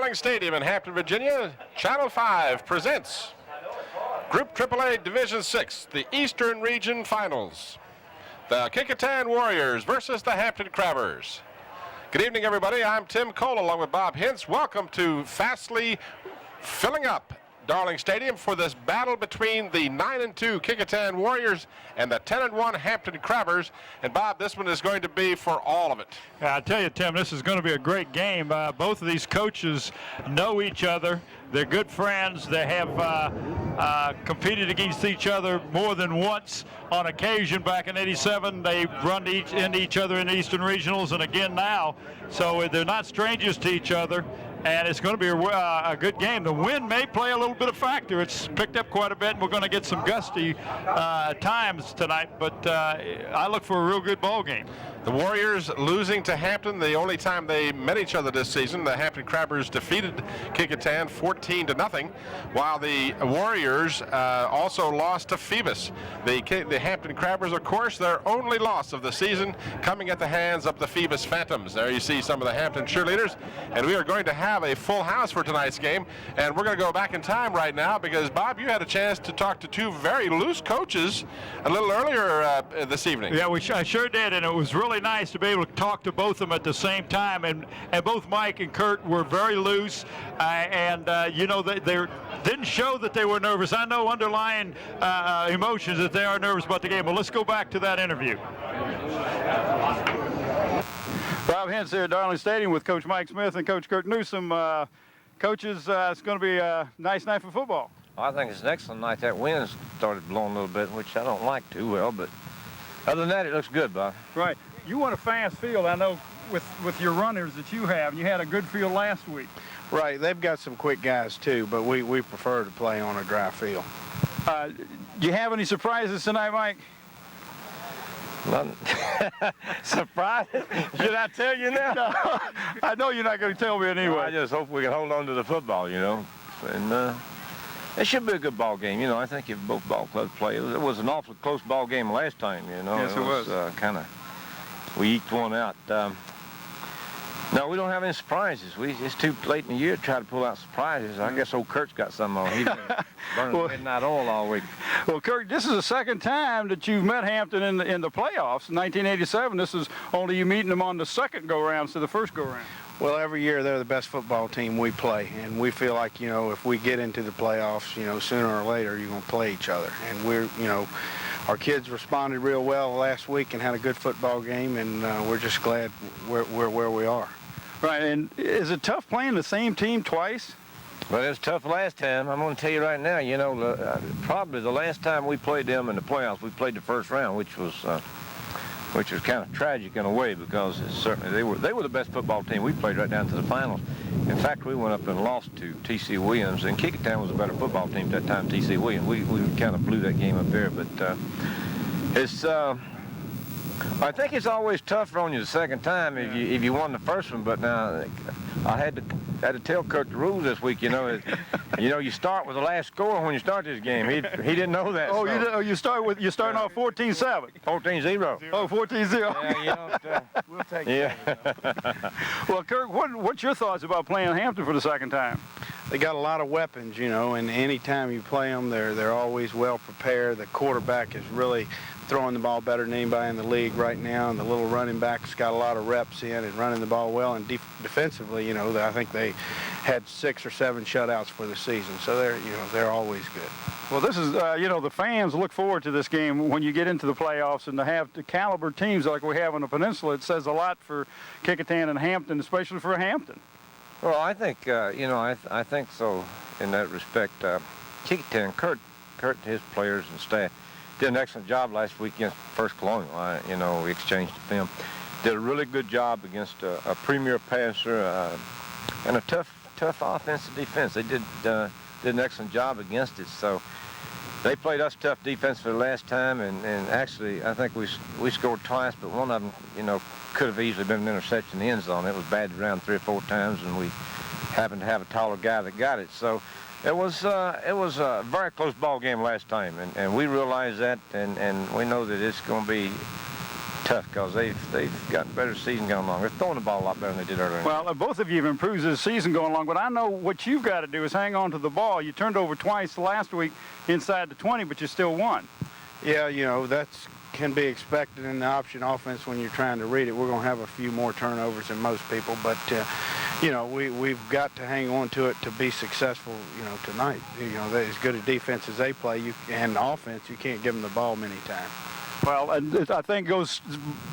Darling Stadium in Hampton, Virginia, Channel 5 presents Group AAA Division 6, the Eastern Region Finals. The Kecoughtan Warriors versus the Hampton Crabbers. Good evening, everybody. I'm Tim Cole along with Bob Hintz. Welcome to fastly filling up Darling Stadium for this battle between the 9-2 Kecoughtan Warriors and the 10-1 Hampton Crabbers. And Bob, this one is going to be for all of it. I tell you, Tim, this is going to be a great game. Both of these coaches know each other. They're good friends. They have competed against each other more than once on occasion. Back in '87, they run into each other in the Eastern Regionals, and again now. So they're not strangers to each other. And it's going to be a good game. The wind may play a little bit of factor. It's picked up quite a bit, and we're going to get some gusty times tonight. But I look for a real good ball game. The Warriors losing to Hampton the only time they met each other this season. The Hampton Crabbers defeated Kecoughtan 14-0, while the Warriors also lost to Phoebus. The Hampton Crabbers, of course, their only loss of the season coming at the hands of the Phoebus Phantoms. There you see some of the Hampton cheerleaders, and we are going to have a full house for tonight's game. And we're going to go back in time right now because, Bob, you had a chance to talk to two very loose coaches a little earlier this evening. Yeah, I sure did, and it was really nice to be able to talk to both of them at the same time. And both Mike and Kurt were very loose, you know, they didn't show that they were nervous. I know underlying emotions that they are nervous about the game. Well, let's go back to that interview. Bob Hintz here at Darling Stadium with Coach Mike Smith and Coach Kurt Newsom. Coaches, it's going to be a nice night for football. I think it's an excellent night. That wind started blowing a little bit, which I don't like too well, but other than that, it looks good, Bob. Right. You want a fast field, I know, with your runners that you have. You had a good field last week. Right. They've got some quick guys, too, but we prefer to play on a dry field. Do you have any surprises tonight, Mike? Nothing. Surprise? Should I tell you now? No, I know you're not going to tell me anyway. I just hope we can hold on to the football, you know. And it should be a good ball game. You know, I think if both ball clubs play, it was an awfully close ball game last time, you know. Yes, it was. We eked one out. No, we don't have any surprises. It's too late in the year to try to pull out surprises. I guess old Kurt's got some on. He's been burning midnight oil all week. Well, Kurt, this is the second time that you've met Hampton in the playoffs. In 1987, this is only you meeting them on the second go-round instead of the first go-round. Well, every year they're the best football team we play, and we feel like, you know, if we get into the playoffs, you know, sooner or later you're going to play each other. And we're, you know, our kids responded real well last week and had a good football game, and we're just glad we're where we are. Right, and is it tough playing the same team twice? Well, it was tough last time. I'm going to tell you right now, you know, probably the last time we played them in the playoffs, we played the first round, which was kind of tragic in a way because certainly they were the best football team. We played right down to the finals. In fact, we went up and lost to T.C. Williams, and Kecoughtan was a better football team at that time, T.C. Williams. We kind of blew that game up there, but it's I think it's always tougher on you the second time if you won the first one. But now I had to tell Kirk the rules this week. You know, you start with the last score when you start this game. He didn't know that. Oh, so. You're starting off 14-7. 14-0. Oh, 14-0. Yeah, you know, We'll take it. Well, Kirk, what's your thoughts about playing Hampton for the second time? They got a lot of weapons, you know, and any time you play them, they're always well prepared. The quarterback is really throwing the ball better than anybody in the league right now, and the little running back's got a lot of reps in and running the ball well. And defensively, you know, I think they had 6 or 7 shutouts for the season, so they're always good. Well, this is, you know, the fans look forward to this game when you get into the playoffs, and to have the caliber teams like we have on the peninsula, it says a lot for Kecoughtan and Hampton, especially for Hampton. Well, I think, you know, I think so in that respect. Kecoughtan, Kurt and his players and staff did an excellent job last week against First Colonial. You know, we exchanged the film. Did a really good job against a premier passer and a tough offensive defense. They did an excellent job against it. So they played us tough defense for the last time, and actually I think we scored twice, but one of them, you know, could have easily been an interception in the end zone. It was batted around 3 or 4 times, and we happened to have a taller guy that got it. So it was a very close ball game last time, and we realize that, and we know that it's going to be tough because they've got better season going along. They're throwing the ball a lot better than they did earlier. Well, both of you have improved as the season going along, but I know what you've got to do is hang on to the ball. You turned over twice last week inside the 20, but you still won. Yeah, you know, that's can be expected in the option offense when you're trying to read it. We're going to have a few more turnovers than most people, but, you know, we've got to hang on to it to be successful, you know, tonight. You know, as good a defense as they play, and offense, you can't give them the ball many times. Well, and I think it goes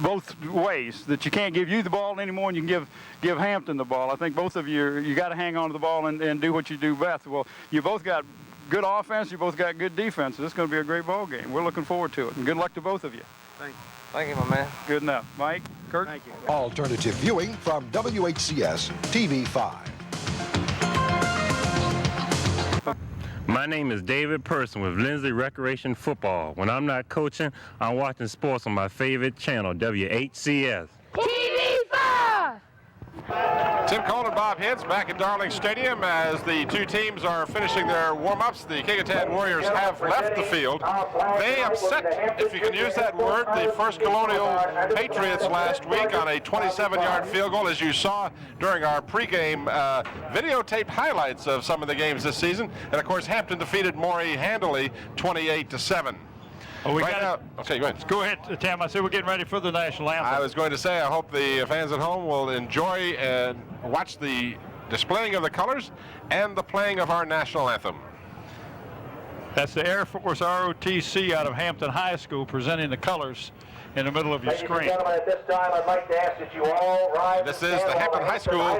both ways, that you can't give you the ball anymore and you can give Hampton the ball. I think both of you got to hang on to the ball and do what you do best. Well, you both got good offense, you both got good defense. This is going to be a great ball game. We're looking forward to it, and good luck to both of you. Thank you. Thank you, my man. Good enough. Mike, Kurt? Thank you. Alternative viewing from WHCS TV5. My name is David Person with Lindsay Recreation Football. When I'm not coaching, I'm watching sports on my favorite channel, WHCS. TV5! Tim Cole and Bob Hintz back at Darling Stadium as the two teams are finishing their warm-ups. The Kecoughtan Warriors have left the field. They upset, if you can use that word, the First Colonial Patriots last week on a 27-yard field goal, as you saw during our pregame videotaped highlights of some of the games this season. And of course, Hampton defeated Maury handily 28-7. Oh, we Right got now, it. okay, go ahead. Go ahead, Tam. I said we're getting ready for the national anthem. I was going to say, I hope the fans at home will enjoy and watch the displaying of the colors and the playing of our national anthem. That's the Air Force ROTC out of Hampton High School presenting the colors in the middle of your screen. Ladies and gentlemen, at this time, I'd like to ask that you all rise. This is the Hampton High School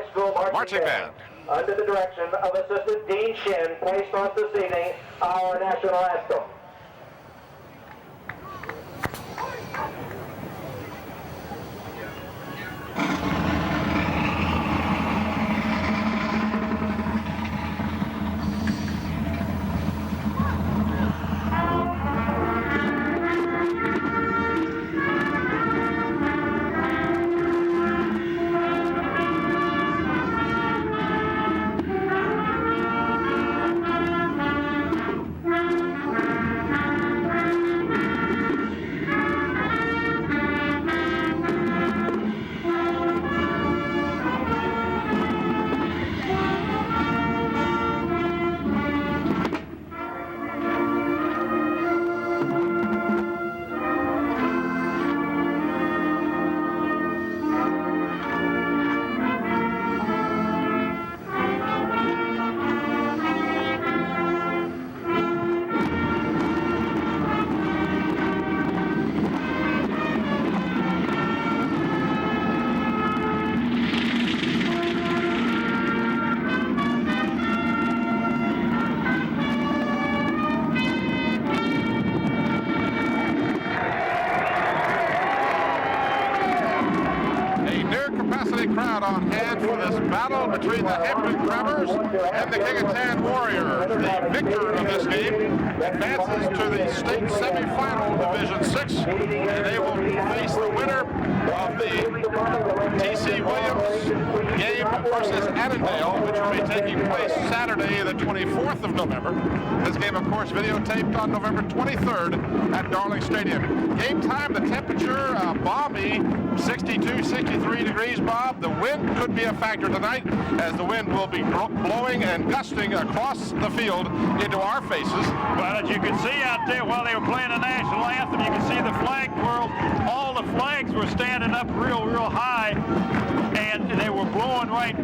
Marching Band. Under the direction of Assistant Dean Shin, placed on this evening our national anthem. Crowd on hand for this battle between the Hampton Crabbers and the Kecoughtan Warriors. The victor of this game advances to the state semifinal Division 6, and they will face the winner of the T.C. Williams game versus Annandale, which will be taking place Saturday, the 24th of November. This game, of course, videotaped on November 23rd at Darling Stadium. Game time, the temperature, balmy, 62, 63 degrees, Bob. The wind could be a factor tonight, as the wind will be blowing and gusting across the field into our faces. Well, as you can see out there while they were playing the national anthem, you can see the flag twirl. All the flags were standing up real high, and they were blowing right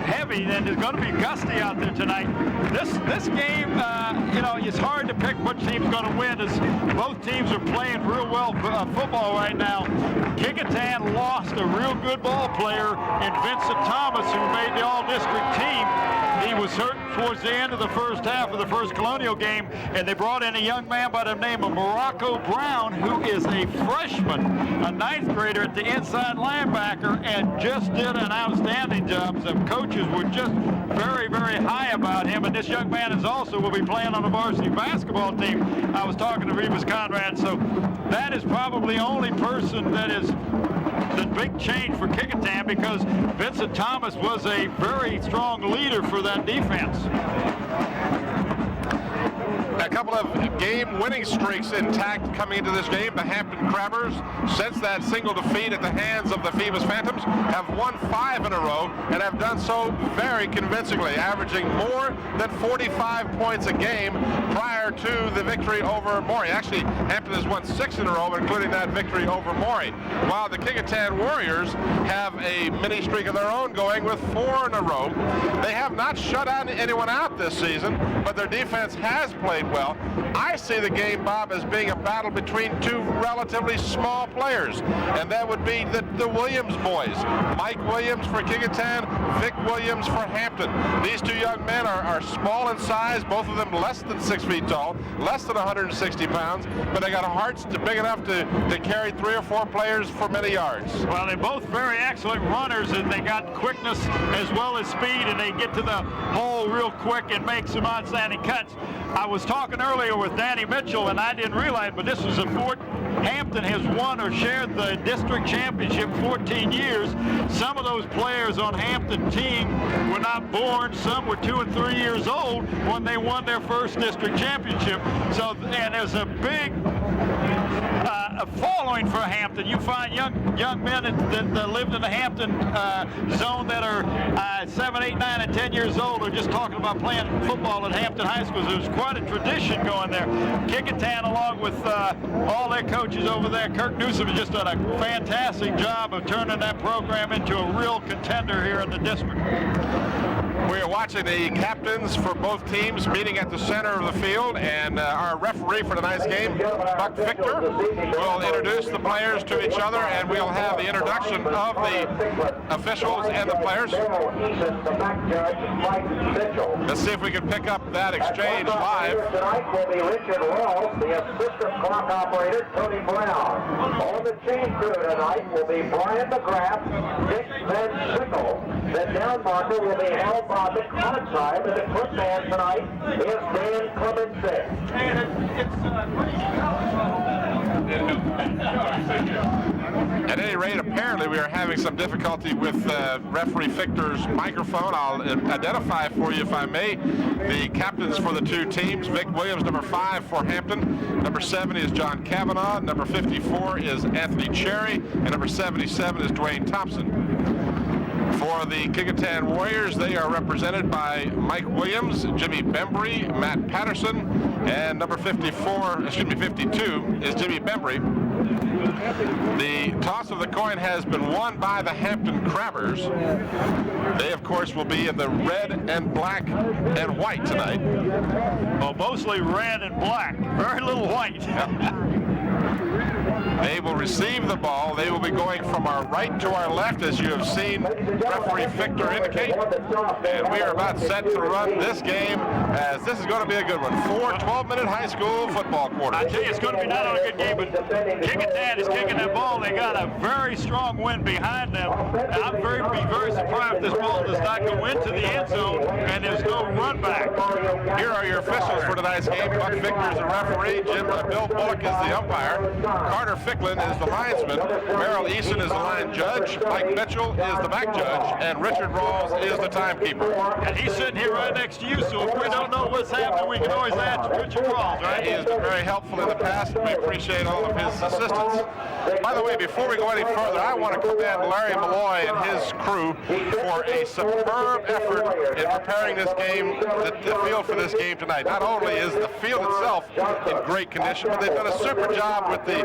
heavy, and it's going to be gusty out there tonight. This game, you know, it's hard to pick which team's going to win, as both teams are playing real well football right now. Kecoughtan lost a real good ball player in Vincent Thomas, who made the all-district team. He was hurt towards the end of the first half of the First Colonial game, and they brought in a young man by the name of Morocco Brown, who is a freshman, a ninth grader at the inside linebacker, and just did an outstanding job. Some coaches were just very high about him, and this young man is also will be playing on the varsity basketball team. I was talking to Rebus Conrad, so that is probably the only person that is the big change for Kecoughtan, because Vincent Thomas was a very strong leader for that defense. A couple of game-winning streaks intact coming into this game. The Hampton Crabbers, since that single defeat at the hands of the Phoebus Phantoms, have won 5 in a row and have done so very convincingly, averaging more than 45 points a game prior to the victory over Maury. Actually, Hampton has won 6 in a row, including that victory over Maury, while the Kecoughtan Warriors have a mini streak of their own going with 4 in a row. They have not shut anyone out this season, but their defense has played well. I see the game, Bob, as being a battle between 2 relatively small players, and that would be the Williams boys. Mike Williams for Kecoughtan, Vic Williams for Hampton. These 2 young men are small in size, both of them less than 6 feet tall, less than 160 pounds, but they got hearts big enough to carry 3 or 4 players for many yards. Well, they're both very excellent runners, and they got quickness as well as speed, and they get to the hole real quick and make some outstanding cuts. I was talking earlier with Danny Mitchell, and I didn't realize, but this was Hampton has won or shared the district championship 14 years. Some of those players on Hampton team were not born. Some were 2 and 3 years old when they won their first district championship. So, and there's a big a following for Hampton. You find young men that lived in the Hampton zone that are 7, 8, 9, and 10 years old are just talking about playing football at Hampton High School. There's quite a tradition going there. Kecoughtan, along with all their coaches over there, Kirk Newsom has just done a fantastic job of turning that program into a real contender here in the district. We are watching the captains for both teams meeting at the center of the field, and our referee for tonight's game, Buck Victor, will introduce the players to each other, and we'll have the introduction of the officials and the players. Let's see if we can pick up that exchange live. Tonight will be Richard Ross, the assistant clock operator, Tony Brown. On the chain crew tonight will be Brian McGrath, Dick Van Sickle. The down marker will be held by the clock side, and the clip man tonight is Dan Clemency. At any rate, apparently we are having some difficulty with referee Victor's microphone. I'll identify for you, if I may, the captains for the 2 teams. Vic Williams, number 5 for Hampton. Number 7 is John Cavanaugh. Number 54 is Anthony Cherry. And number 77 is Dwayne Thompson. For the Kecoughtan Warriors, they are represented by Mike Williams, Jimmy Bembry, Matt Patterson, and number 52 is Jimmy Bembry. The toss of the coin has been won by the Hampton Crabbers. They, of course, will be in the red and black and white tonight. Well, mostly red and black, very little white. They will receive the ball. They will be going from our right to our left, as you have seen referee Victor indicate. And we are about set to run this game, as this is going to be a good one. 4 12-minute high school football quarters. I tell you, it's going to be not only a good game, but Kecoughtan is kicking that ball. They got a very strong wind behind them. And I'm very surprised if this ball does not go into the end zone and there's no run back. Here are your officials for tonight's game. Buck Victor is the referee. Bill Bullock is the umpire. Carter Ficklin is the linesman. Merrill Eason is the line judge. Mike Mitchell is the back judge. And Richard Rawls is the timekeeper. And he's sitting here right next to you, so if we don't know what's happening, we can always ask Richard Rawls, right? He has been very helpful in the past, and we appreciate all of his assistance. By the way, before we go any further, I want to commend Larry Malloy and his crew for a superb effort in preparing this game, the field for this game tonight. Not only is the field itself in great condition, but they've done a super job with the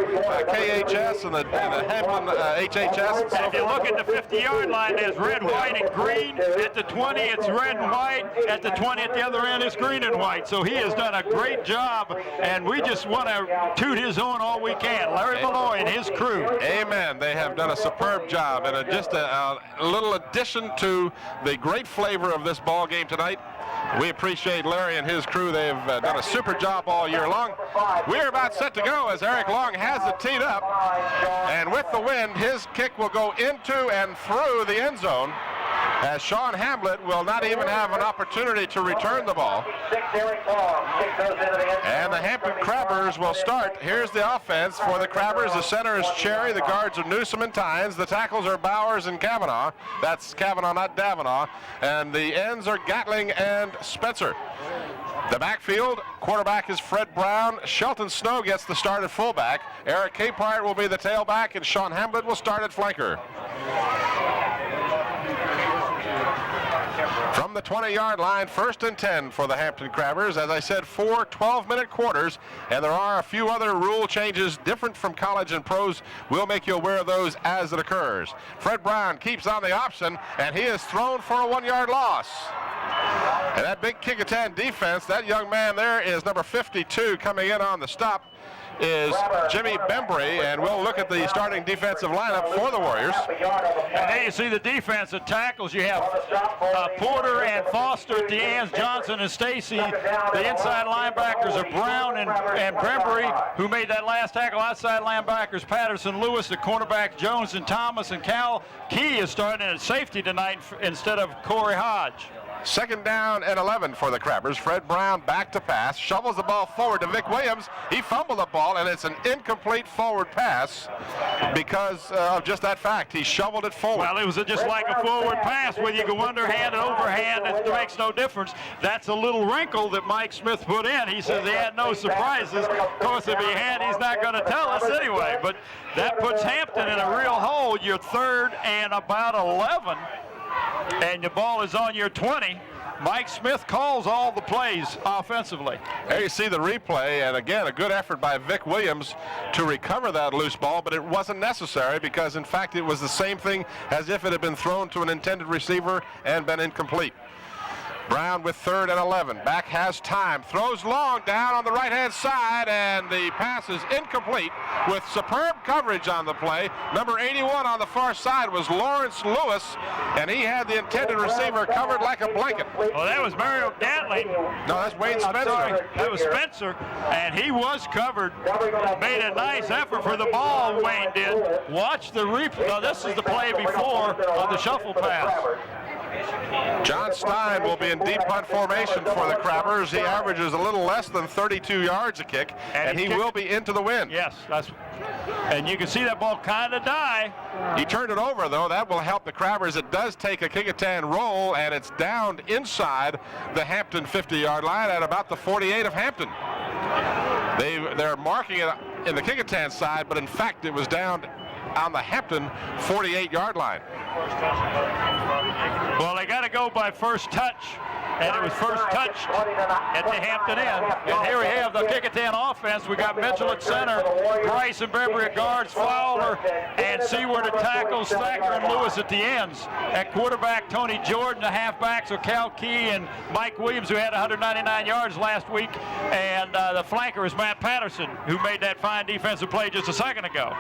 KHS and the Hampton HHS. And if you look at the 50-yard line, there's red, white, and green. At the 20, it's red and white. At the 20 at the other end, it's green and white. So he has done a great job, and we just want to toot his horn all we can. Larry Malloy and his crew. Amen. They have done a superb job, and just a little addition to the great flavor of this ball game tonight. We appreciate Larry and his crew. They've done a super job all year long. We're about set to go as Eric Long has it teed up. And with the wind, his kick will go into and through the end zone. as Sean Hamlet will not even have an opportunity to return the ball. And the Hampton Crabbers will start. Here's the offense for the Crabbers. The center is Cherry. The guards are Newsom and Tynes. The tackles are Bowers and Kavanaugh. That's Kavanaugh, not Davinaugh. And the ends are Gatling and Spencer. The backfield, quarterback is Fred Brown. Shelton Snow gets the start at fullback. Eric Capehart will be the tailback, and Sean Hamlet will start at flanker. From the 20-yard line, 1st and 10 for the Hampton Crabbers. As I said, 4 12-minute quarters, and there are a few other rule changes different from college and pros. We'll make you aware of those as it occurs. Fred Brown keeps on the option, and he is thrown for a 1-yard loss. And that big Kecoughtan defense, that young man there is number 52 coming in on the stop, is Jimmy Bembry, and we'll look at the starting defensive lineup for the Warriors. And there you see the defensive tackles. You have Porter and Foster at the ends, Johnson and Stacy. The inside linebackers are Brown and Bembry, who made that last tackle. Outside linebackers Patterson, Lewis, the cornerback Jones and Thomas, and Cal Key is starting at safety tonight instead of Corey Hodge. 2nd down and 11 for the Crabbers. Fred Brown back to pass, shovels the ball forward to Vic Williams. He fumbled the ball, and it's an incomplete forward pass because of just that fact. He shoveled it forward. Well, it was just like a forward pass where you go underhand and overhand. It makes no difference. That's a little wrinkle that Mike Smith put in. He says he had no surprises. Of course, if he had, he's not going to tell us anyway. But that puts Hampton in a real hole. You're 3rd and about 11. And the ball is on your 20. Mike Smith calls all the plays offensively. There you see the replay, and again, a good effort by Vic Williams to recover that loose ball, but it wasn't necessary because, in fact, it was the same thing as if it had been thrown to an intended receiver and been incomplete. Brown with 3rd and 11. Back has time. Throws long down on the right-hand side, and the pass is incomplete with superb coverage on the play. Number 81 on the far side was Lawrence Lewis, and he had the intended receiver covered like a blanket. Well, that was Mario Gatling. No, that's Wayne Spencer. Sorry, that was Spencer, and he was covered. Made a nice effort for the ball, Wayne did. Watch the replay. Now, this is the play before on the shuffle pass. John Stein will be in deep punt formation for the Crabbers. He averages a little less than 32 yards a kick, and he will be into the wind. Yes, and you can see that ball kind of die. He turned it over, though. That will help the Crabbers. It does take a Kecoughtan roll, and it's downed inside the Hampton 50-yard line at about the 48 of Hampton. They're marking it in the Kecoughtan side, but in fact it was down on the Hampton 48-yard line. Well, they got to go by first touch, and it was first touched at the Hampton end. And here we have the Kecoughtan offense. We got Mitchell at center, Bryce and Bembry at guards, Fowler and Seward at tackles, Thacker and Lewis at the ends. At quarterback, Tony Jordan. The halfbacks are Cal Key and Mike Williams, who had 199 yards last week. And the flanker is Matt Patterson, who made that fine defensive play just a second ago.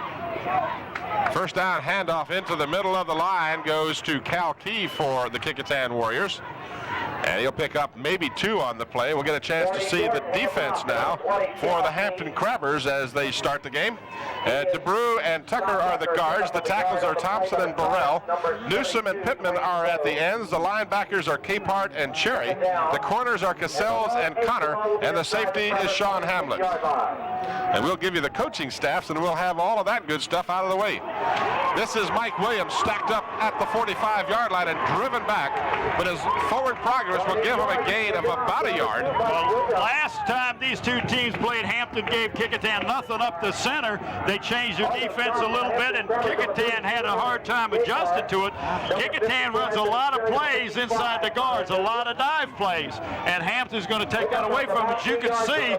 First down handoff into the middle of the line goes to Cal Key for the Kecoughtan Warriors. And he'll pick up maybe 2 on the play. We'll get a chance to see the defense now for the Hampton Crabbers as they start the game. DeBrew and Tucker are the guards. The tackles are Thompson and Burrell. Newsom and Pittman are at the ends. The linebackers are Capehart and Cherry. The corners are Cassels and Connor. And the safety is Sean Hamlet. And we'll give you the coaching staffs, and we'll have all of that good stuff out of the way. This is Mike Williams stacked up at the 45-yard line and driven back, but his forward progress will give him a gain of about a yard. Well, last time these two teams played, Hampton gave Kecoughtan nothing up the center. They changed their defense a little bit, and Kecoughtan had a hard time adjusting to it. Kecoughtan runs a lot of plays inside the guards, a lot of dive plays, and Hampton's going to take that away from him. As you can see,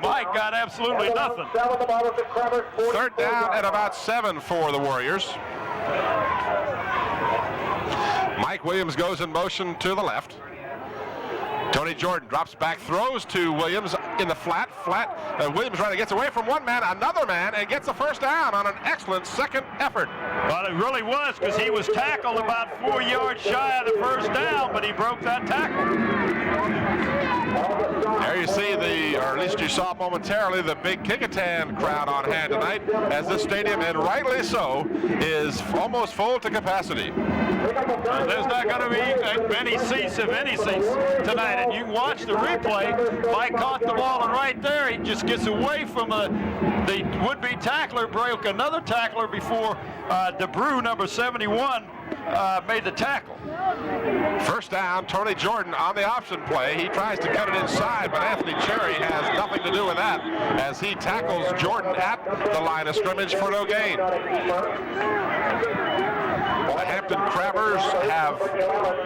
Mike got absolutely nothing. 3rd down at about 7 for the Warriors. Mike Williams goes in motion to the left. Tony Jordan drops back, throws to Williams in the flat. Williams gets away from one man, another man, and gets a first down on an excellent second effort. Well, it really was, because he was tackled about 4 yards shy of the first down, but he broke that tackle. There you see or at least you saw momentarily, the big Kecoughtan crowd on hand tonight, as this stadium, and rightly so, is almost full to capacity. There's not going to be many seats, if any seats, tonight. And you can watch the replay. Mike caught the ball, and right there, he just gets away from the would-be tackler, broke another tackler before DeBrew, number 71, made the tackle. First down, Tony Jordan on the option play. He tries to cut it inside, but Anthony Cherry has nothing to do with that as he tackles Jordan at the line of scrimmage for no gain. The Hampton Crabbers have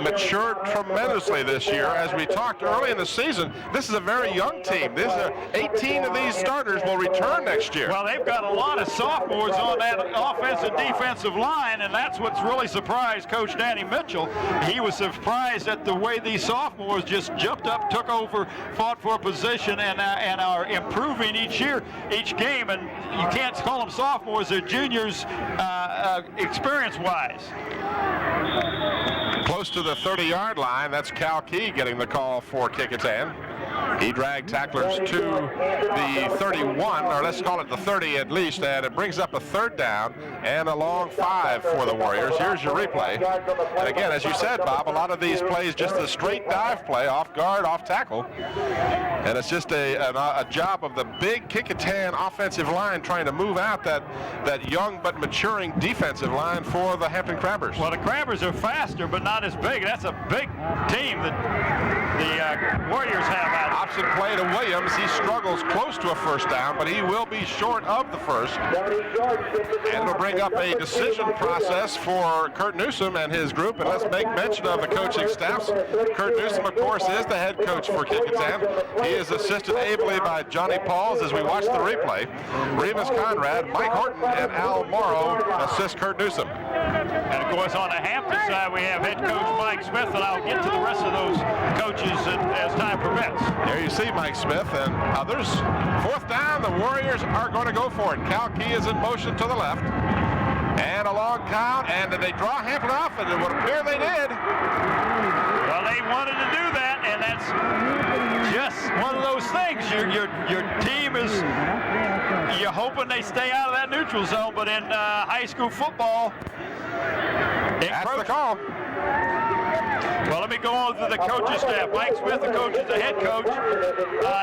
matured tremendously this year. As we talked early in the season, this is a very young team. 18 of these starters will return next year. Well, they've got a lot of sophomores on that offensive defensive line, and that's what's really surprised Coach Danny Mitchell. He was surprised at the way these sophomores just jumped up, took over, fought for a position, and are improving each year, each game. And you can't call them sophomores; they're juniors, experience-wise. Close to the 30-yard line, that's Cal Key getting the call for Kecoughtan. He dragged tacklers to the 31, or let's call it the 30 at least, and it brings up a third down and a long 5 for the Warriors. Here's your replay. And again, as you said, Bob, a lot of these plays just a straight dive play, off guard, off tackle. And it's just a job of the big Kecoughtan offensive line trying to move out that young but maturing defensive line for the Hampton Crabbers. Well, the Crabbers are faster, but not as big. That's a big team that the Warriors have out. Option play to Williams. He struggles close to a first down, but he will be short of the first. And it'll bring up a decision process for Kurt Newsom and his group. And let's make mention of the coaching staffs. Kurt Newsom, of course, is the head coach for Kecoughtan. He is assisted ably by Johnny Pauls as we watch the replay. Remus Conrad, Mike Horton, and Al Morrow assist Kurt Newsom. And of course, on the Hampton side, we have head coach Mike Smith, and I'll get to the rest of those coaches as time permits. There you see Mike Smith and others. Fourth down, the Warriors are going to go for it. Cal Key is in motion to the left. And a long count, and they draw Hampton off, and it would appear they did. Well, they wanted to do that, and that's just one of those things. Your team is, you're hoping they stay out of that neutral zone, but in high school football, that's the call. Well, let me go on to the coaching staff. Mike Smith, the coach, is the head coach.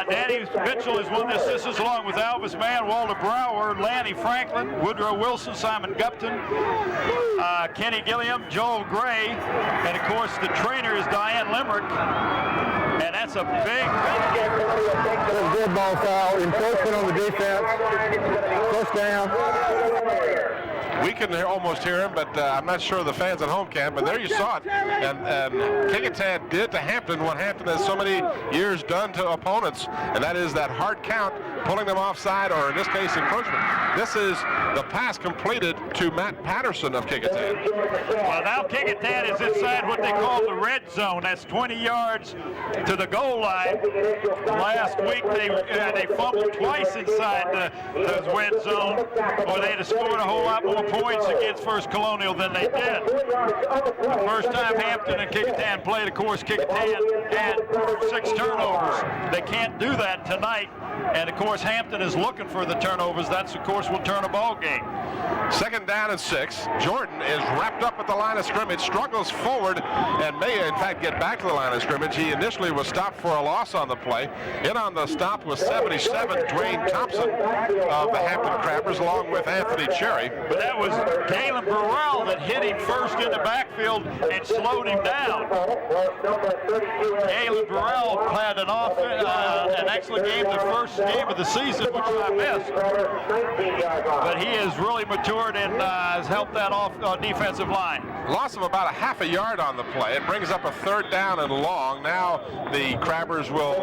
Danny Mitchell is one of the assistants, along with Elvis Mann, Walter Brower, Lanny Franklin, Woodrow Wilson, Simon Gupton, Kenny Gilliam, Joel Gray, and of course the trainer is Diane Limerick. And that's a big good ball foul, enforcement on the defense, first down. We can almost hear him, but I'm not sure the fans at home can. But there you saw it. And Kecoughtan did to Hampton what Hampton has so many years done to opponents, and that is that hard count, pulling them offside, or in this case, encroachment. This is the pass completed to Matt Patterson of Kecoughtan. Well, now Kecoughtan is inside what they call the red zone. That's 20 yards to the goal line. Last week, they fumbled twice inside the red zone, or they'd have scored a whole lot more points against First Colonial than they did. The first time Hampton and Kecoughtan played, of course, Kecoughtan had 6 turnovers. They can't do that tonight. And, of course, Hampton is looking for the turnovers. That's, of course, will turn a ball game. Second down and 6. Jordan is wrapped up at the line of scrimmage, struggles forward, and may, in fact, get back to the line of scrimmage. He initially was stopped for a loss on the play. In on the stop was 77, Dwayne Thompson of the Hampton Crabbers, along with Anthony Cherry. But that was Galen Burrell that hit him first in the backfield and slowed him down. Galen Burrell had an excellent game, the first game of the season, which I missed. But he has really matured and has helped that defensive line. loss of about a half a yard on the play. It brings up a 3rd down and long. Now the Crabbers will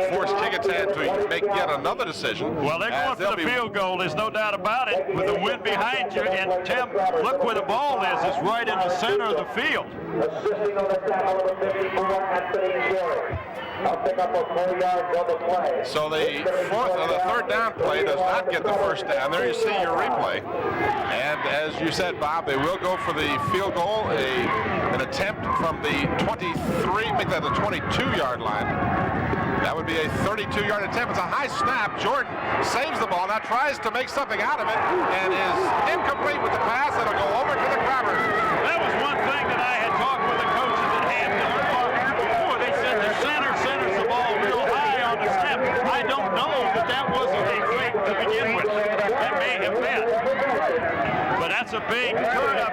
force Kecoughtan to make yet another decision. Well, they're going for the field goal. There's no doubt about it. With the wind behind you, and Tim, look where the ball is. It's right in the center of the field. Assisting on the tackle of the 54, Anthony Short. I'll pick up a 4 yards on the play. So the 3rd down play does not get the 1st down. There you see your replay. And as you said, Bob, they will go for the field goal, an attempt from the 23, make that the 22-yard line. That would be a 32-yard attempt. It's a high snap. Jordan saves the ball, now tries to make something out of it, and is incomplete with the pass. It'll go over to the Crabbers. That was one thing that I had talked with the coaches at Hampton before. They said the center centers the ball real high on the snap. I don't know that wasn't a fake to begin with. That may have been. But that's a big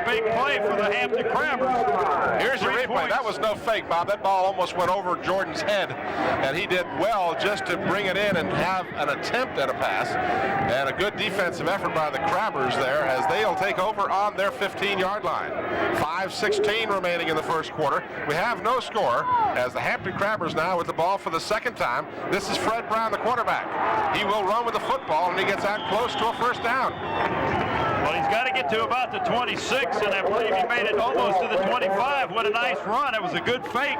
play for the Hampton Crabbers. Here's your replay. That was no fake, Bob. That ball almost went over Jordan's head, and he did well just to bring it in and have an attempt at a pass. And a good defensive effort by the Crabbers there as they'll take over on their 15-yard line. 5:16 remaining in the first quarter. We have no score as the Hampton Crabbers now with the ball for the 2nd time. This is Fred Brown, the quarterback. He will run with the football, and he gets out close to a 1st down. Well, he's got to get to about the 26, and I believe he made it almost to the 25. What a nice run. It was a good fake.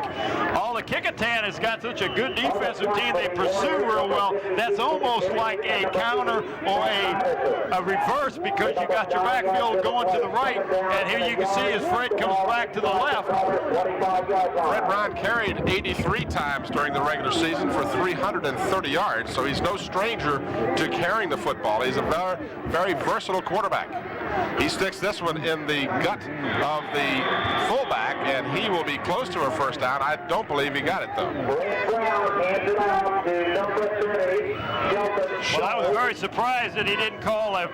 All the Kecoughtan has got such a good defensive team. They pursue real well. That's almost like a counter or a reverse because you got your backfield going to the right, and here you can see as Fred comes back to the left. Fred Brown carried 83 times during the regular season for 330 yards, so he's no stranger to carrying the football. He's a very, very versatile quarterback. He sticks this one in the gut of the fullback, and he will be close to a 1st down. I don't believe he got it, though. Well, I was very surprised that he didn't call a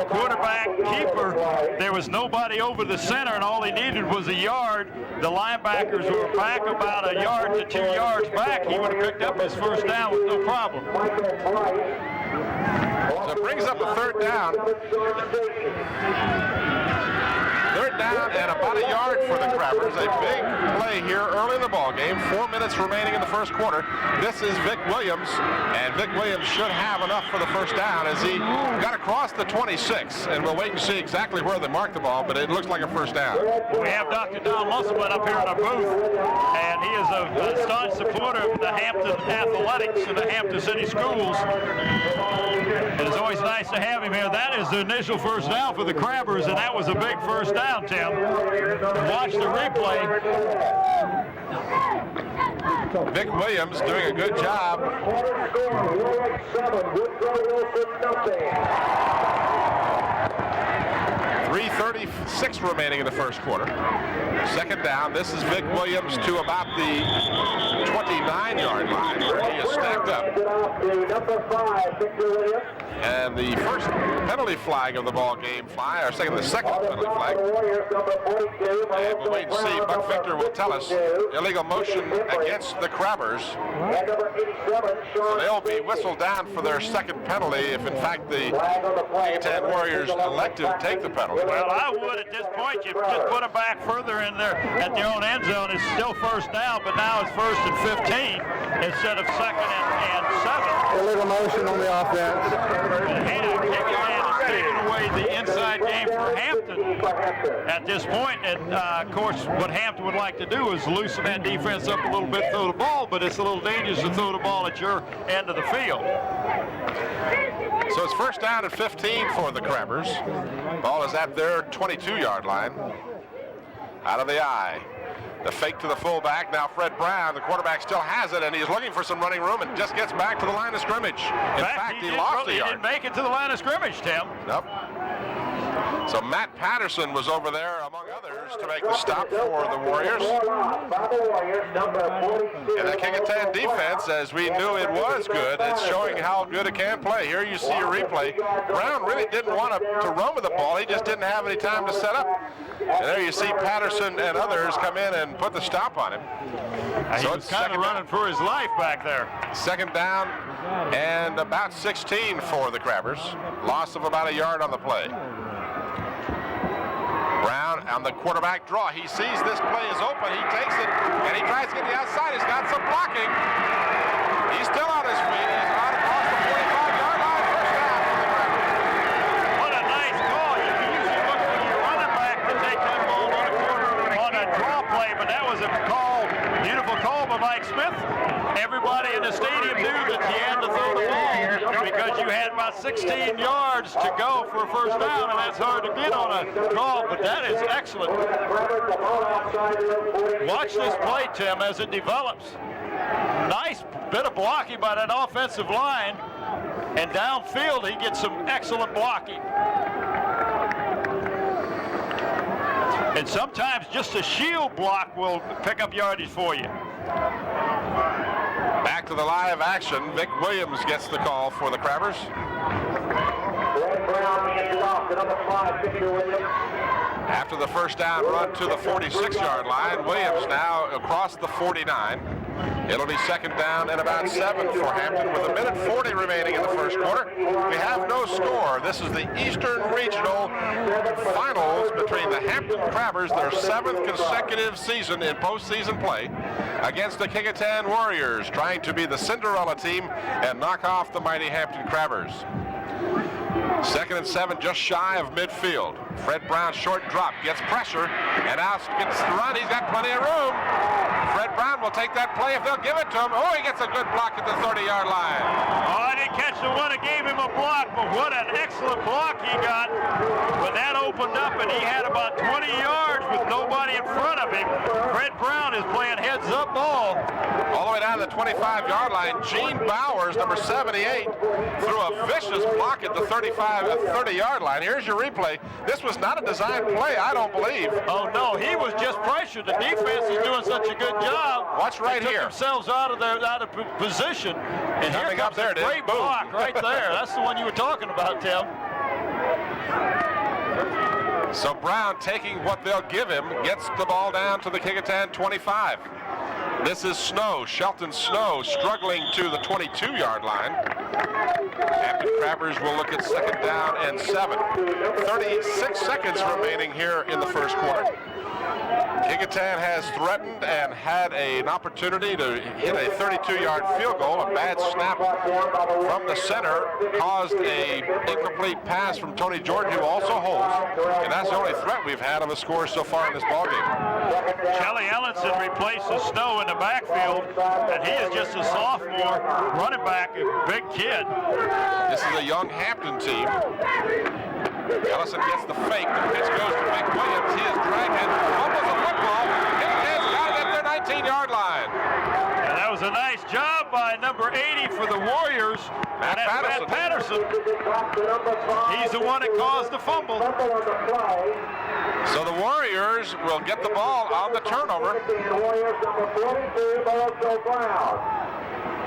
quarterback keeper. There was nobody over the center, and all he needed was a yard. The linebackers were back about a yard to 2 yards back. He would have picked up his 1st down with no problem. So it brings up a 3rd down. 3rd down and about a yard for the Crabbers. A big play here early in the ball game. 4 minutes remaining in the first quarter. This is Vic Williams, and Vic Williams should have enough for the 1st down as he got across the 26. And we'll wait and see exactly where they mark the ball, but it looks like a 1st down. We have Dr. Don Musselman up here in our booth, and he is a staunch supporter of the Hampton athletics and the Hampton City Schools. It is always nice to have him here. That is the initial 1st down for the Crabbers, and that was a big 1st down, Tim. Watch the replay. Vic Williams doing a good job. 3:36 remaining in the first quarter. 2nd down. This is Vic Williams to about the 29-yard line where he is stacked up. And the first penalty flag of the ball game fly, or the second penalty flag. And we'll wait and see. Buck Victor will tell us illegal motion against the Crabbers. So they'll be whistled down for their 2nd penalty if in fact the Kecoughtan Warriors elect to take the penalty. Well, I would at this point. You just put them back further in there at their own end zone. It's still 1st down, but now it's 1st and 15 instead of 2nd and 7. Illegal motion on the offense. Kecoughtan is taking away the inside game for Hampton at this point. And, of course, what Hampton would like to do is loosen that defense up a little bit, throw the ball, but it's a little dangerous to throw the ball at your end of the field. So it's 1st down and 15 for the Crabbers. Ball is at their 22-yard line. Out of the eye. The fake to the fullback. Now Fred Brown, the quarterback, still has it, and he's looking for some running room and just gets back to the line of scrimmage. In fact, he lost a yard. He didn't make it to the line of scrimmage, Tim. Nope. So Matt Patterson was over there, among others, to make the stop for the Warriors. And the Kecoughtan defense, as we knew it was good, it's showing how good it can play. Here you see a replay. Brown really didn't want to run with the ball. He just didn't have any time to set up. And there you see Patterson and others come in and put the stop on him. He was kind of running for his life back there. 2nd down and about 16 for the Crabbers. Loss of about a yard on the play. Brown Brown on the quarterback draw. He sees this play is open. He takes it, and he tries to get the outside. He's got some blocking. He's still on his feet. He's out across the 45-yard line. First down. What a nice call. You can usually look for your running back to take that ball on a draw play, but that was a call, beautiful call by Mike Smith. Everybody in the stadium knew that you had to throw the ball because you had about 16 yards to go for a first down, and that's hard to get on a draw, but that is excellent. Watch this play, Tim, as it develops. Nice bit of blocking by that offensive line, and downfield he gets some excellent blocking. And sometimes just a shield block will pick up yardage for you. Back to the live action. Vic Williams gets the call for the Crabbers. After the first down run to the 46-yard line, Williams now across the 49. It'll be second down and about 7 for Hampton with 1:40 remaining in the first quarter. We have no score. This is the Eastern Regional Finals between the Hampton Crabbers, their 7th consecutive season in postseason play, against the Kecoughtan Warriors, trying to be the Cinderella team and knock off the mighty Hampton Crabbers. Second and 7, just shy of midfield. Fred Brown, short drop, gets pressure, and now gets the run. He's got plenty of room. Fred Brown will take that play if they'll give it to him. Oh, he gets a good block at the 30-yard line. Oh, I didn't catch the one that gave him a block, but what an excellent block he got. When that opened up and he had about 20 yards with nobody in front of him, Fred Brown is playing heads-up ball. All the way down to the 25-yard line, Gene Bowers, number 78, threw a vicious block at the 30-yard line. Here's your replay. This was not a design play, I don't believe. Oh, no, he was just pressured. The defense is doing such a good job. Watch right they here. took themselves out of position. And coming here up comes there, a great block right there. That's the one you were talking about, Tim. So Brown, taking what they'll give him, gets the ball down to the Kecoughtan 25. This is Snow, Shelton Snow, struggling to the 22-yard line. Hampton Crabbers will look at second down and 7. 36 seconds remaining here in the first quarter. Kecoughtan has threatened and had an opportunity to hit a 32-yard field goal. A bad snap from the center caused an incomplete pass from Tony Jordan, who also holds. And that's the only threat we've had on the score so far in this ballgame. Kelly Ellenson replaces Snow in the backfield, and he is just a sophomore running back, a big kid. This is a young Hampton team. Ellison gets the fake. The pitch goes to Vic Williams. He is dragged in. Fumbles the football. Kecoughtan's got it at their 19-yard line. And that was a nice job by number 80 for the Warriors. Matt Patterson. He's the one that caused the fumble. So the Warriors will get the ball on the turnover.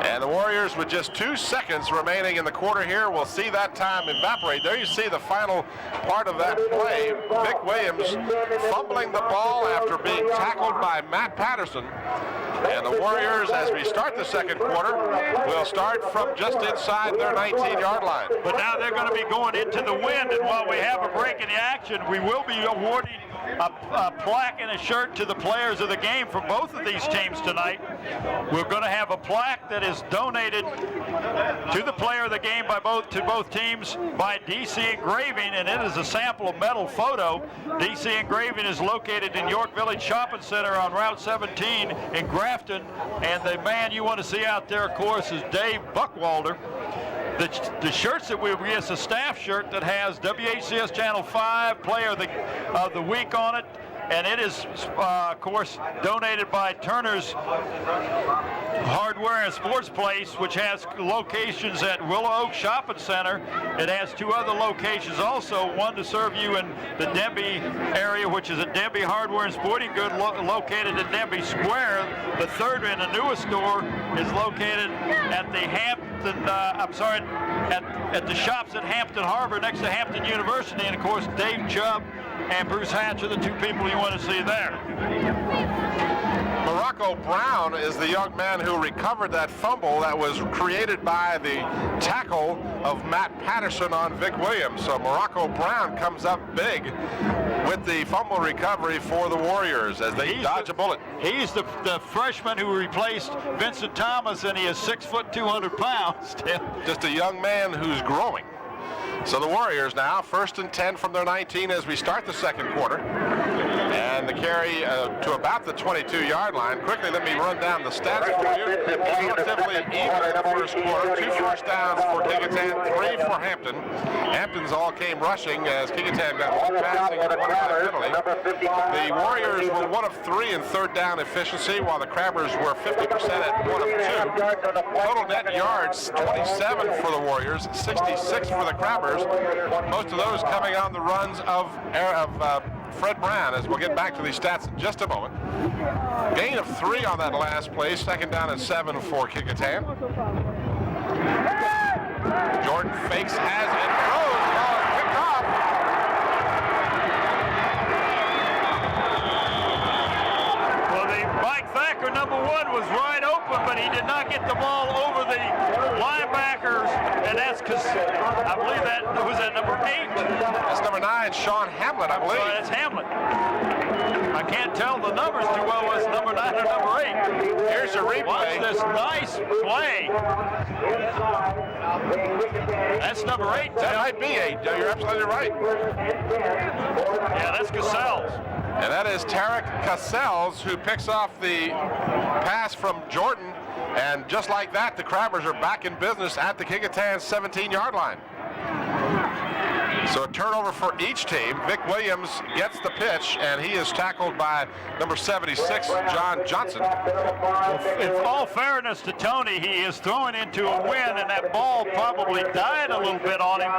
And the Warriors, with just 2 seconds remaining in the quarter here, will see that time evaporate. There you see the final part of that play. Vic Williams fumbling the ball after being tackled by Matt Patterson. And the Warriors, as we start the second quarter, will start from just inside their 19-yard line. But now they're going to be going into the wind, and while we have a break in the action, we will be awarding a plaque and a shirt to the players of the game from both of these teams tonight. We're going to have a plaque that is donated to the player of the game by both teams by DC Engraving, and it is a sample of metal photo. DC Engraving is located in York Village Shopping Center on Route 17 in Grafton, and the man you want to see out there, of course, is Dave Buckwalder. The shirts that we'll get is a staff shirt that has WHCS Channel 5 Player of the Week on it, and it is, of course, donated by Turner's Hardware and Sports Place, which has locations at Willow Oak Shopping Center. It has 2 other locations also, one to serve you in the Denby area, which is at Denby Hardware and Sporting Goods located in Denby Square. The third and the newest store is located at the at the shops at Hampton Harbor next to Hampton University. And of course, Dave Chubb and Bruce Hatch are the 2 people you want to see there. Morocco Brown is the young man who recovered that fumble that was created by the tackle of Matt Patterson on Vic Williams. So Morocco Brown comes up big with the fumble recovery for the Warriors as they dodge a bullet. He's the freshman who replaced Vincent Thomas, and he is 6 foot 200 pounds. Just a young man who's growing. So the Warriors now 1st and 10 from their 19 as we start the second quarter. And the carry to about the 22-yard line. Quickly, let me run down the stats for you. Relatively even in the first quarter. 2 first downs for Kecoughtan, 3 for Hampton. Hampton's all came rushing as Kecoughtan got 1 passing and 1 penalty. The Warriors were 1 of 3 in third down efficiency, while the Crabbers were 50% at 1 of 2. Total net yards, 27 for the Warriors, 66 for the Crabbers. Most of those coming on the runs of Fred Brown, as we'll get back to these stats in just a moment. Gain of 3 on that last play. 2nd down and 7 for Kecoughtan. Jordan fakes, has it, throws, ball is picked off. Well, the Mike Thacker, number 1, was wide open, but he did not get the ball over the linebackers, and that's because I believe that was at number 8. That's number 9, Sean Hamlet, I believe. Oh, that's Hamlet. I can't tell the numbers too well. Was number 9 or number 8? Here's a replay. Watch this nice play. That's number 8. That might be 8. You're absolutely right. Yeah, that's Cassell's. And that is Tarek Cassell's who picks off the pass from Jordan. And just like that, the Crabbers are back in business at the Kecoughtan 17-yard line. So a turnover for each team. Vic Williams gets the pitch, and he is tackled by number 76, John Johnson. In all fairness to Tony, he is throwing into a wind, and that ball probably died a little bit on him,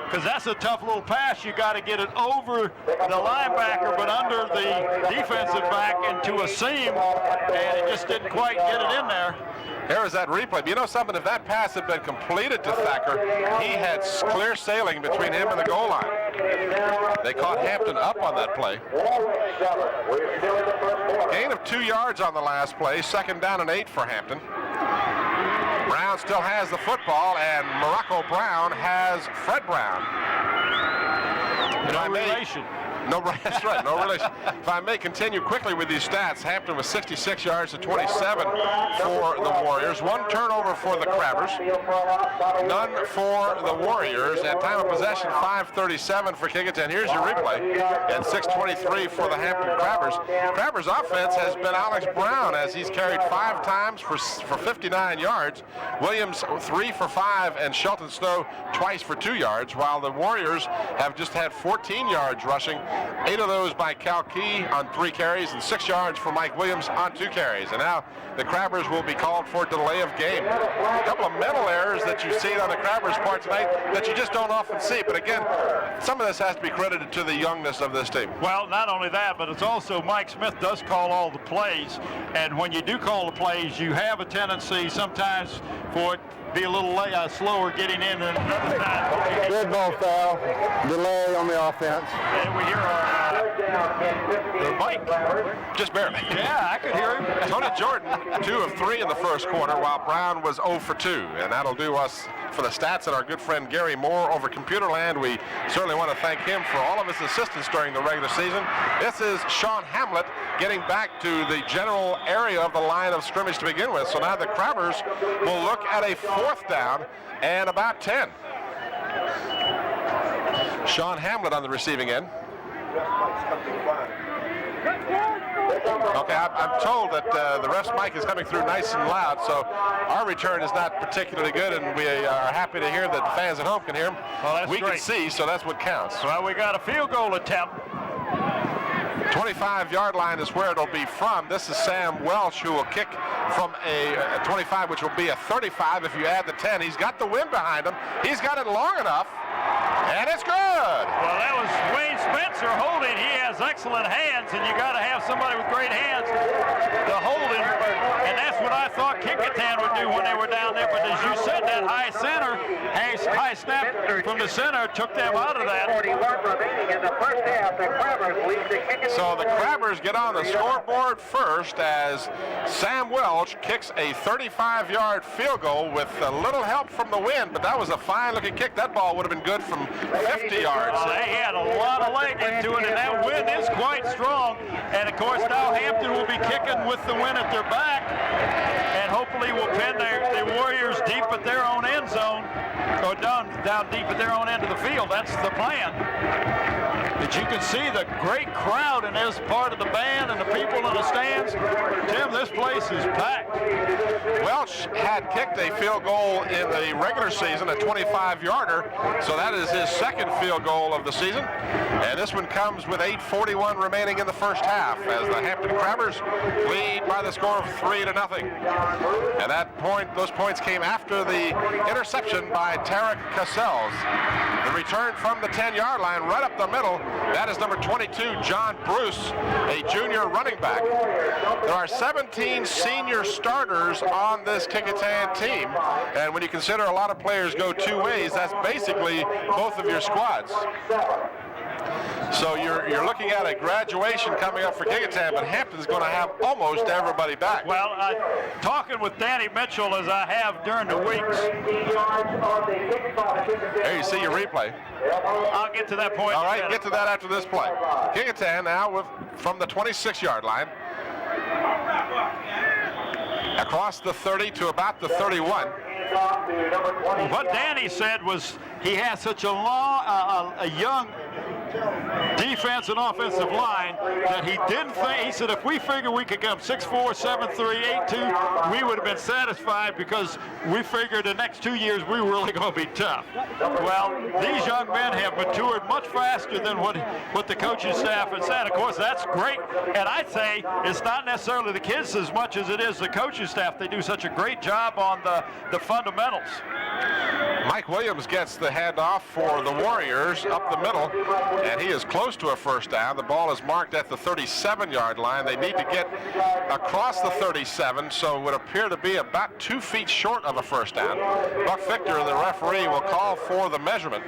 because that's a tough little pass. You got to get it over the linebacker, but under the defensive back into a seam, and it just didn't quite get it in there. Here is that replay. But you know something? If that pass had been completed to Thacker, he had clear sailing between him and the goal line. They caught Hampton up on that play. Gain of 2 yards on the last play. 2nd down and 8 for Hampton. Brown still has the football, and Morocco Brown has Fred Brown. No relation. No, that's right, no relation. If I may continue quickly with these stats, Hampton was 66 yards to 27 for the Warriors. 1 turnover for the Crabbers. None for the Warriors. At time of possession, 5:37 for Kecoughtan. Here's your replay. And 6:23 for the Hampton Crabbers. Crabbers' offense has been Alex Brown, as he's carried 5 times for 59 yards. Williams 3 for 5, and Shelton Snow twice for 2 yards, while the Warriors have just had 14 yards rushing. 8 of those by Cal Key on 3 carries, and 6 yards for Mike Williams on 2 carries. And now the Crabbers will be called for delay of game. A couple of mental errors that you see on the Crabbers' part tonight that you just don't often see. But again, some of this has to be credited to the youngness of this team. Well, not only that, but it's also Mike Smith does call all the plays. And when you do call the plays, you have a tendency sometimes for it be a little slower getting in than another time. Good ball foul. Delay on the offense. And we hear the mic. Just barely. Yeah, I could hear him. Tony Jordan, 2 of 3 in the first quarter, while Brown was 0 for 2. And that'll do us for the stats. And our good friend Gary Moore over Computerland, we certainly want to thank him for all of his assistance during the regular season. This is Sean Hamlet getting back to the general area of the line of scrimmage to begin with. So now the Crabbers will look at a 4th down and about 10. Sean Hamlet on the receiving end. Okay, I'm told that the ref's mic is coming through nice and loud, so our return is not particularly good, and we are happy to hear that the fans at home can hear him. Well, that's we great. can see, so that's what counts. Well, we got a field goal attempt. 25-yard line is where it'll be from. This is Sam Welch, who will kick from a 25, which will be a 35 if you add the 10. He's got the wind behind him. He's got it long enough, and it's good. Well, that was Wayne Spencer holding. He has excellent hands, and you got to have somebody with great hands to hold him. And that's what I thought Kecoughtan would do when they were down there. But as you said, that high center, high snap from the center took them out of that. 41 remaining in the first half. The Crabbers lead the kick. So the Crabbers get on the scoreboard first as Sam Welch kicks a 35-yard field goal with a little help from the wind, but that was a fine-looking kick. That ball would have been good from 50 yards. Well, they had a lot of leg into it, and that wind is quite strong. And, of course, now Hampton will be kicking with the wind at their back, and hopefully will pin the Warriors deep at their own end zone, or down deep at their own end of the field. That's the plan. But you can see the great crowd in this part of the band and the people in the stands. Tim, this place is packed. Welch had kicked a field goal in the regular season, a 25-yarder, so that is his second field goal of the season. And this one comes with 8:41 remaining in the first half as the Hampton Crabbers lead by the score of 3-0. And those points came after the interception by Tarek Cassels. The return from the 10-yard line right up the middle. That is number 22, John Bruce, a junior running back. There are 17 senior starters on this Kecoughtan team, and when you consider a lot of players go two ways, that's basically both of your squads. So you're looking at a graduation coming up for Kecoughtan, but Hampton's going to have almost everybody back. Well, talking with Danny Mitchell as I have during the weeks. There you see your replay. I'll get to that point. All right, get to that after this play. Kecoughtan now from the 26-yard line. Across the 30 to about the 31. What Danny said was he has such a young defense and offensive line that he didn't think, he said if we figure we could come 6'4", 7'3", 8'2", we would have been satisfied because we figured the next 2 years we were really going to be tough. Well, these young men have matured much faster than what the coaching staff had said. Of course, that's great, and I'd say it's not necessarily the kids as much as it is the coaching staff. They do such a great job on the fundamentals. Mike Williams gets the handoff for the Warriors up the middle, and he is close to a first down. The ball is marked at the 37-yard line. They need to get across the 37, so it would appear to be about 2 feet short of a first down. Buck Victor, the referee, will call for the measurement.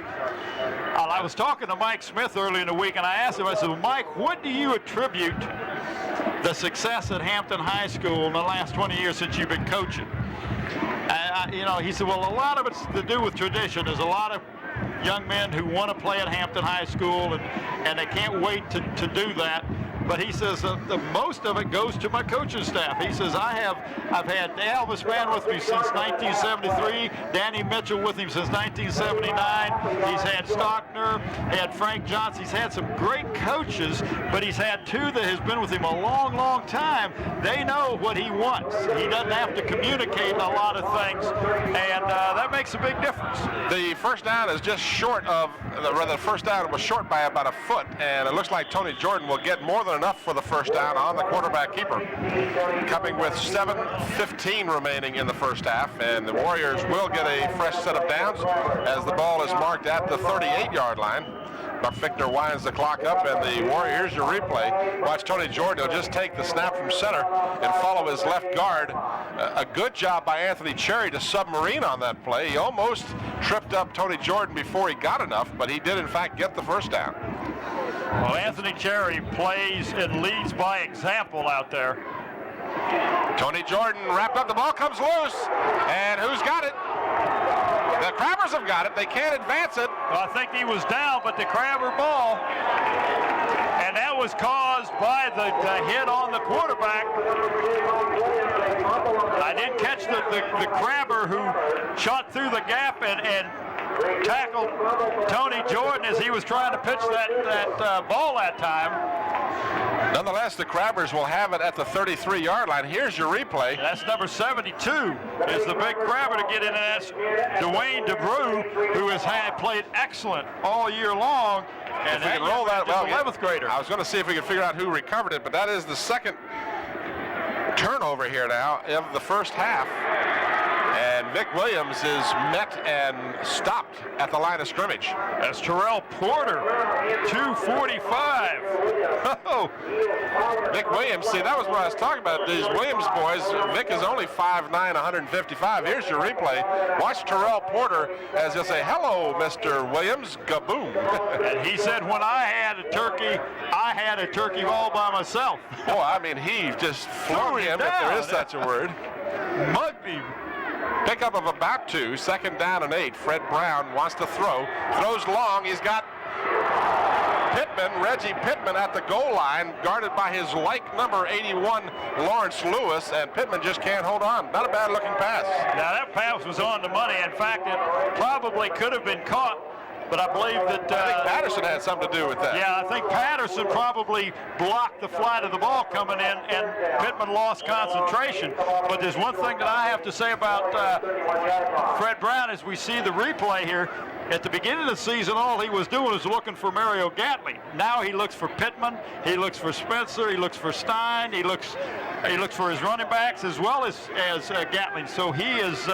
I was talking to Mike Smith early in the week, and I asked him, I said, Mike, what do you attribute the success at Hampton High School in the last 20 years since you've been coaching? He said, well, a lot of it's to do with tradition. There's a lot of young men who want to play at Hampton High School, and they can't wait to do that. But he says the most of it goes to my coaching staff. He says I've had Elvis Mann with me since 1973, Danny Mitchell with him since 1979. He's had Stockner, had Frank Johnson. He's had some great coaches, but he's had two that has been with him a long, long time. They know what he wants. He doesn't have to communicate a lot of things, and that makes a big difference. The first down is just short of, the first down was short by about a foot, and it looks like Tony Jordan will get more than enough for the first down on the quarterback keeper. Coming with 7:15 remaining in the first half, and the Warriors will get a fresh set of downs as the ball is marked at the 38-yard line. Buck Victor winds the clock up, and the Warriors, your replay. Watch Tony Jordan. He'll just take the snap from center and follow his left guard. A good job by Anthony Cherry to submarine on that play. He almost tripped up Tony Jordan before he got enough, but he did, in fact, get the first down. Well, Anthony Cherry plays and leads by example out there. Tony Jordan wrapped up. The ball comes loose, and who's got it? The Crabbers have got it. They can't advance it. Well, I think he was down, but the Crabber ball, and that was caused by the hit on the quarterback. I didn't catch the Crabber who shot through the gap and tackled Tony Jordan as he was trying to pitch that ball that time. Nonetheless, the Crabbers will have it at the 33-yard line. Here's your replay. That's number 72 is the big Crabber to get in, and that's Dwayne DeBrew, who has played excellent all year long. And if we can roll that, well, 11th grader. I was going to see if we could figure out who recovered it, but that is the second turnover here now of the first half. And Vic Williams is met and stopped at the line of scrimmage. That's Terrell Porter, 245. Oh, Vic Williams, see, that was what I was talking about. These Williams boys, Vic is only 5'9", 155. Here's your replay. Watch Terrell Porter as he'll say, hello, Mr. Williams, kaboom. And he said, when I had a turkey all by myself. Oh, I mean, he just flew him, if there is such a word. Mugged him. Pickup of about 2, 2nd down and 8. Fred Brown wants to throw. Throws long. He's got Reggie Pittman at the goal line, guarded by his number 81, Lawrence Lewis, and Pittman just can't hold on. Not a bad-looking pass. Now, that pass was on the money. In fact, it probably could have been caught, but I believe that... I think Patterson had something to do with that. Yeah, I think Patterson probably blocked the flight of the ball coming in, and Pittman lost concentration. But there's one thing that I have to say about Fred Brown as we see the replay here. At the beginning of the season, all he was doing was looking for Mario Gatley. Now he looks for Pittman, he looks for Spencer, he looks for Stein, he looks for his running backs as well as Gatley. So he is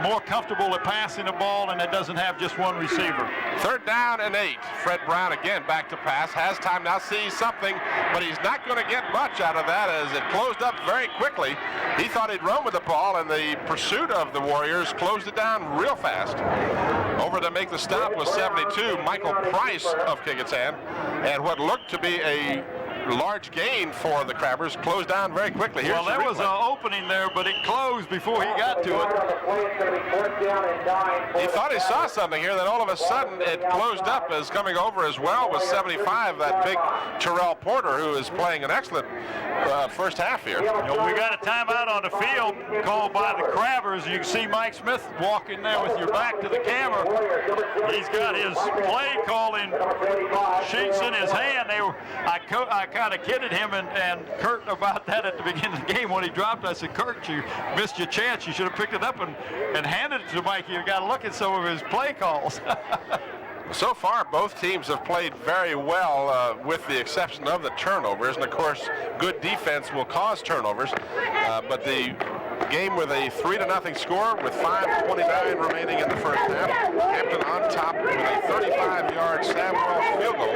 more comfortable at passing the ball, and it doesn't have just one receiver. 3rd down and 8. Fred Brown again back to pass. Has time now, sees something, but he's not going to get much out of that as it closed up very quickly. He thought he'd run with the ball, and the pursuit of the Warriors closed it down real fast. Over to make the stop was 72, Michael Price of Kecoughtan, and what looked to be a large gain for the Crabbers closed down very quickly. Here's there was an opening there, but it closed before he got to it. He thought he saw something here, then all of a sudden it closed up. As coming over as well was 75, that big Terrell Porter, who is playing an excellent first half here. We got a timeout on the field called by the Crabbers. You can see Mike Smith walking there with your back to the camera. He's got his play calling sheets in his hand. I kind of kidded him and Kurt about that at the beginning of the game when he dropped. I said, Kurt, you missed your chance. You should have picked it up and handed it to Mike. You got to look at some of his play calls. So far, both teams have played very well, with the exception of the turnovers. And, of course, good defense will cause turnovers. But the game with a 3-0 score with 5:29 remaining in the first half. Hampton on top with a 35-yard Sam Welsh field goal.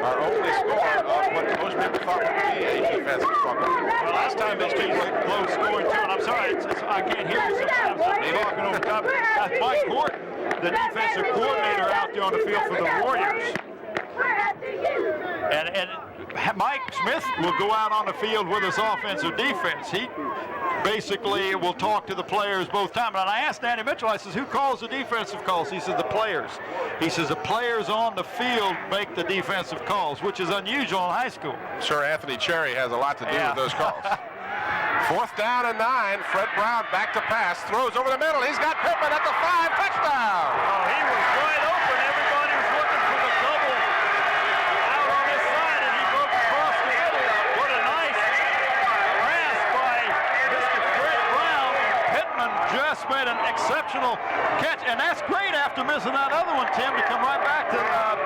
Our only score of what most people thought would be a defensive struggle. Well, last time these teams were close scoring too, and I'm sorry, I can't hear you sometimes. I'm talking over top. That's Mike Horton, the defensive coordinator out there on the field for the Warriors. And Mike Smith will go out on the field with his offensive defense. He basically will talk to the players both times. And I asked Danny Mitchell, I says, who calls the defensive calls? He says, the players. He says, the players on the field make the defensive calls, which is unusual in high school. Sir Anthony Cherry has a lot to do with those calls. 4th down and 9. Fred Brown back to pass. Throws over the middle. He's got Pittman at the 5. Touchdown. Oh, he was wide open. Everybody was looking for the double out on this side, and he broke across the middle. What a nice pass by Mr. Fred Brown. Pittman just made an exceptional catch, and that's great after missing that other one, Tim, to come right back to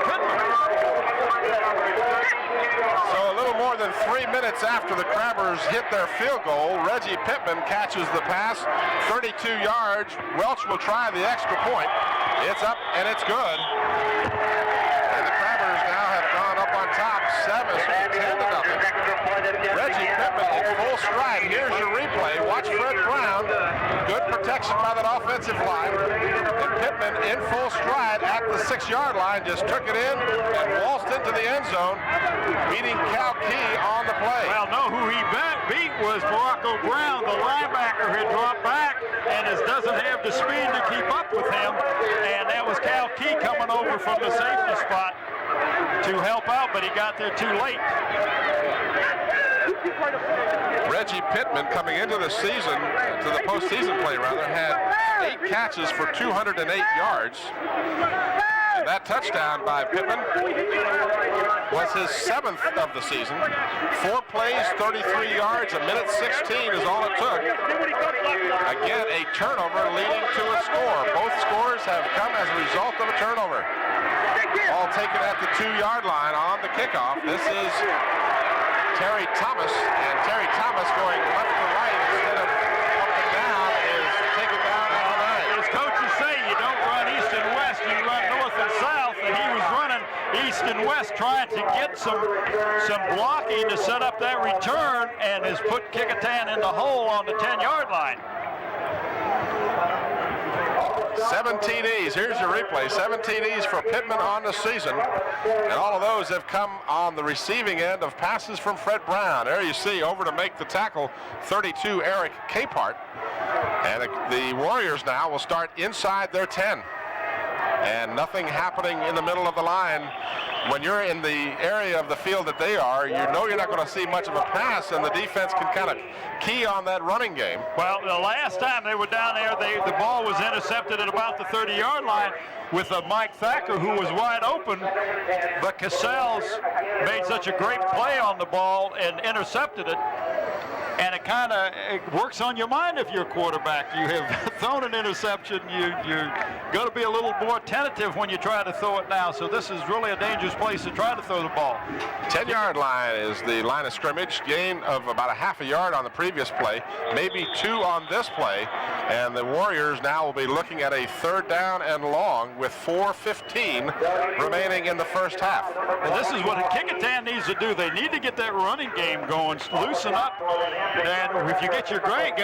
Pittman. So a little more than 3 minutes after the Crabbers hit their field goal, Reggie Pittman catches the pass, 32 yards. Welch will try the extra point. It's up and it's good. And the Crabbers now have gone up on top, 10-0. Reggie Pittman in full stride. Here's your replay. Watch Fred Brown. Good protection by that offensive line. And Pittman in full stride at the 6-yard line just took it in and waltzed into the end zone, beating Cal Key on the play. Well, no, who he beat was Morocco Brown, the linebacker who dropped back and doesn't have the speed to keep up with him. And that was Cal Key coming over from the safety spot to help out, but he got there too late. Reggie Pittman, coming into the season, to the postseason play rather, had 8 catches for 208 yards. And that touchdown by Pittman was his 7th of the season. 4 plays, 33 yards, a minute 16 is all it took. Again, a turnover leading to a score. Both scores have come as a result of a turnover. All taken at the 2-yard line on the kickoff. This is Terry Thomas, and Terry Thomas going left to right instead of up and down is taken down east and west trying to get some blocking to set up that return, and has put Kecoughtan in the hole on the 10-yard line. 7 TDs. Here's your replay. 7 TDs for Pittman on the season. And all of those have come on the receiving end of passes from Fred Brown. There you see, over to make the tackle, 32, Eric Capehart. And the Warriors now will start inside their 10. And nothing happening in the middle of the line. When you're in the area of the field that they are, you know you're not going to see much of a pass, and the defense can kind of key on that running game. Well, the last time they were down there, the ball was intercepted at about the 30-yard line with a Mike Thacker who was wide open, but Cassell's made such a great play on the ball and intercepted it. And it kind of works on your mind if you're a quarterback. You have thrown an interception. You're going to be a little more tentative when you try to throw it now. So this is really a dangerous place to try to throw the ball. 10-yard line is the line of scrimmage. Gain of about a half a yard on the previous play, maybe 2 on this play. And the Warriors now will be looking at a 3rd down and long with 4:15 remaining in the first half. Well, this is what Kecoughtan needs to do. They need to get that running game going, loosen up. And if you get your running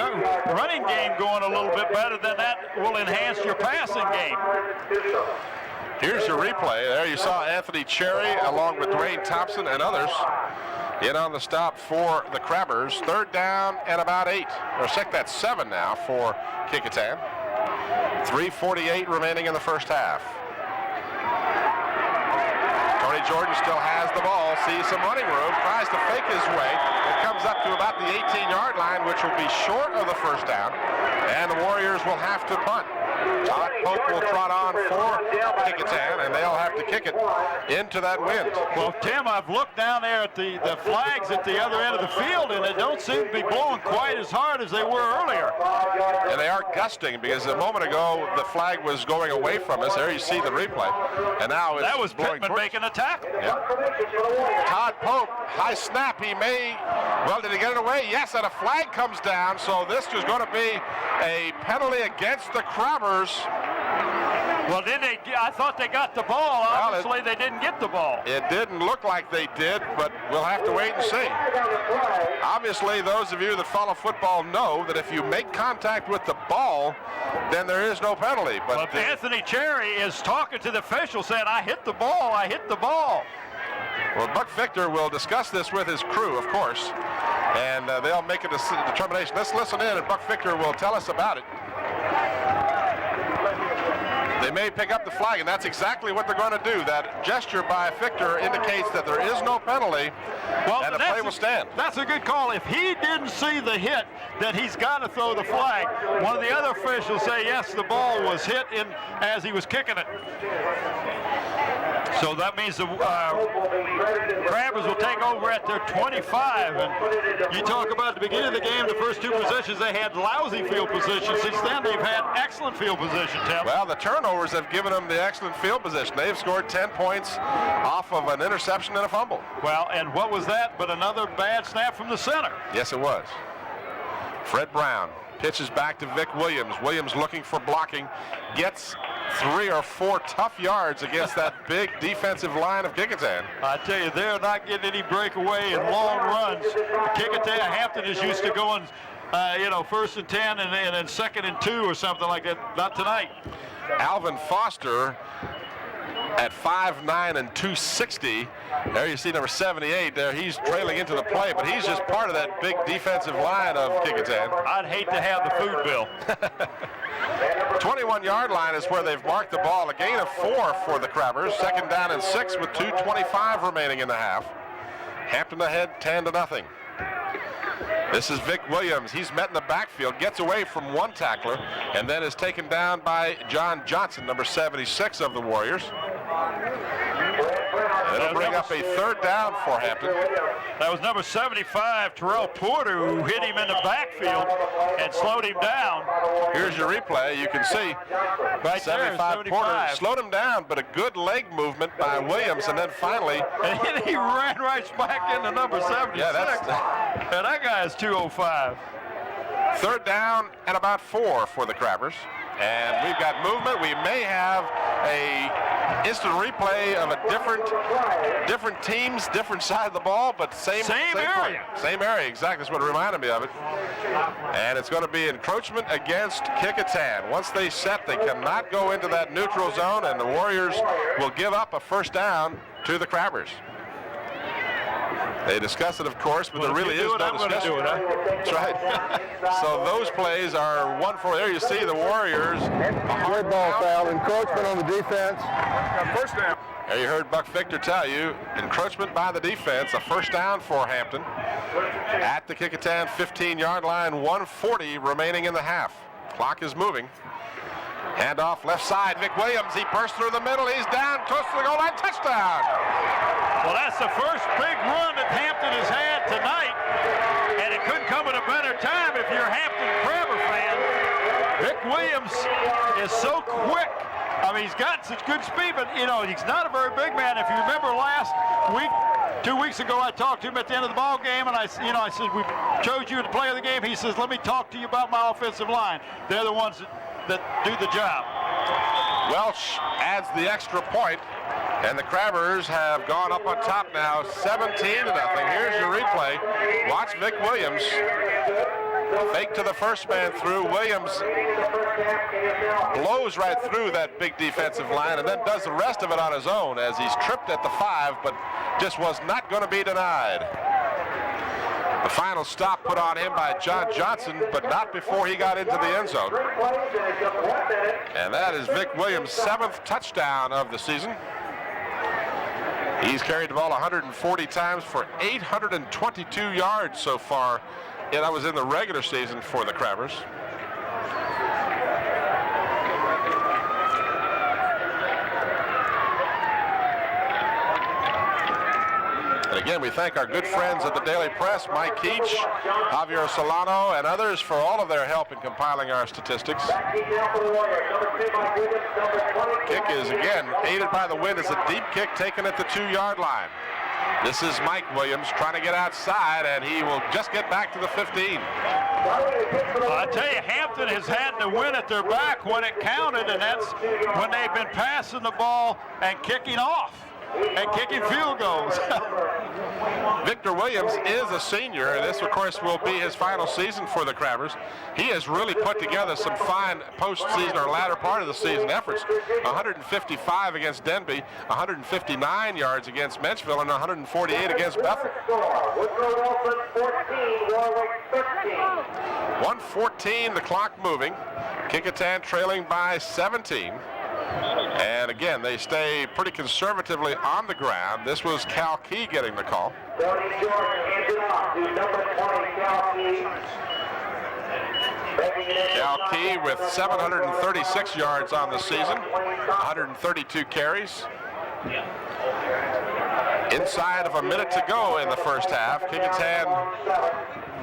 game going a little bit better, then that will enhance your passing game. Here's your replay. There you saw Anthony Cherry along with Dwayne Thompson and others in on the stop for the Crabbers. 3rd down and about 8. Or that's 7 now for Kecoughtan. 3:48 remaining in the first half. Tony Jordan still has the ball, sees some running room, tries to fake his way. It comes up to about the 18-yard line, which will be short of the first down, and the Warriors will have to punt. Todd Pope will trot on for Kecoughtan, and they'll have to kick it into that wind. Well, Tim, I've looked down there at the flags at the other end of the field, and they don't seem to be blowing quite as hard as they were earlier. And they are gusting, because a moment ago the flag was going away from us. There you see the replay. And now it's that was blowing Pittman making a tackle. Yep. Todd Pope, high snap. He may, well, did he get it away? Yes, and a flag comes down. So this is going to be a penalty against the Crabbers. Well, I thought they got the ball. Obviously, they didn't get the ball. It didn't look like they did, but we'll have to wait and see. Obviously, those of you that follow football know that if you make contact with the ball, then there is no penalty. But Anthony Cherry is talking to the official saying, I hit the ball, I hit the ball. Well, Buck Victor will discuss this with his crew, of course, and they'll make a determination. Let's listen in, and Buck Victor will tell us about it. They may pick up the flag, and that's exactly what they're going to do. That gesture by Victor indicates that there is no penalty, and the play will stand. That's a good call. If he didn't see the hit, then he's got to throw the flag. One of the other officials say, yes, the ball was hit as he was kicking it. So that means the Crabbers will take over at their 25. And you talk about the beginning of the game, the first 2 possessions, they had lousy field position. Since then, they've had excellent field position, Tim. Well, the turnovers have given them the excellent field position. They've scored 10 points off of an interception and a fumble. Well, and what was that but another bad snap from the center? Yes, it was. Fred Brown pitches back to Vic Williams. Williams looking for blocking, gets 3 or 4 tough yards against that big defensive line of Kecoughtan. I tell you, they're not getting any breakaway and long runs. Kecoughtan, Hampton is used to going, 1st and 10 and then 2nd and 2 or something like that. Not tonight. Alvin Foster at 5'9" and 260. There you see number 78 there. He's trailing into the play, but he's just part of that big defensive line of Kecoughtan. I'd hate to have the food bill. 21-yard line is where they've marked the ball. A gain of 4 for the Crabbers. 2nd down and 6 with 2:25 remaining in the half. Hampton ahead 10-0. This is Vic Williams. He's met in the backfield, gets away from one tackler, and then is taken down by John Johnson, number 76 of the Warriors. It'll bring up a 3rd down for Hampton. That was number 75, Terrell Porter, who hit him in the backfield and slowed him down. Here's your replay. You can see right 75 Porter slowed him down, but a good leg movement by Williams, and then finally... And then he ran right back into number 76. Yeah, and that guy is 205. 3rd down and about 4 for the Crabbers. And we've got movement. We may have a instant replay of a different teams, different side of the ball, but same area. Same area, exactly. That's what reminded me of it. And it's going to be encroachment against Kecoughtan. Once they set, they cannot go into that neutral zone, and the Warriors will give up a first down to the Crabbers. They discuss it, of course, but there really is no discussion. That's right. So those plays are 1-4. There you see the Warriors. Good ball foul, encroachment on the defense. First down. There you heard Buck Victor tell you, encroachment by the defense, a first down for Hampton. At the Kecoughtan 15-yard line, 1:40 remaining in the half. Clock is moving. Handoff left side, Vic Williams. He bursts through the middle. He's down, close to the goal line, touchdown. Well, that's the first big run that Hampton has had tonight, and it couldn't come at a better time if you're a Hampton Crabber fan. Vic Williams is so quick. I mean, he's got such good speed, but, you know, he's not a very big man. If you remember last week, 2 weeks ago, I talked to him at the end of the ball game, and I said, we chose you to play of the game. He says, let me talk to you about my offensive line. They're the ones that do the job. Welch adds the extra point, and the Crabbers have gone up on top now, 17-0. Here's your replay. Watch Vic Williams fake to the first man through. Williams blows right through that big defensive line and then does the rest of it on his own as he's tripped at the 5, but just was not going to be denied. The final stop put on him by John Johnson, but not before he got into the end zone. And that is Vic Williams' 7th touchdown of the season. He's carried the ball 140 times for 822 yards so far. Yeah, that was in the regular season for the Crabbers. And again, we thank our good friends at the Daily Press, Mike Keach, Javier Solano, and others for all of their help in compiling our statistics. Kick is, again, aided by the wind. It's a deep kick taken at the 2-yard line. This is Mike Williams trying to get outside, and he will just get back to the 15. I tell you, Hampton has had the win at their back when it counted, and that's when they've been passing the ball and kicking off and kicking field goals. Victor Williams is a senior, and this, of course, will be his final season for the Crabbers. He has really put together some fine postseason or latter part of the season efforts. 155 against Denby, 159 yards against Menchville, and 148 against Bethel. 1:14, the clock moving. Kecoughtan trailing by 17. And again, they stay pretty conservatively on the ground. This was Cal Key getting the call. Cal Key with 736 yards on the season, 132 carries. Inside of a minute to go in the first half. Kecoughtan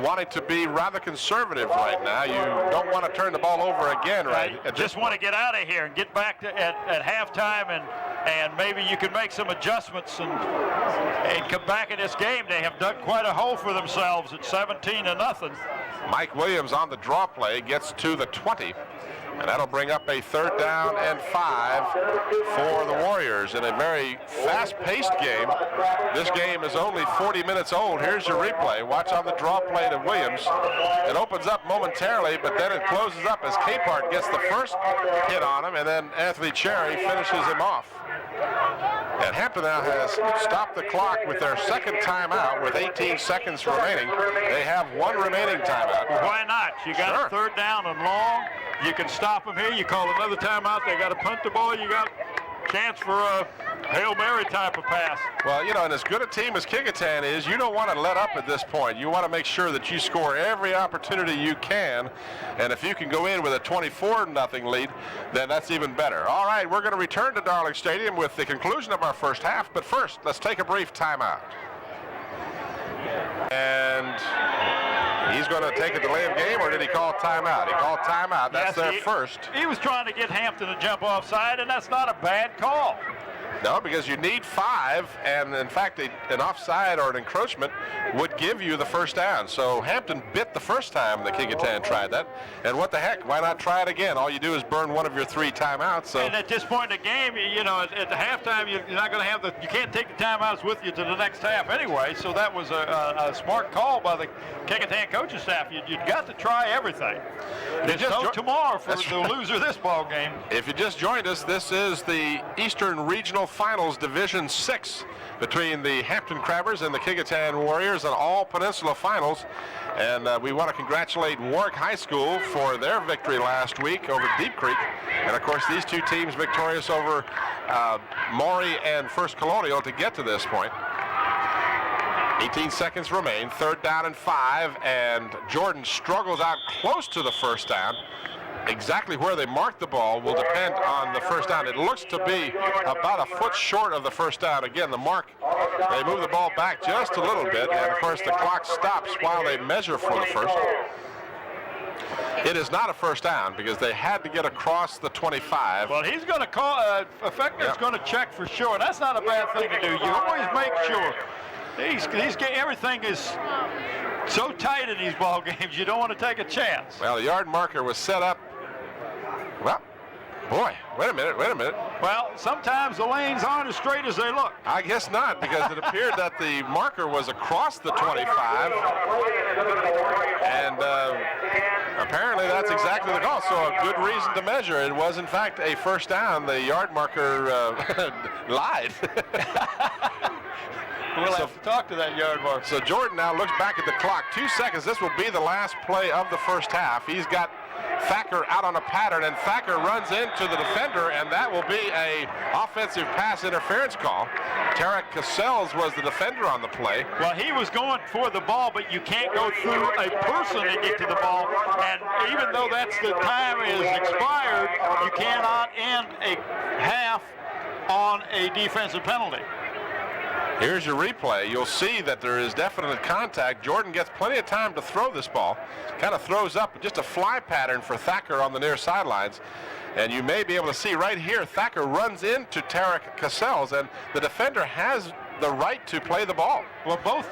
wanting to be rather conservative right now. You don't want to turn the ball over again, right? Just want to get out of here and get back to at halftime, and maybe you can make some adjustments and come back in this game. They have dug quite a hole for themselves at 17-0. Mike Williams on the draw play gets to the 20. And that'll bring up a 3rd down and 5 for the Warriors in a very fast-paced game. This game is only 40 minutes old. Here's your replay. Watch on the draw play to Williams. It opens up momentarily, but then it closes up as Capehart gets the first hit on him, and then Anthony Cherry finishes him off. And Hampton now has stopped the clock with their 2nd timeout with 18 seconds remaining. They have 1 remaining timeout. Well, why not? You got a 3rd down and long. You can stop them here. You call another timeout. They got to punt the ball. You got a chance for a Hail Mary type of pass. Well, you know, and as good a team as Kecoughtan is, you don't want to let up at this point. You want to make sure that you score every opportunity you can. And if you can go in with a 24-0 lead, then that's even better. All right, we're going to return to Darling Stadium with the conclusion of our first half. But first, let's take a brief timeout. And he's going to take a delay of game, or did he call timeout? He called timeout. That's their first. He was trying to get Hampton to jump offside, and that's not a bad call. No, because you need 5, and in fact, an offside or an encroachment would give you the first down. So Hampton bit the first time the Kecoughtan tried that, and what the heck, why not try it again? All you do is burn one of your 3 timeouts. So. And at this point in the game, you know, at the halftime, you're not going to have you can't take the timeouts with you to the next half anyway. So that was a smart call by the Kecoughtan coaching staff. You've got to try everything. There's no tomorrow for the loser of this ball game. If you just joined us, this is the Eastern Regional Finals Division 6 between the Hampton Crabbers and the Kecoughtan Warriors, an all-peninsula finals. And we want to congratulate Warwick High School for their victory last week over Deep Creek. And of course, these 2 teams victorious over Maury and First Colonial to get to this point. 18 seconds remain, 3rd down and 5, and Jordan struggles out close to the first down. Exactly where they mark the ball will depend on the first down. It looks to be about a foot short of the first down. Again, the mark, they move the ball back just a little bit, and of course the clock stops while they measure for the first. It is not a first down because they had to get across the 25. Well, he's going to call, Effector's going to check for sure. That's not a bad thing to do. You always make sure. Everything is so tight in these ball games, you don't want to take a chance. Well, the yard marker was set up. Well, boy, wait a minute. Well, sometimes the lanes aren't as straight as they look. I guess not, because it appeared that the marker was across the 25. And apparently that's exactly the call. So a good reason to measure. It was, in fact, a first down. The yard marker lied. We'll have to talk to that yard marker. So Jordan now looks back at the clock. 2 seconds. This will be the last play of the first half. He's got Thacker out on a pattern, and Thacker runs into the defender, and that will be a offensive pass interference call. Tarek Cassels was the defender on the play. Well, he was going for the ball, but you can't go through a person to get to the ball, and even though that's the time is expired, you cannot end a half on a defensive penalty. Here's your replay. You'll see that there is definite contact. Jordan gets plenty of time to throw this ball. Kind of throws up just a fly pattern for Thacker on the near sidelines. And you may be able to see right here, Thacker runs into Tarek Cassels, and the defender has the right to play the ball. Well, both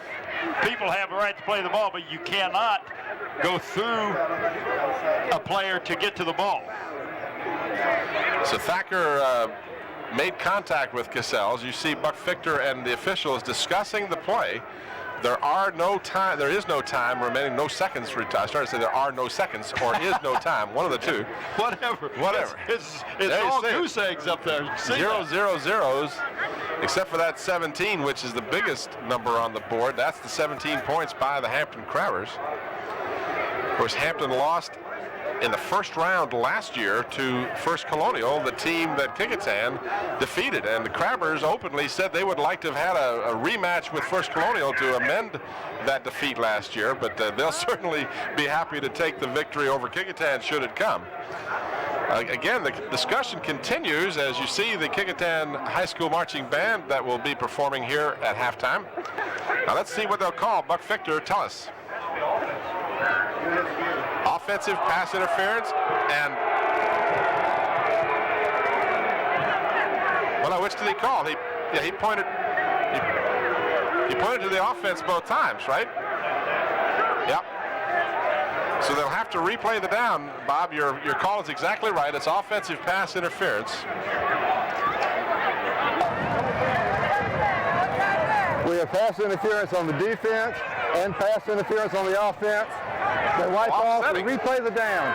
people have a right to play the ball, but you cannot go through a player to get to the ball. So Thacker made contact with Cassels. You see Buck Fichter and the officials discussing the play. There is no time remaining, no seconds. I started to say there are no seconds, or is no time, one of the two. Whatever. It's all goose eggs up there. 0-0-0s, except for that 17, which is the biggest number on the board. That's the 17 points by the Hampton Crabbers. Of course, Hampton lost in the first round last year to First Colonial, the team that Kecoughtan defeated. And the Crabbers openly said they would like to have had a rematch with First Colonial to amend that defeat last year, but they'll certainly be happy to take the victory over Kecoughtan should it come. Again, the discussion continues as you see the Kecoughtan High School Marching Band that will be performing here at halftime. Now let's see what they'll call. Buck Fichter, tell us. Offensive pass interference, and well, which did he call? He pointed to the offense both times, right? Yep. So they'll have to replay the down, Bob. Your call is exactly right. It's offensive pass interference. We have pass interference on the defense and pass interference on the offense. They wipe off and replay the down.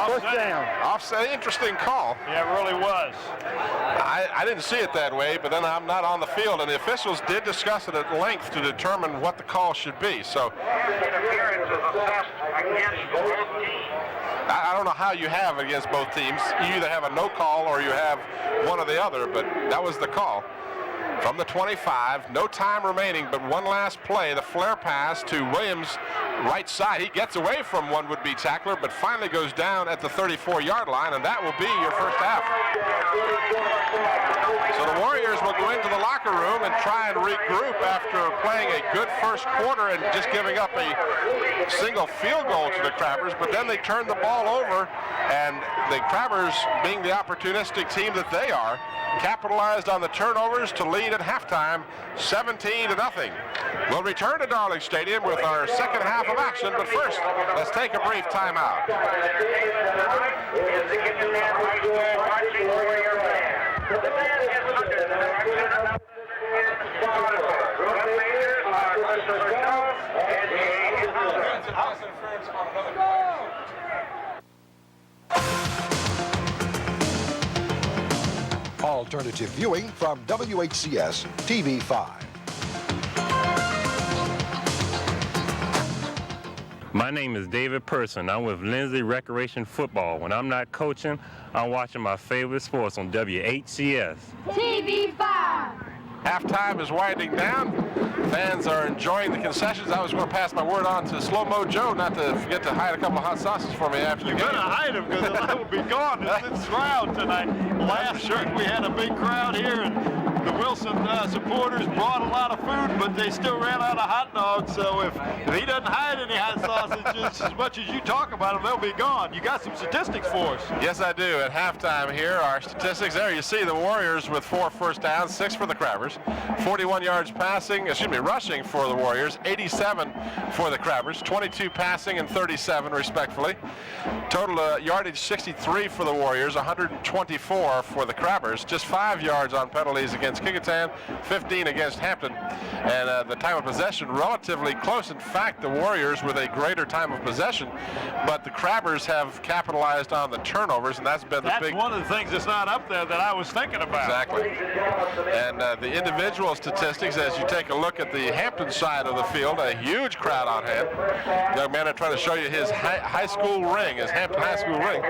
Push down. Offset, interesting call. Yeah, it really was. I didn't see it that way, but then I'm not on the field, and the officials did discuss it at length to determine what the call should be. So I don't know how you have it against both teams. You either have a no call or you have one or the other, but that was the call. From the 25, no time remaining, but one last play. The flare pass to Williams, right side. He gets away from one would-be tackler, but finally goes down at the 34-yard line, and that will be your first half. So the Warriors will go into the locker room and try and regroup after playing a good first quarter and just giving up a single field goal to the Crabbers, but then they turn the ball over, and the Crabbers, being the opportunistic team that they are, capitalized on the turnovers to lead at halftime, 17-0. We'll return to Darling Stadium with our second half of action, but first, let's take a brief timeout. Alternative viewing from WHCS TV 5. My name is David Person. I'm with Lindsay Recreation Football. When I'm not coaching, I'm watching my favorite sports on WHCS TV 5. Halftime is winding down. Fans are enjoying the concessions. I was going to pass my word on to Slow Mo Joe not to forget to hide a couple of hot sauces for me after the game. You better hide them because they'll be gone. It's crowd tonight. Last week we had a big crowd here, and the Wilson supporters brought a lot of food, but they still ran out of hot dogs. So if he doesn't hide any hot sausages as much as you talk about them, they'll be gone. You got some statistics for us. Yes, I do. At halftime here, our statistics. There you see the Warriors with 4 first downs, 6 for the Crabbers. 41 yards rushing for the Warriors, 87 for the Crabbers, 22 passing and 37 respectfully. Total yardage 63 for the Warriors, 124 for the Crabbers. Just 5 yards on penalties against Kecoughtan, 15 against Hampton. And the time of possession relatively close. In fact, the Warriors with a greater time of possession, but the Crabbers have capitalized on the turnovers, and that's been the big... That's one of the things that's not up there that I was thinking about. Exactly. And the individual statistics, as you take a look at the Hampton side of the field, a huge crowd on hand. Young man, I'm trying to show you his high school ring, his Hampton high school ring.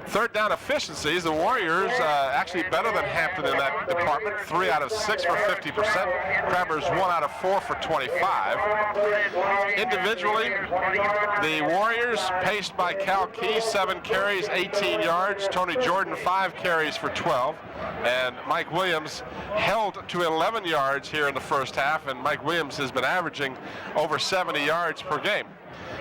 Third down efficiencies, the Warriors actually better than Hampton in that department. 3 out of 6 for 50%. Crabbers 1 out of 4 for 25. Individually, the Warriors paced by Cal Key, 7 carries, 18 yards. Tony Jordan, 5 carries for 12. And Mike Williams held to 11 yards here in the first half, and Mike Williams has been averaging over 70 yards per game.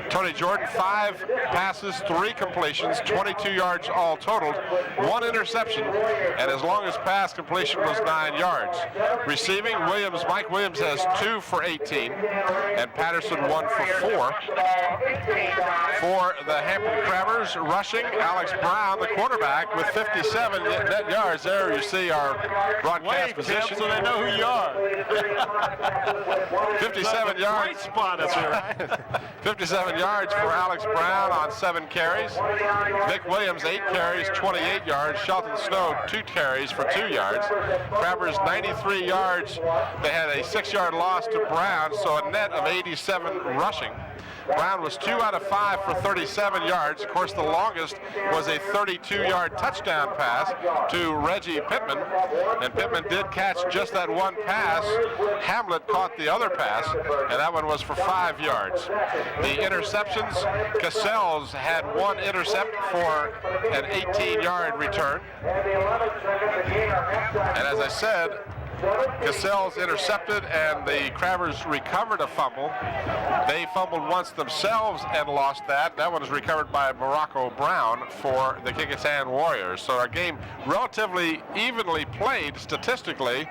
Tony Jordan, 5 passes, 3 completions, 22 yards all totaled, 1 interception, and his longest pass completion was 9 yards. Receiving, Mike Williams has 2 for 18, and Patterson 1 for 4. For the Hampton Crabbers, rushing, Alex Brown, the quarterback, with 57 net yards. There you see our broadcast position. So they know who you are. 57 yards. Great spot up here. 57 yards for Alex Brown on 7 carries. Vic Williams, 8 carries, 28 yards. Shelton Snow, 2 carries for 2 yards. Crabbers, 93 yards. They had a 6-yard loss to Brown, so a net of 87 rushing. Brown was 2 out of 5 for 37 yards. Of course, the longest was a 32-yard touchdown pass to Reggie Pittman, and Pittman did catch just that one pass. Hamlet caught the other pass, and that one was for 5 yards. The interceptions, Cassell's had 1 intercept for an 18-yard return. And as I said, Cassell's intercepted, and the Crabbers recovered a fumble. They fumbled once themselves and lost that. That one was recovered by Morocco Brown for the Kecoughtan Warriors. So our game relatively evenly played statistically,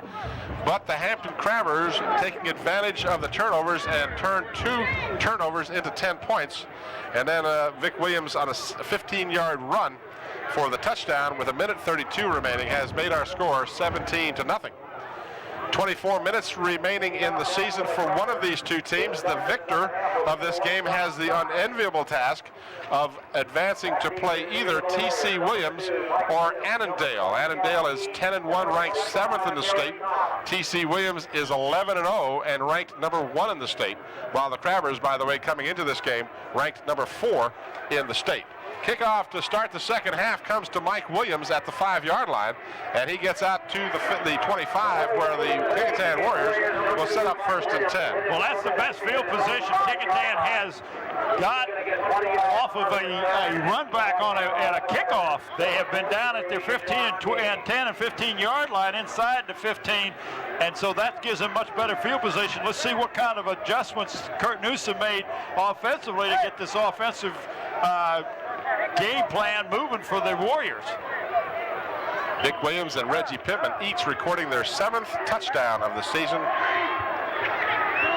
but the Hampton Crabbers taking advantage of the turnovers and turned 2 turnovers into 10 points. And then Vic Williams on a 15-yard run for the touchdown with 1:32 remaining has made our score 17-0. 24 minutes remaining in the season for one of these two teams. The victor of this game has the unenviable task of advancing to play either T.C. Williams or Annandale. Annandale is 10-1, ranked 7th in the state. T.C. Williams is 11-0 and ranked number 1 in the state, while the Crabbers, by the way, coming into this game, ranked number 4 in the state. Kickoff to start the second half comes to Mike Williams at the 5-yard line, and he gets out to the 25, where the Kecoughtan Warriors will set up 1st and 10. Well, that's the best field position Kecoughtan has got off of a run back on at a kickoff. They have been down at their 15 and 10 and 15-yard line inside the 15, and so that gives them much better field position. Let's see what kind of adjustments Kurt Newsom made offensively to get this offensive game plan moving for the Warriors. Vic Williams and Reggie Pittman each recording their 7th touchdown of the season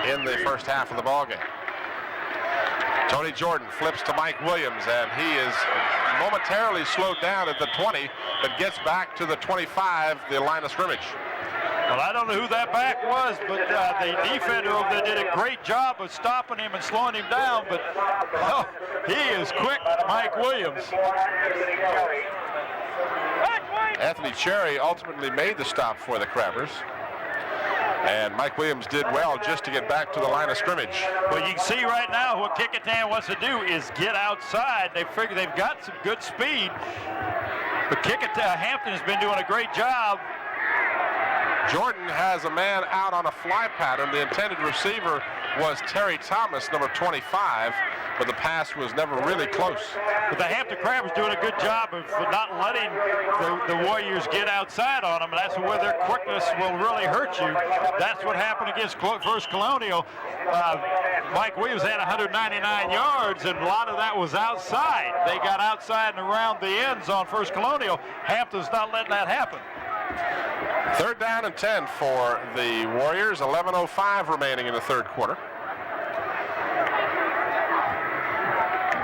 in the first half of the ball game. Tony Jordan flips to Mike Williams, and he is momentarily slowed down at the 20, but gets back to the 25, the line of scrimmage. Well, I don't know who that back was, but the defender over there did a great job of stopping him and slowing him down, but he is quick, Mike Williams. Anthony Cherry ultimately made the stop for the Crabbers. And Mike Williams did well just to get back to the line of scrimmage. Well, you can see right now what Kecoughtan wants to do is get outside. They figure they've got some good speed, but Hampton has been doing a great job. Jordan has a man out on a fly pattern. The intended receiver was Terry Thomas, number 25, but the pass was never really close. But the Hampton Crabbers doing a good job of not letting the Warriors get outside on them, and that's where their quickness will really hurt you. That's what happened against First Colonial. Mike Williams had 199 yards, and a lot of that was outside. They got outside and around the ends on First Colonial. Hampton's not letting that happen. 3rd down and 10 for the Warriors. 11:05 remaining in the third quarter.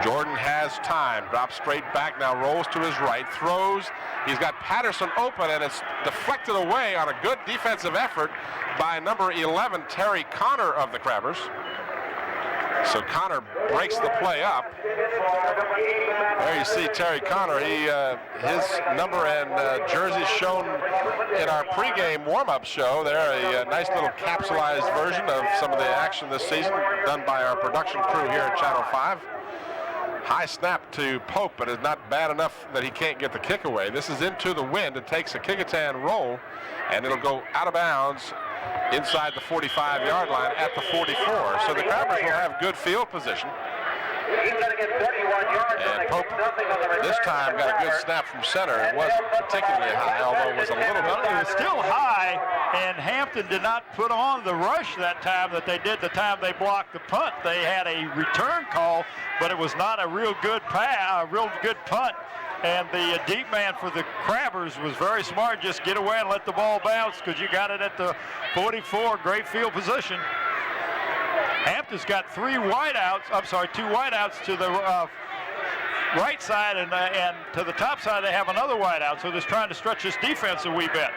Jordan has time, drops straight back, now rolls to his right, throws. He's got Patterson open, and it's deflected away on a good defensive effort by number 11, Terry Connor of the Crabbers. So Connor breaks the play up. There you see Terry Connor. His number and jersey shown in our pregame warm-up show. They're a nice little capsulized version of some of the action this season done by our production crew here at Channel 5. High snap to Pope, but it's not bad enough that he can't get the kick away. This is into the wind. It takes a Kecoughtan roll, and it'll go out of bounds inside the 45-yard line at the 44. So the Crabbers will have good field position. And Pope this time got a good snap from center. It wasn't particularly high, although it was a little bit. It was still high, and Hampton did not put on the rush that time that they did the time they blocked the punt. They had a return call, but it was not a real good punt. And the deep man for the Crabbers was very smart. Just get away and let the ball bounce because you got it at the 44. Great field position. Hampton's got two wideouts to the right side, and to the top side they have another wideout. So they're trying to stretch this defense a wee bit.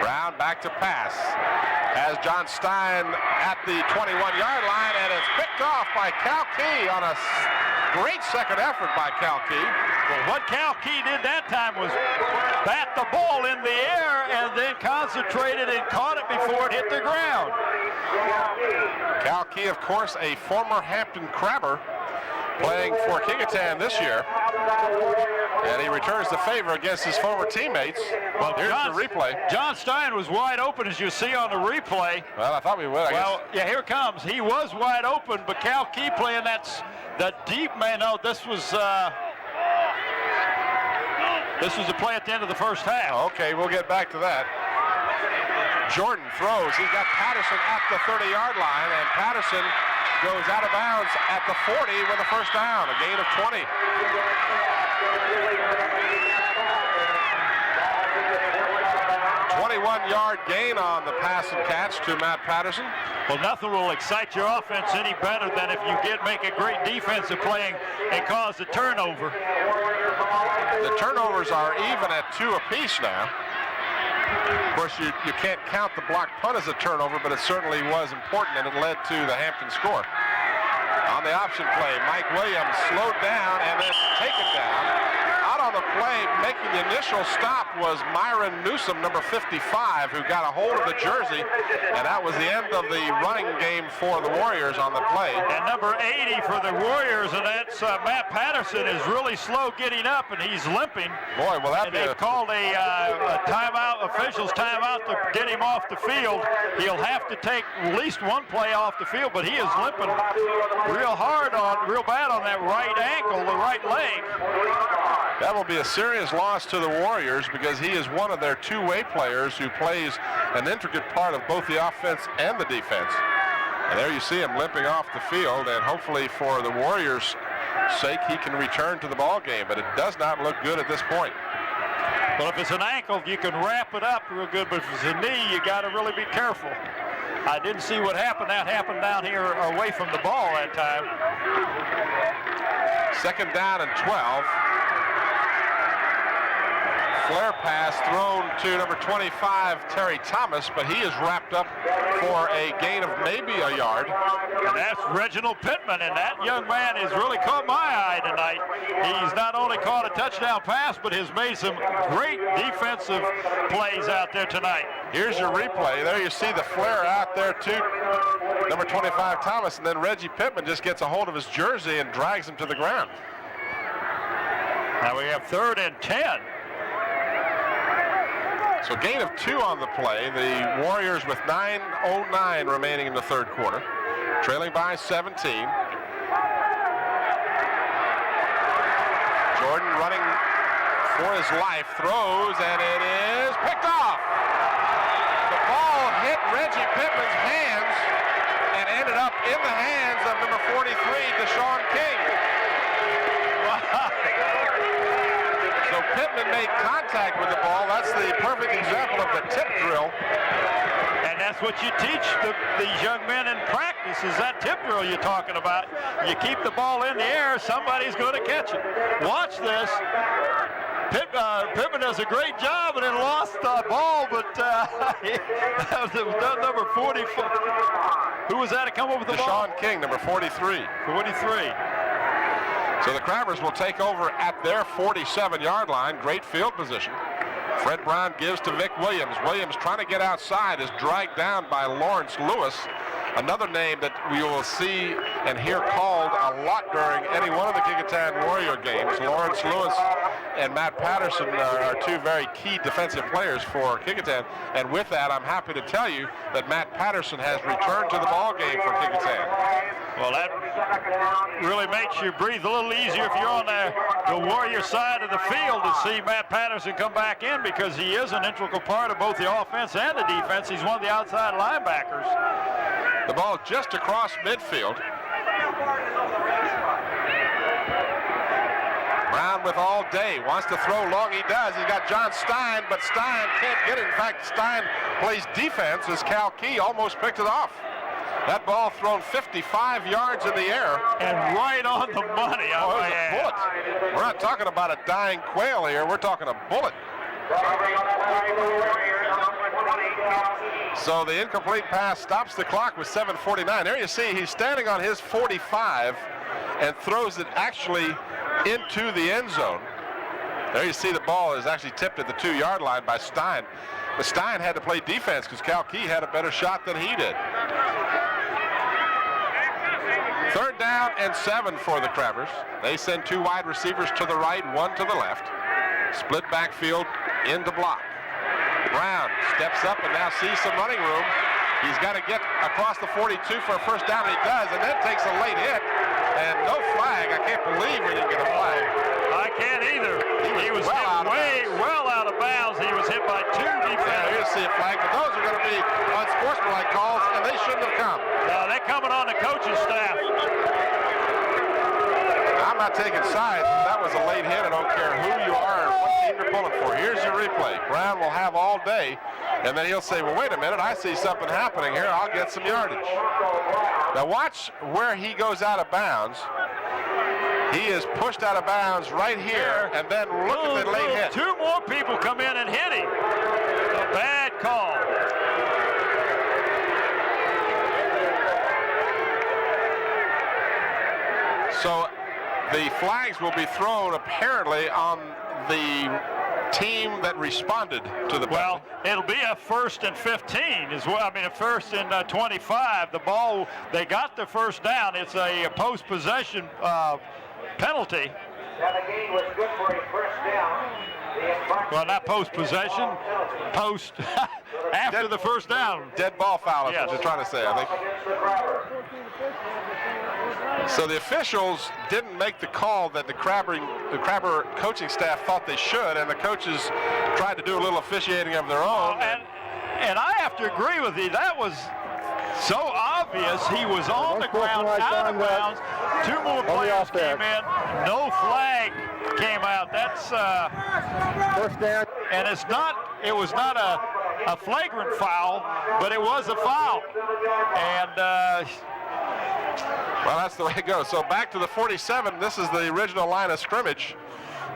Brown back to pass. Has John Stein at the 21-yard line, and it's picked off by Cal Key on a great second effort by Cal Key. Well, what Cal Key did that time was bat the ball in the air and then concentrated and caught it before it hit the ground. Cal Key, of course, a former Hampton Crabber, playing for Kecoughtan this year. And he returns the favor against his former teammates. Well, here's the replay. John Stein was wide open, as you see on the replay. Well, I thought we would, I guess. Well, yeah, here it comes. He was wide open, but Cal Key playing that deep man. No, this was a play at the end of the first half. Okay, we'll get back to that. Jordan throws. He's got Patterson at the 30-yard line, and Patterson goes out of bounds at the 40 with a first down, a gain of 20. 21-yard gain on the pass and catch to Matt Patterson. Well, nothing will excite your offense any better than if you make a great defensive play and cause a turnover. The turnovers are even at 2 apiece now. Of course, you can't count the blocked punt as a turnover, but it certainly was important, and it led to the Hampton score. On the option play, Mike Williams slowed down and then taken down. Out on the play, making the initial stop was Myron Newsom, number 55, who got a hold of the jersey, and that was the end of the running game for the Warriors on the play. And number 80 for the Warriors, and that's Matt Patterson, is really slow getting up, and he's limping. Boy, well, that they've called a timeout, officials timeout to get him off the field. He'll have to take at least one play off the field, but he is limping real bad on that right ankle, the right leg. That will be a serious loss to the Warriors because he is one of their two-way players who plays an intricate part of both the offense and the defense. And there you see him limping off the field, and hopefully for the Warriors' sake he can return to the ball game, but it does not look good at this point. Well, if it's an ankle, you can wrap it up real good, but if it's a knee, you got to really be careful. I didn't see what happened. That happened down here away from the ball that time. 2nd down and 12. Flare pass thrown to number 25, Terry Thomas, but he is wrapped up for a gain of maybe a yard. And that's Reginald Pittman, and that young man has really caught my eye tonight. He's not only caught a touchdown pass, but has made some great defensive plays out there tonight. Here's your replay. There you see the flare out there to number 25, Thomas, and then Reggie Pittman just gets a hold of his jersey and drags him to the ground. Now we have 3rd and 10. So gain of 2 on the play. The Warriors with 9:09 remaining in the 3rd quarter, trailing by 17. Jordan running for his life, throws, and it is picked off. The ball hit Reggie Pittman's hands and ended up in the hands of number 43, Deshaun King. So Pittman made contact with the ball. That's the perfect example of the tip drill. And that's what you teach these young men in practice, is that tip drill you're talking about. You keep the ball in the air, somebody's going to catch it. Watch this. Pittman does a great job and then lost the ball, but it was number 44. Who was that to come up with the ball? Deshaun King, number 43. 43. So the Crabbers will take over at their 47-yard line. Great field position. Fred Brown gives to Vic Williams. Williams, trying to get outside, is dragged down by Lawrence Lewis. Another name that we will see and hear called a lot during any one of the Kecoughtan Warrior games. Lawrence Lewis and Matt Patterson are 2 very key defensive players for Kecoughtan. And with that, I'm happy to tell you that Matt Patterson has returned to the ball game for Kecoughtan. Well, that really makes you breathe a little easier if you're on the Warrior side of the field to see Matt Patterson come back in, because he is an integral part of both the offense and the defense. He's one of the outside linebackers. The ball just across midfield. Brown with all day, wants to throw long, he does. He's got John Stein, but Stein can't get it. In fact, Stein plays defense as Cal Key almost picked it off. That ball thrown 55 yards in the air. And right on the money. Oh, it was a bullet. We're not talking about a dying quail here. We're talking a bullet. So the incomplete pass stops the clock with 7:49. There you see he's standing on his 45 and throws it actually into the end zone. There you see the ball is actually tipped at the 2-yard line by Stein. But Stein had to play defense because Cal Key had a better shot than he did. 3rd down and 7 for the Crabbers. They send 2 wide receivers to the right, 1 to the left. Split backfield into block. Brown steps up and now sees some running room. He's got to get across the 42 for a first down, and he does, and then takes a late hit. And no flag. I can't believe we didn't get a flag. I can't either. He was hit well out of bounds. He was hit by 2 defenders. Yeah, you'll see a flag, but those are going to be unsportsmanlike calls, and they shouldn't have come. No, they're coming on the coaching staff. I'm not taking sides. That was a late hit. I don't care who you are and what team you're pulling for. Here's your replay. Brown will have all day, and then he'll say, well, wait a minute, I see something happening here. I'll get some yardage. Now watch where he goes out of bounds. He is pushed out of bounds right here, and then look at the late hit. 2 more people come in and hit him. A bad call. So the flags will be thrown apparently on the team that responded to the Well, it'll be a 1st and 15 as well. I mean, a 1st and 25. The ball, they got the first down. It's a post-possession penalty. Well, not post-possession, post after the first down. Dead ball foul is Yes. what you're trying to say, I think. So the officials didn't make the call that the Crabber coaching staff thought they should, and the coaches tried to do a little officiating of their own. And I have to agree with you. That was so obvious. He was on the ground, out of bounds. 2 more players came in. No flag came out. That's first down. and it was not a flagrant foul, but it was a foul. And well, that's the way it goes. So back to the 47. This is the original line of scrimmage.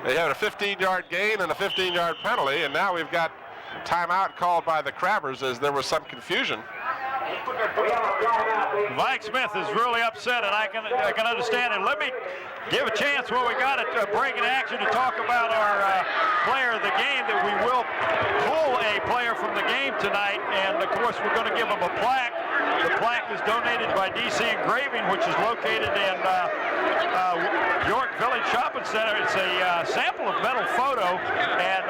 They had a 15-yard gain and a 15-yard penalty, and now we've got timeout called by the Crabbers as there was some confusion. Mike Smith is really upset, and I can understand it. Let me give a chance while we got it break in action to talk about our player of the game, that we will pull a player from the game tonight, and of course we're going to give him a plaque. The plaque is donated by DC Engraving, which is located in York Village Shopping Center. It's a sample of metal photo, and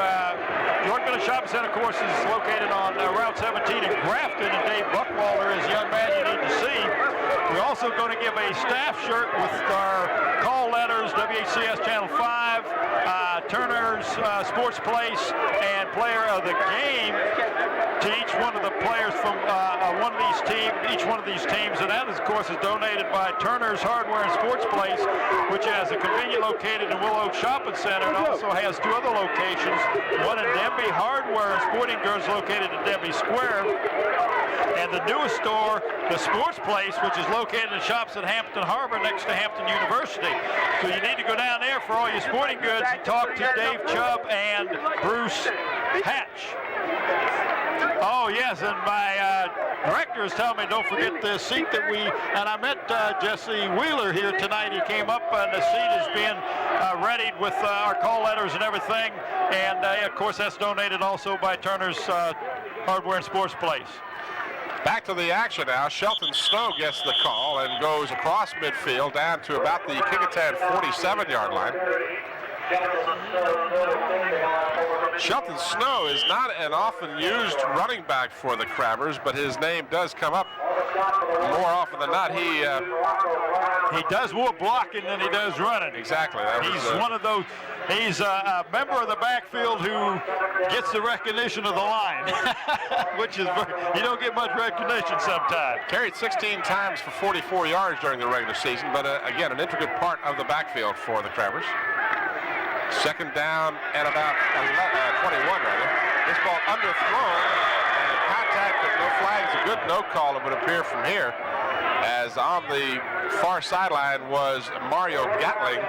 York Village Shopping Center, of course, is located on Route 17 in Grafton, and Dave Buckwalter is a young man you need to see. We're also going to give a staff shirt with our call letters, WHCS Channel 5, Turner's Sports Place, and Player of the Game to each one of the players from each one of these teams, and that, of course, is donated by Turner's Hardware and Sports Place, which has a convenient located in Willow Oak Shopping Center, and also has two other locations, one in Denby Hardware and Sporting Goods located in Denby Square, and the newest store, the Sports Place, which is located in shops at Hampton Harbor next to Hampton University. So you need to go down there for all your sporting goods and talk to Dave Chubb and Bruce Hatch. Oh, yes, and my director is telling me don't forget the seat that and I met Jesse Wheeler here tonight. He came up, and the seat is being readied with our call letters and everything. And, of course, that's donated also by Turner's Hardware and Sports Place. Back to the action now. Shelton Snow gets the call and goes across midfield down to about the Kecoughtan 47-yard line. Shelton Snow is not an often used running back for the Crabbers, but his name does come up more often than not. He does more blocking than he does running. Exactly. He's one of those. He's a member of the backfield who gets the recognition of the line, which is you don't get much recognition sometimes. Carried 16 times for 44 yards during the regular season, but again, an intricate part of the backfield for the Crabbers. Second down at about 21, rather. This ball underthrown, and contact with no flags. A good no call, it would appear from here, as on the far sideline was Mario Gatling,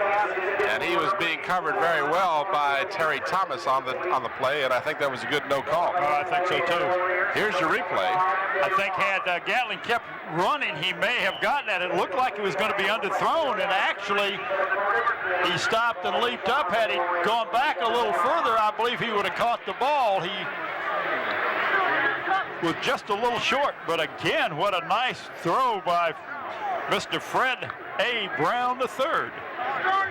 and he was being covered very well by Terry Thomas on the play, and I think that was a good no call. I think so too. Here's your replay. I think had Gatling kept running, he may have gotten it. It looked like it was going to be underthrown, and actually he stopped and leaped up. Had he gone back a little further, I believe he would have caught the ball. He was just a little short, but again, what a nice throw by Mr. Fred A. Brown III.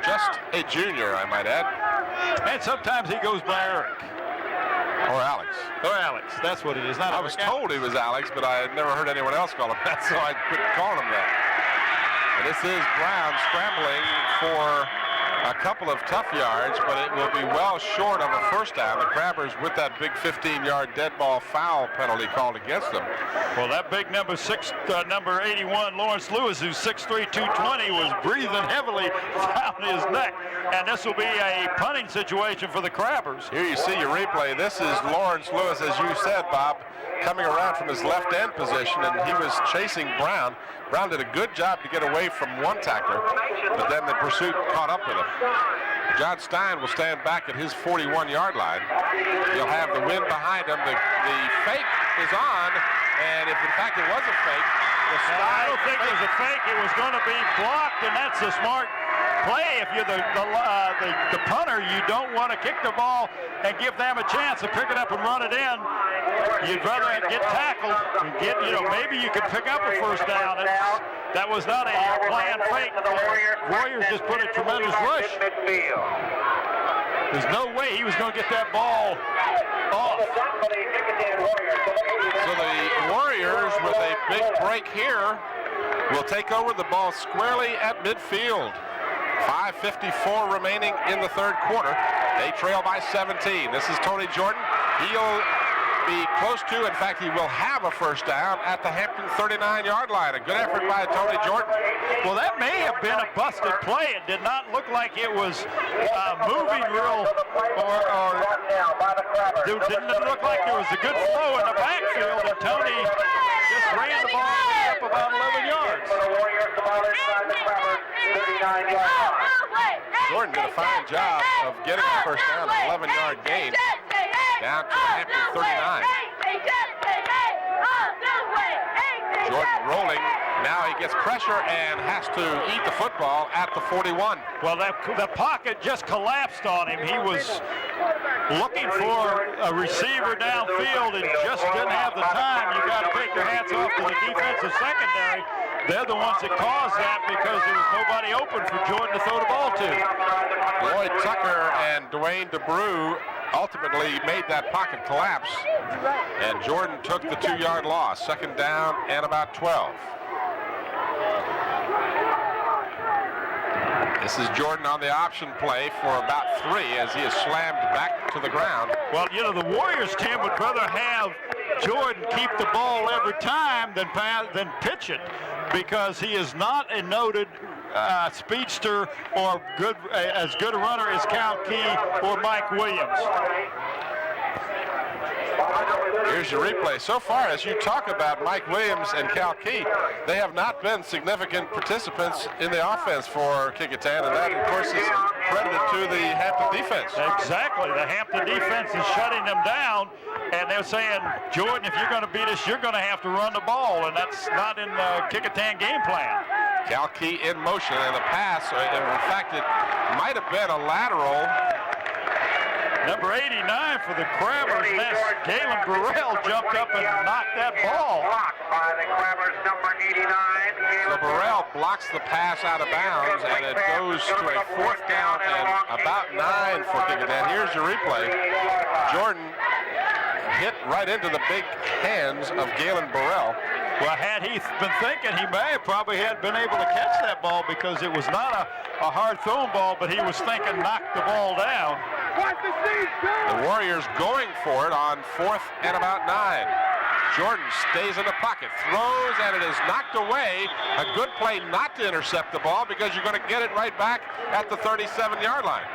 Just a junior, I might add. And sometimes he goes by Eric. Or Alex. Or Alex, that's what it is. I was told he was Alex, but I had never heard anyone else call him that, so I couldn't call him that. And this is Brown scrambling for a couple of tough yards, but it will be well short of a first down. The Crabbers with that big 15-yard dead ball foul penalty called against them. Well, that big number 81, Lawrence Lewis, who's 6'3", 220, was breathing heavily down his neck. And this will be a punting situation for the Crabbers. Here you see your replay. This is Lawrence Lewis, as you said, Bob, coming around from his left end position, and he was chasing Brown. Brown did a good job to get away from one tackler, but then the pursuit caught up with him. John Stein will stand back at his 41-yard line. He'll have the wind behind him. The fake is on, and if in fact it was a fake, I don't think it was a fake. It was going to be blocked, and that's a smart play. If you're the punter, you don't want to kick the ball and give them a chance to pick it up and run it in. You'd rather get tackled and get, maybe you could pick up a first down. That was not a planned fake. Warriors just put a tremendous rush. There's no way he was going to get that ball off. So the Warriors, with a big break here, will take over the ball squarely at midfield. 5:54 remaining in the third quarter. They trail by 17. This is Tony Jordan. He'll be close to, in fact, he will have a first down at the Hampton 39-yard line. A good effort by Tony Jordan. Well, that may have been a busted play. It did not look like it was moving real, or didn't look like there was a good flow in the backfield, and Tony just ran the ball up about 11 yards. Jordan did a fine job of getting the first down, an 11-yard gain, down to the Hampton 39. Jordan rolling. Now he gets pressure and has to eat the football at the 41. Well, the pocket just collapsed on him. He was looking for a receiver downfield and just didn't have the time. You got to take your hats off to the defensive secondary. They're the ones that caused that because there was nobody open for Jordan to throw the ball to. Lloyd Tucker and Dwayne DeBrew ultimately made that pocket collapse, and Jordan took the 2-yard loss. Second down and about 12. This is Jordan on the option play for about 3 as he is slammed back to the ground. Well, you know, the Warriors team would rather have Jordan keep the ball every time than pitch it, because he is not a noted speedster or as good a runner as Cal Key or Mike Williams. Here's your replay. So far, as you talk about Mike Williams and Cal Key, they have not been significant participants in the offense for Kecoughtan, and that, of course, is credited to the Hampton defense. Exactly. The Hampton defense is shutting them down, and they're saying, Jordan, if you're going to beat us, you're going to have to run the ball, and that's not in the Kecoughtan game plan. Cal Key in motion, and the pass, in fact, it might have been a lateral. Number 89 for the Crabbers, that's Galen Burrell jumped up and knocked that ball. Blocked by the Crabbers, number 89. So Burrell blocks the pass out of bounds, and it goes to a 4th down and about 9 for Kecoughtan. Here's your replay. Jordan hit right into the big hands of Galen Burrell. Well, had he been thinking, he may have probably had been able to catch that ball, because it was not a hard thrown ball, but he was thinking knock the ball down. The Warriors going for it on 4th and about 9. Jordan stays in the pocket, throws, and it is knocked away. A good play not to intercept the ball, because you're going to get it right back at the 37-yard line.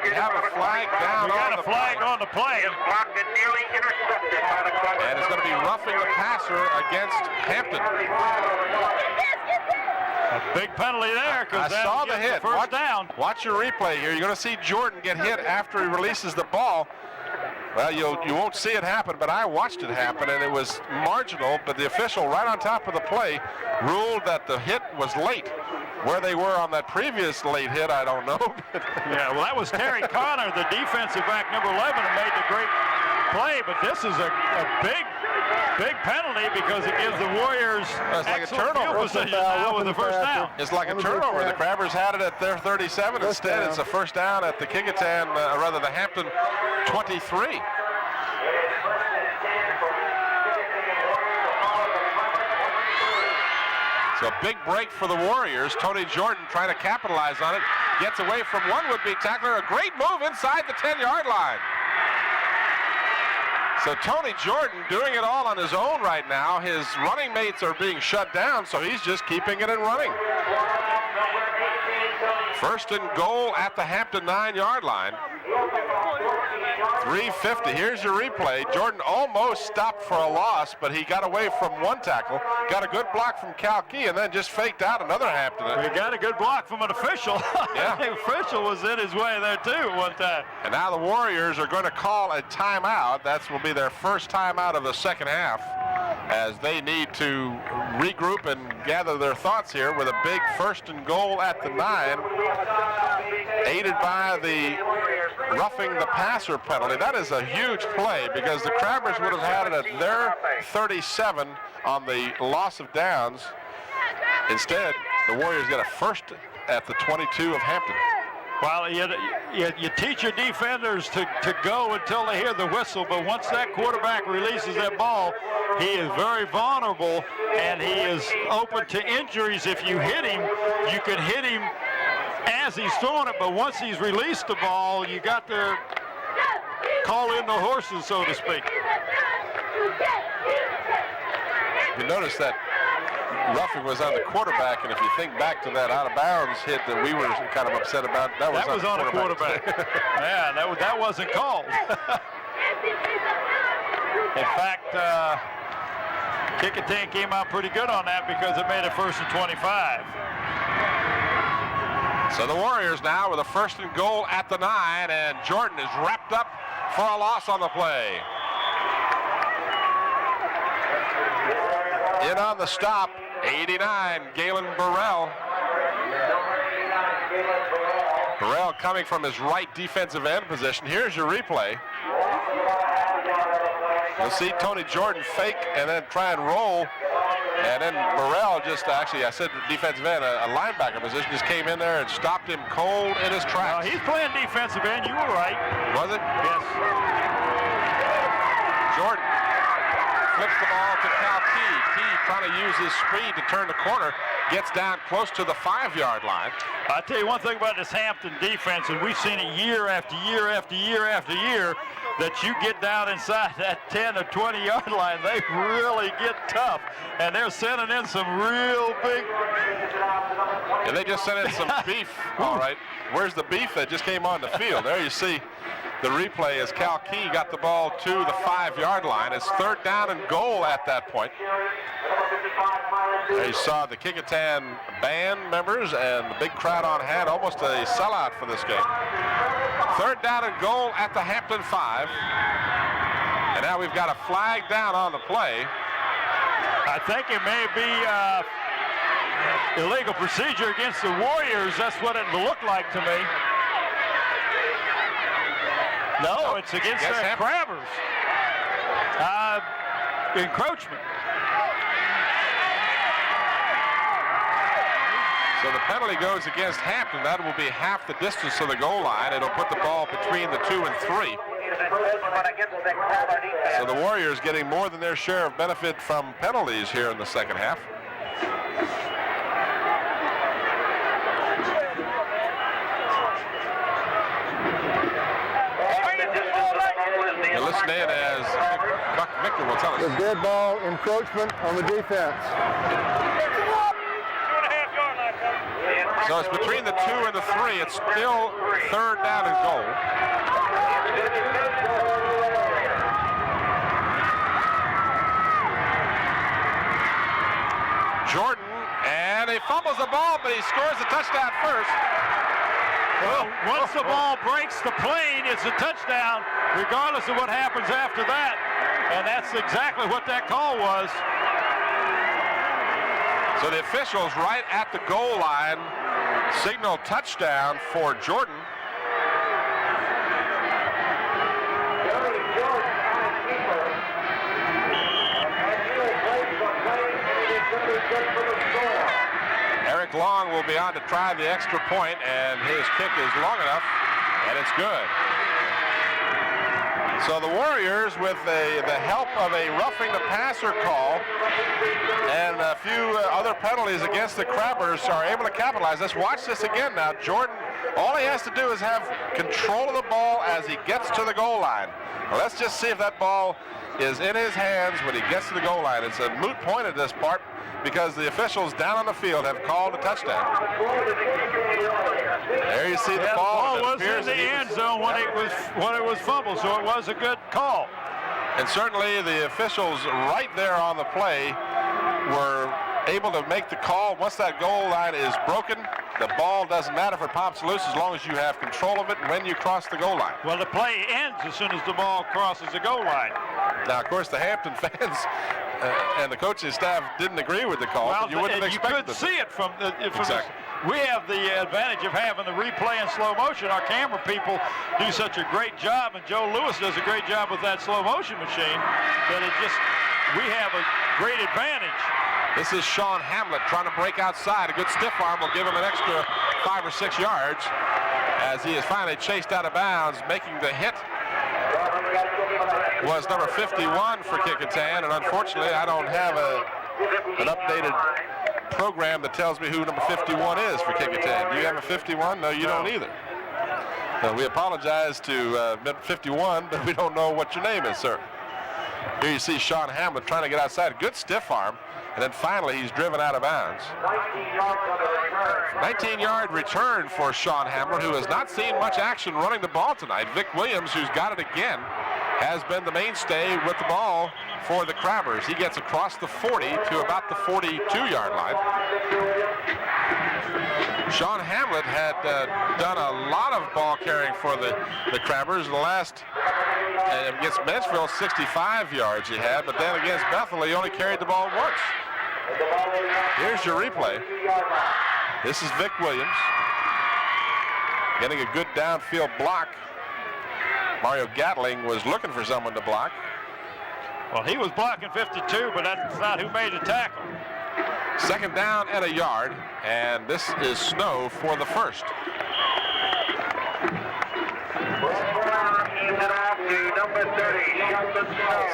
We have a flag down. We got a flag on the play. And it's going to be roughing the passer against Hampton. A big penalty there, because I saw the hit. First down. Watch your replay here. You're going to see Jordan get hit after he releases the ball. Well, you won't see it happen, but I watched it happen, and it was marginal, but the official right on top of the play ruled that the hit was late. Where they were on that previous late hit, I don't know. Yeah, well, that was Terry Connor, the defensive back, number 11, who made the great play, but this is a big penalty, because it gives the Warriors like a turnover now with the first down. It's like a turnover. The Crabbers had it at their 37. Instead, it's a first down at the Kecoughtan, rather the Hampton 23. So a big break for the Warriors. Tony Jordan trying to capitalize on it. Gets away from one would-be tackler. A great move inside the 10-yard line. So Tony Jordan doing it all on his own right now. His running mates are being shut down, so he's just keeping it and running. First and goal at the Hampton 9-yard line. 3:50. Here's your replay. Jordan almost stopped for a loss, but he got away from one tackle. Got a good block from Cal Key, and then just faked out another Hampton. He got a good block from an official. Yeah. The official was in his way there, too, at one time. And now the Warriors are going to call a timeout. That will be their first timeout of the second half, as they need to regroup and gather their thoughts here with a big first and goal at the 9, aided by the roughing the passer penalty. That is a huge play, because the Crabbers would have had it at their 37 on the loss of downs. Instead, the Warriors get a first at the 22 of Hampton. Well, you teach your defenders to go until they hear the whistle, but once that quarterback releases that ball, he is very vulnerable, and he is open to injuries. If you hit him, you can hit him as he's throwing it, but once he's released the ball, you got to call in the horses, so to speak. You notice that roughing was on the quarterback, and if you think back to that out-of-bounds hit that we were kind of upset about, that was on a quarterback. Yeah, that wasn't called. In fact, Kecoughtan came out pretty good on that because it made it 1st and 25. So the Warriors now with a 1st and goal at the 9, and Jordan is wrapped up for a loss on the play. In on the stop, 89, Galen Burrell. Burrell coming from his right defensive end position. Here's your replay. You'll see Tony Jordan fake and then try and roll. And then Burrell just actually, I said defensive end, a linebacker position, just came in there and stopped him cold in his tracks. He's playing defensive end. You were right. Was it? Yes. Jordan flips the ball to Cal Key. Key trying to use his speed to turn the corner. Gets down close to the 5-yard line. I'll tell you one thing about this Hampton defense, and we've seen it year after year after year after year, that you get down inside that 10 or 20-yard line, they really get tough. And they're sending in some real big... And they just sent in some beef. All right. Where's the beef that just came on the field? There you see the replay as Cal Key got the ball to the 5-yard line. It's 3rd down and goal at that point. There you saw the Kecoughtan band members and the big crowd on hand, almost a sellout for this game. 3rd down and goal at the Hampton 5. And now we've got a flag down on the play. I think it may be illegal procedure against the Warriors. That's what it looked like to me. No, it's against the Crabbers. Encroachment. So the penalty goes against Hampton. That will be half the distance to the goal line. It'll put the ball between the 2 and 3. So the Warriors getting more than their share of benefit from penalties here in the second half. You listen in as Buck Victor will tell us. The dead ball encroachment on the defense. So it's between the 2 and the 3. It's still 3rd down and goal. Jordan, and he fumbles the ball, but he scores the touchdown first. Well, once the ball breaks the plane, it's a touchdown, regardless of what happens after that. And that's exactly what that call was. So the officials right at the goal line signal touchdown for Jordan. Eric Long will be on to try the extra point, and his kick is long enough, and it's good. So the Warriors, with the help of a roughing the passer call and a few other penalties against the Crabbers, are able to capitalize. Let's watch this again now. Jordan, all he has to do is have control of the ball as he gets to the goal line. Well, let's just see if that ball is in his hands when he gets to the goal line. It's a moot point at this part because the officials down on the field have called a touchdown. There you see the ball. The ball was in the end zone when it was fumbled, so it was a good call. And certainly the officials right there on the play were able to make the call. Once that goal line is broken, the ball doesn't matter if it pops loose as long as you have control of it when you cross the goal line. Well, the play ends as soon as the ball crosses the goal line. Now, of course, the Hampton fans and the coaching staff didn't agree with the call. Well, but you wouldn't expect you could see it from the... Exactly. We have the advantage of having the replay in slow motion. Our camera people do such a great job, and Joe Lewis does a great job with that slow motion machine, that we have a great advantage. This is Sean Hamlet trying to break outside. A good stiff arm will give him an extra 5 or 6 yards as he is finally chased out of bounds. Making the hit was number 51 for Kecoughtan, and unfortunately I don't have an updated program that tells me who number 51 is for Kecoughtan. Do you have a 51? No, you don't either. We apologize to Mid 51, but we don't know what your name is, sir. Here you see Sean Hamlet trying to get outside. Good stiff arm. And then finally, he's driven out of bounds. 19-yard return for Sean Hamlet, who has not seen much action running the ball tonight. Vic Williams, who's got it again, has been the mainstay with the ball for the Crabbers. He gets across the 40 to about the 42-yard line. Sean Hamlet had done a lot of ball carrying for the Crabbers. The last against Mansfield, 65 yards he had, but then against Bethel, he only carried the ball once. Here's your replay. This is Vic Williams getting a good downfield block. Mario Gatling was looking for someone to block. Well, he was blocking 52, but that's not who made the tackle. Second down and a yard, and this is Snow for the first.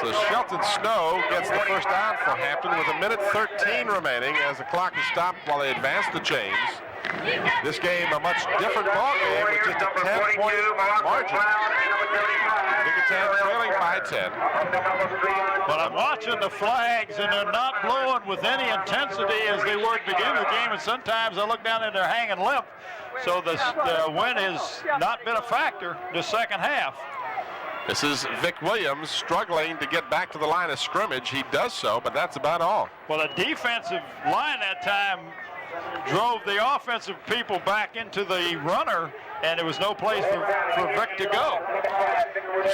So Shelton Snow gets the first down for Hampton with 1:13 remaining as the clock is stopped while they advance the chains. This game a much different ball game with just a 10-point margin. Kecoughtan trailing by 10. But I'm watching the flags, and they're not blowing with any intensity as they were at the beginning of the game, and sometimes I look down and they're hanging limp. So the wind has not been a factor the second half. This is Vic Williams struggling to get back to the line of scrimmage. He does so, but that's about all. Well, the defensive line that time drove the offensive people back into the runner, and there was no place for Vic to go.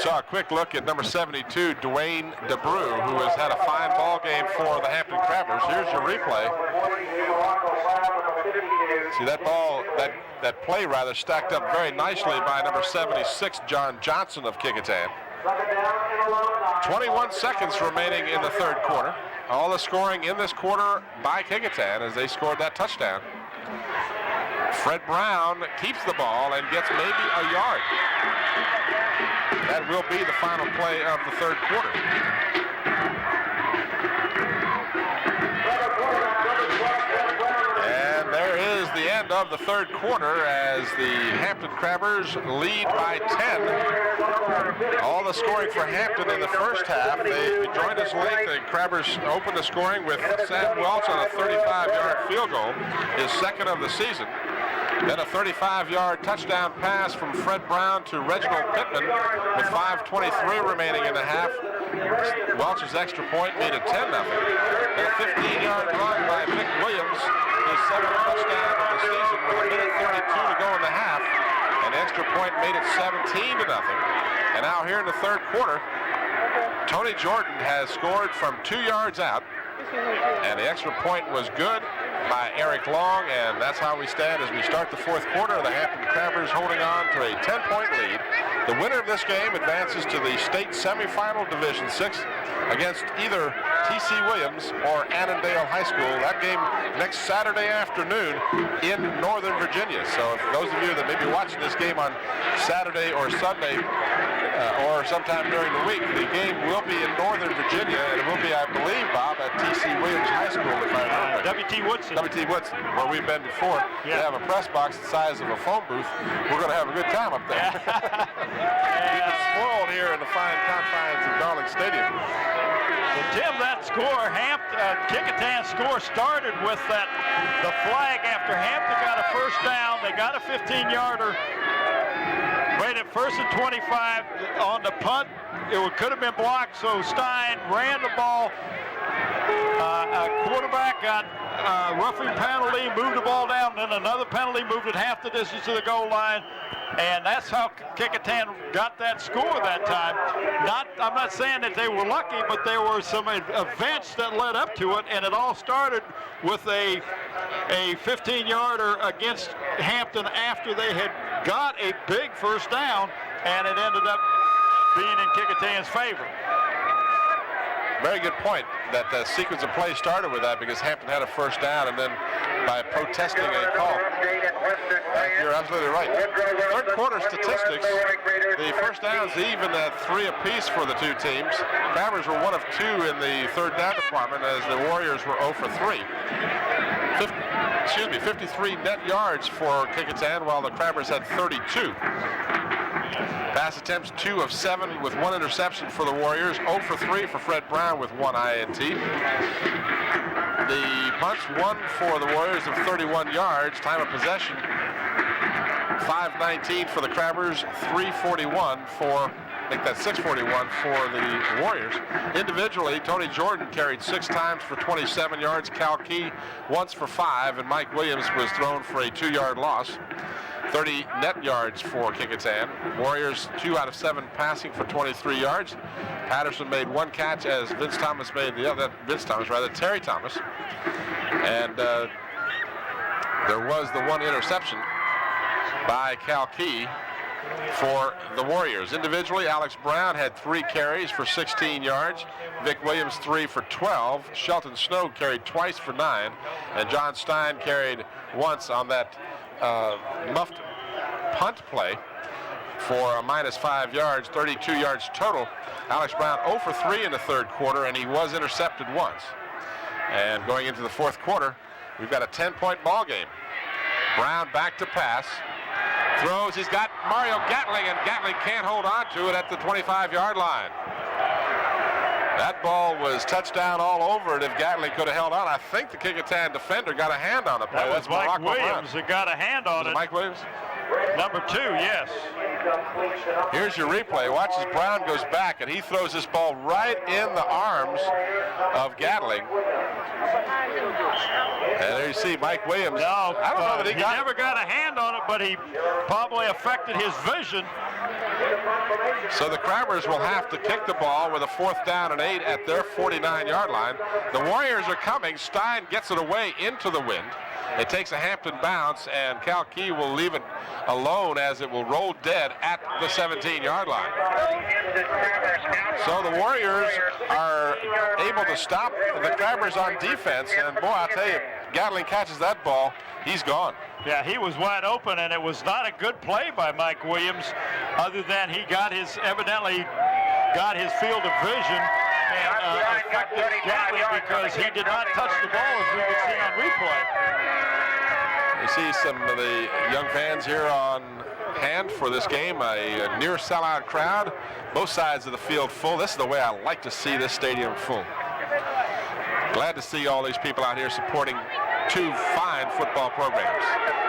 Saw a quick look at number 72, Dwayne DeBrew, who has had a fine ball game for the Hampton Crabbers. Here's your replay. See that ball, that play rather, stacked up very nicely by number 76, John Johnson of Kecoughtan. 21 seconds remaining in the third quarter. All the scoring in this quarter by Kecoughtan as they scored that touchdown. Fred Brown keeps the ball and gets maybe a yard. That will be the final play of the third quarter. And there is the end of the third quarter as the Hampton Crabbers lead by 10. All the scoring for Hampton in the first half. They joined us late. The Crabbers opened the scoring with Sam Welch on a 35-yard field goal, his second of the season. Then a 35-yard touchdown pass from Fred Brown to Reginald Pittman with 5:23 remaining in the half. Welch's extra point made it 10-0. Then a 15-yard run by Vic Williams, his seventh touchdown of the season with 1:32 to go in the half. An extra point made it 17-0. And now here in the third quarter, Tony Jordan has scored from 2 yards out. And the extra point was good by Eric Long, and that's how we stand as we start the fourth quarter. The Hampton Crabbers holding on to a 10-point lead. The winner of this game advances to the state semifinal Division 6 against either T.C. Williams or Annandale High School. That game next Saturday afternoon in Northern Virginia. So if those of you that may be watching this game on Saturday or Sunday or sometime during the week, the game will be in Northern Virginia, and it will be, I believe, Bob, at T.C. Williams High School, if I remember. W.T. Woodson. W.T. Woodson, where we've been before. Yeah. They have a press box the size of a phone booth. We're going to have a good time up there. We've been spoiled here in the fine confines of Darling Stadium. Well, Tim, that score, Kecoughtan score started with the flag after Hampton got a first down. They got a 15-yarder. Made it first and 25 on the punt. It could have been blocked, so Stein ran the ball. A quarterback got a roughing penalty, moved the ball down, then another penalty, moved it half the distance to the goal line. And that's how Kecoughtan got that score that time. I'm not saying that they were lucky, but there were some events that led up to it, and it all started with a 15-yarder against Hampton after they had got a big first down, and it ended up being in Kecoughtan's favor. Very good point. That sequence of play started with that because Hampton had a first down, and then by protesting a call. You're absolutely right. Third quarter statistics, the first downs even at 3 apiece for the two teams. Crabbers were 1 of 2 in the third down department as the Warriors were 0 for 3. 53 net yards for Kecoughtan while the Crabbers had 32. Pass attempts 2 of 7 with 1 interception for the Warriors. 0 for 3 for Fred Brown with 1 INT. The punts 1 for the Warriors of 31 yards. Time of possession 5:19 for the Crabbers, 3:41 for, I think that's 6:41 for the Warriors. Individually, Tony Jordan carried 6 times for 27 yards, Cal Key once for 5, and Mike Williams was thrown for a 2-yard loss. 30 net yards for Kecoughtan. Warriors 2 out of 7 passing for 23 yards. Patterson made 1 catch as Terry Thomas. And there was the 1 interception by Cal Key for the Warriors. Individually, Alex Brown had 3 carries for 16 yards. Vic Williams 3 for 12. Shelton Snow carried twice for 9. And John Stein carried once on that muffed punt play for a -5 yards, 32 yards total. Alex Brown 0 for 3 in the 3rd quarter, and he was intercepted once. And going into the 4th quarter, we've got a 10-point ball game. Brown back to pass. Throws, he's got Mario Gatling, and Gatling can't hold on to it at the 25-yard line. That ball was touchdown all over it if Gatling could have held on. I think the Kecoughtan defender got a hand on the play. That was Mike Williams that got a hand on it. Mike Williams? Number 2, yes. Here's your replay. Watch as Brown goes back, and he throws this ball right in the arms of Gatling. And there you see Mike Williams. No, I don't know that he never got a hand on it, but he probably affected his vision. So the Crabbers will have to kick the ball with a 4th down and 8 at their 49-yard line. The Warriors are coming. Stein gets it away into the wind. It takes a Hampton bounce, and Cal Key will leave it alone as it will roll dead at the 17-yard line. So the Warriors are able to stop the Crabbers on defense, and boy, I'll tell you, Gatling catches that ball, he's gone. Yeah, he was wide open, and it was not a good play by Mike Williams, other than he evidently got his field of vision and affected Gatling because he did not touch the ball, as we could see on replay. You see some of the young fans here on hand for this game, a near sellout crowd, both sides of the field full. This is the way I like to see this stadium full. Glad to see all these people out here supporting 2 fine football programs.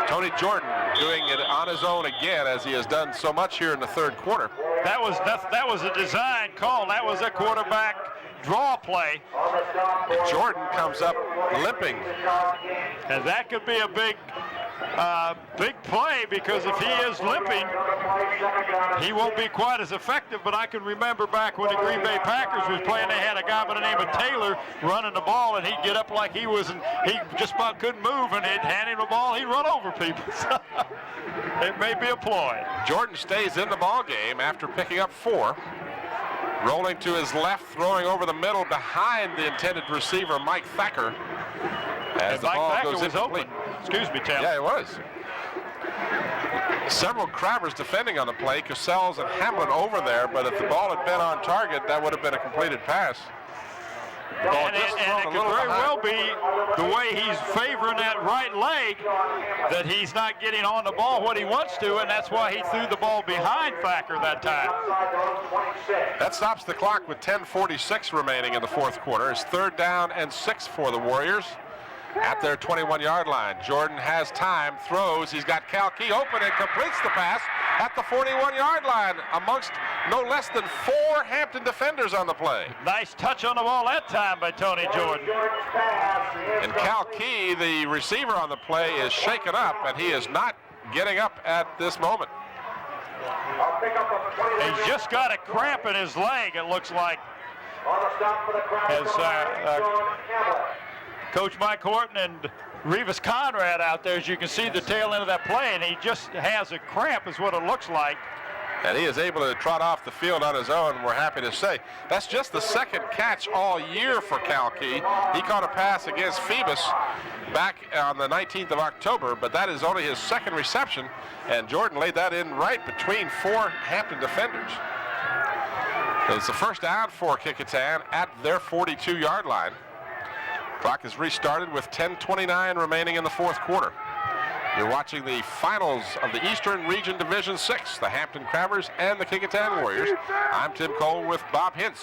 Tony Jordan doing it on his own again, as he has done so much here in the 3rd quarter. That was a design call. That was a quarterback draw play. And Jordan comes up limping. And that could be a big play, because if he is limping, he won't be quite as effective. But I can remember back when the Green Bay Packers was playing, they had a guy by the name of Taylor running the ball, and he'd get up like he just about couldn't move, and they'd hand him the ball, he'd run over people. So it may be a ploy. Jordan stays in the ball game after picking up 4. Rolling to his left, throwing over the middle behind the intended receiver, Mike Thacker. As the ball goes incomplete. Excuse me, Tim. Yeah, it was. Several Crabbers defending on the play. Cassels and Hamlin over there, but if the ball had been on target, that would have been a completed pass. And it could very well be the way he's favoring that right leg that he's not getting on the ball what he wants to, and that's why he threw the ball behind Thacker that time. That stops the clock with 10:46 remaining in the 4th quarter. It's 3rd down and 6 for the Warriors at their 21-yard line. Jordan has time, throws. He's got Cal Key open and completes the pass at the 41-yard line amongst no less than 4 Hampton defenders on the play. Nice touch on the ball that time by Tony Jordan. And Cal Key, the receiver on the play, is shaken up, and he is not getting up at this moment. He's just got a cramp in his leg, it looks like. As Coach Mike Horton and Revis Conrad out there, as you can see the tail end of that play, and he just has a cramp is what it looks like. And he is able to trot off the field on his own, we're happy to say. That's just the 2nd catch all year for Cal Key. He caught a pass against Phoebus back on the 19th of October, but that is only his 2nd reception, and Jordan laid that in right between 4 Hampton defenders. So it's the 1st down for Kecoughtan at their 42-yard line. Clock is restarted with 10:29 remaining in the 4th quarter. You're watching the finals of the Eastern Region Division 6, the Hampton Crabbers and the Kecoughtan Warriors. I'm Tim Cole with Bob Hintz.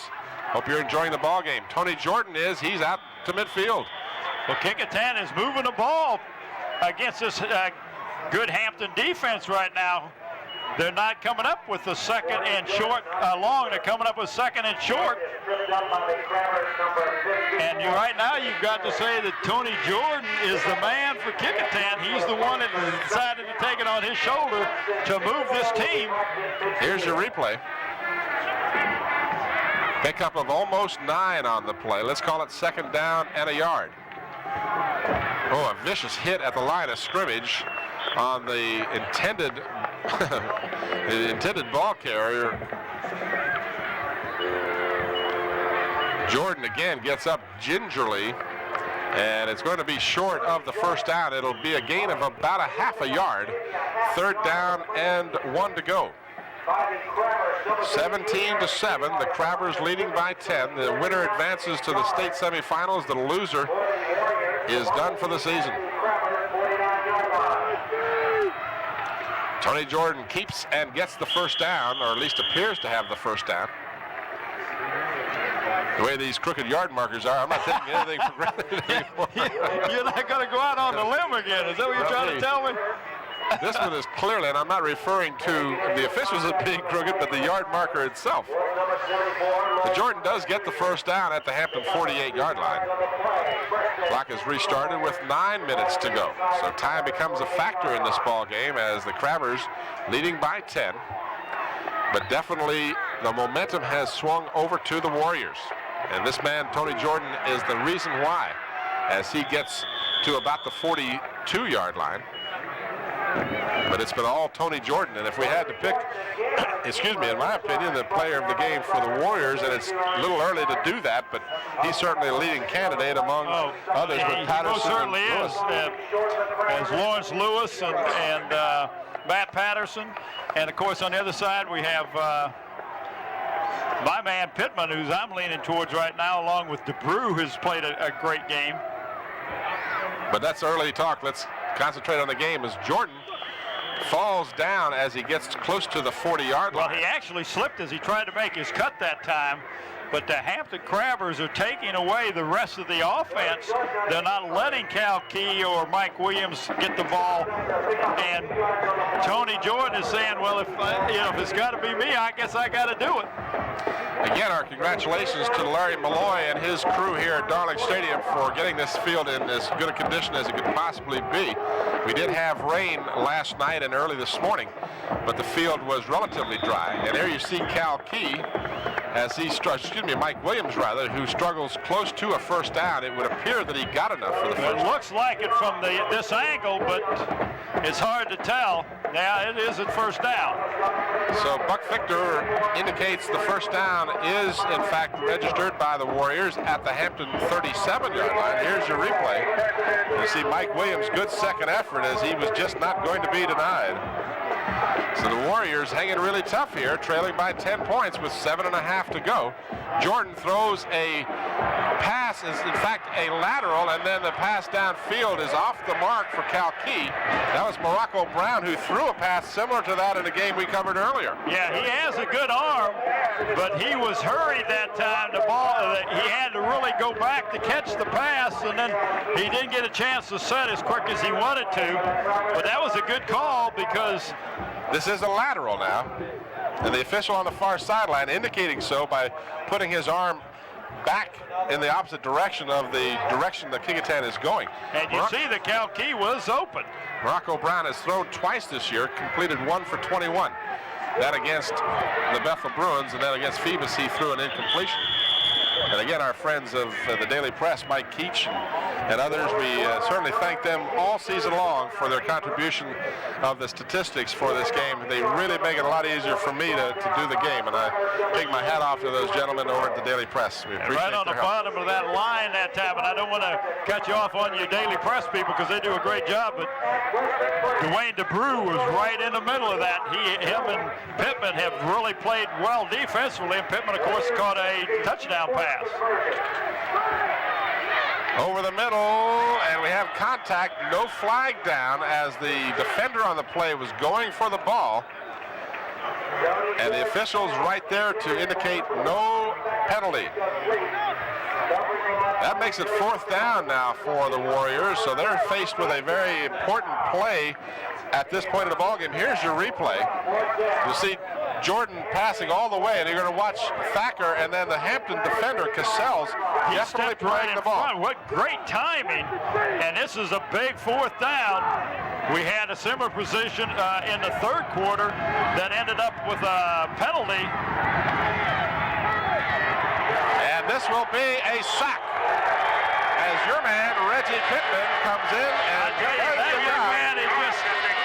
Hope you're enjoying the ball game. Tony Jordan he's out to midfield. Well, Kecoughtan is moving the ball against this good Hampton defense right now. They're not coming up with the second and short long. They're coming up with second and short. And right now you've got to say that Tony Jordan is the man for Kecoughtan. He's the one that decided to take it on his shoulder to move this team. Here's your replay. Pickup of almost 9 on the play. Let's call it second down and a yard. Oh, a vicious hit at the line of scrimmage on the intended ball carrier. Jordan again gets up gingerly, and it's going to be short of the first down. It'll be a gain of about a half a yard. Third down and 1 to go. 17-7, the Crabbers leading by 10. The winner advances to the state semifinals. The loser is done for the season. Tony Jordan keeps and gets the first down, or at least appears to have the first down. The way these crooked yard markers are, I'm not taking anything for granted anymore. You're not going to go out on the limb again. Is that what you're trying to tell me? This one is clearly, and I'm not referring to the officials as being crooked, but the yard marker itself. The Jordan does get the first down at the Hampton 48-yard line. Clock is restarted with 9 minutes to go. So time becomes a factor in this ball game as the Crabbers leading by 10. But definitely the momentum has swung over to the Warriors. And this man, Tony Jordan, is the reason why, as he gets to about the 42-yard line. But it's been all Tony Jordan, and if we had to pick, in my opinion, the player of the game for the Warriors, and it's a little early to do that, but he's certainly a leading candidate among others with Patterson. He certainly is. As Lawrence Lewis and Matt Patterson, and of course on the other side we have my man Pittman, who's I'm leaning towards right now, along with DeBrew, who's played a great game. But that's early talk. Let's concentrate on the game as Jordan falls down as he gets close to the 40-yard line. Well, he actually slipped as he tried to make his cut that time, but the Hampton Crabbers are taking away the rest of the offense. They're not letting Cal Key or Mike Williams get the ball, and Tony Jordan is saying, well, if it's got to be me, I guess I got to do it. Again, our congratulations to Larry Malloy and his crew here at Darling Stadium for getting this field in as good a condition as it could possibly be. We did have rain last night and early this morning, but the field was relatively dry. And there you see Cal Key, as Mike Williams rather, who struggles close to a first down. It would appear that he got enough for the first down. It looks like it from this angle, but it's hard to tell. Now it is at first down. So Buck Victor indicates the first down is in fact registered by the Warriors at the Hampton 37-yard line. Here's your replay. You see Mike Williams' good second effort as he was just not going to be denied. So the Warriors hanging really tough here, trailing by 10 points with 7.5 to go. Jordan throws a pass, is in fact a lateral, and then the pass downfield is off the mark for Cal Key. That was Morocco Brown who threw a pass similar to that in a game we covered earlier. Yeah, he has a good arm, but he was hurried that time. The ball, he had to really go back to catch the pass, and then he didn't get a chance to set as quick as he wanted to. But that was a good call because this is a lateral now, and the official on the far sideline indicating so by putting his arm back in the opposite direction of the direction that Kecoughtan is going. And you see the Cal Key was open. Morocco Brown has thrown twice this year, completed 1 for 21. That against the Bethel Bruins, and then against Phoebus he threw an incompletion. And again, our friends of the Daily Press, Mike Keach and others, we certainly thank them all season long for their contribution of the statistics for this game. They really make it a lot easier for me to do the game, and I take my hat off to those gentlemen over at the Daily Press. We appreciate right on the their help. bottom of that line that time, and I don't want to cut you off on your Daily Press people because they do a great job, but Dwayne DeBrew was right in the middle of that. Him and Pittman have really played well defensively, and Pittman, of course, caught a touchdown pass. over the middle, and we have contact, no flag down as the defender on the play was going for the ball. And the officials right there to indicate no penalty. That makes it 4th down now for the Warriors, so they're faced with a very important play at this point in the ballgame. Here's your replay. You see Jordan passing all the way, and you're going to watch Thacker and then the Hampton defender, Cassels, definitely playing the ball. What great timing, and this is a big 4th down. We had a similar position in the 3rd quarter that ended up with a penalty. And this will be a sack as your man, Reggie Pittman, comes in and I tell you, that young man is just,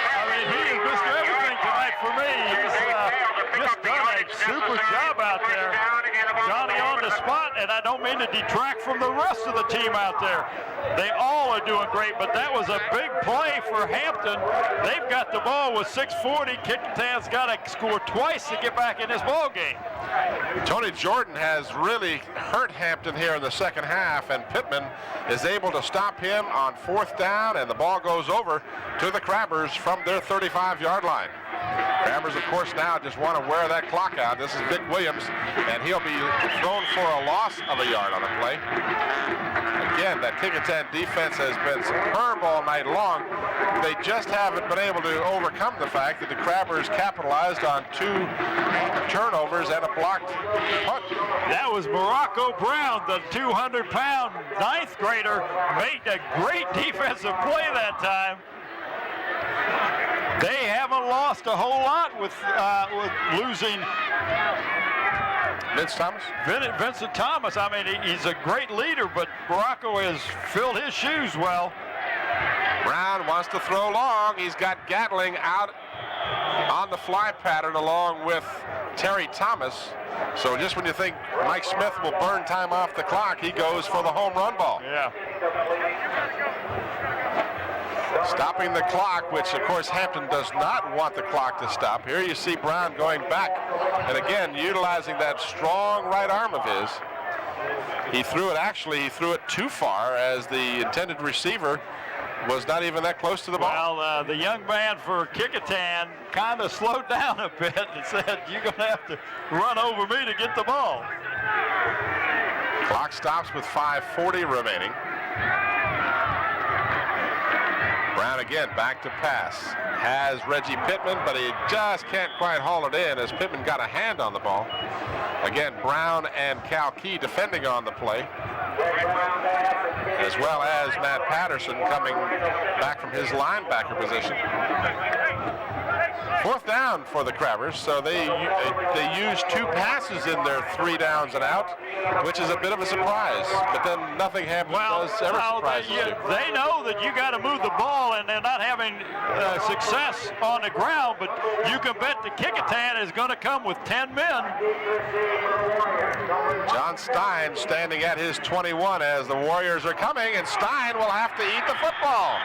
I mean, he is Mr. Everything tonight for me. He's just done a super job out there. Johnny on the spot, and I don't mean to detract from the rest of the team out there. They all are doing great, but that was a big play for Hampton. They've got the ball with 6:40. Kecoughtan's got to score twice to get back in this ball game. Tony Jordan has really hurt Hampton here in the second half, and Pittman is able to stop him on 4th down, and the ball goes over to the Crabbers from their 35-yard line. Crabbers, of course, now just want to wear that clock out. This is Vic Williams, and he'll be thrown for a loss of a yard on the play. Again, that Kecoughtan defense has been superb all night long. They just haven't been able to overcome the fact that the Crabbers capitalized on 2 turnovers and a blocked punt. That was Morocco Brown, the 200-pound 9th grader, made a great defensive play that time. They haven't lost a whole lot with losing Vincent Thomas. I mean, he's a great leader, but Morocco has filled his shoes well. Brown wants to throw long. He's got Gatling out on the fly pattern along with Terry Thomas. So just when you think Mike Smith will burn time off the clock, he goes for the home run ball. Yeah. Stopping the clock, which of course Hampton does not want the clock to stop. Here you see Brown going back, and again utilizing that strong right arm of his. He threw it too far, as the intended receiver was not even that close to the ball. Well, the young man for Kecoughtan kind of slowed down a bit and said, "You're going to have to run over me to get the ball." Clock stops with 5:40 remaining. Brown again back to pass. Has Reggie Pittman, but he just can't quite haul it in as Pittman got a hand on the ball. Again, Brown and Cal Key defending on the play, as well as Matt Patterson coming back from his linebacker position. 4th down for the Crabbers, so they used 2 passes in their 3 downs and out, which is a bit of a surprise. But then nothing happens ever surprises you. They know that you got to move the ball, and they're not having success on the ground. But you can bet the Kecoughtan is going to come with 10 men. John Stein standing at his 21 as the Warriors are coming, and Stein will have to eat the football.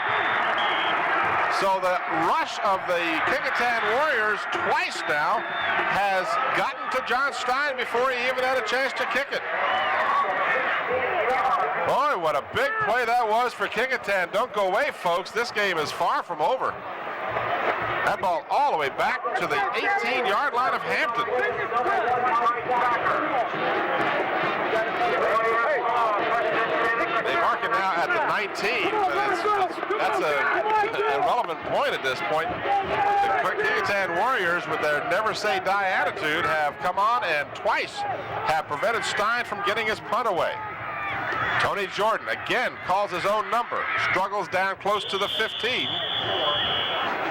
So the rush of the Kecoughtan Warriors twice now has gotten to John Stein before he even had a chance to kick it. Boy, what a big play that was for Kecoughtan. Don't go away, folks. This game is far from over. That ball all the way back to the 18-yard line of Hampton. They mark it now at the 19. That's a irrelevant point at this point. The Kecoughtan Warriors, with their never say die attitude, have come on and twice have prevented Stein from getting his punt away. Tony Jordan again calls his own number, struggles down close to the 15.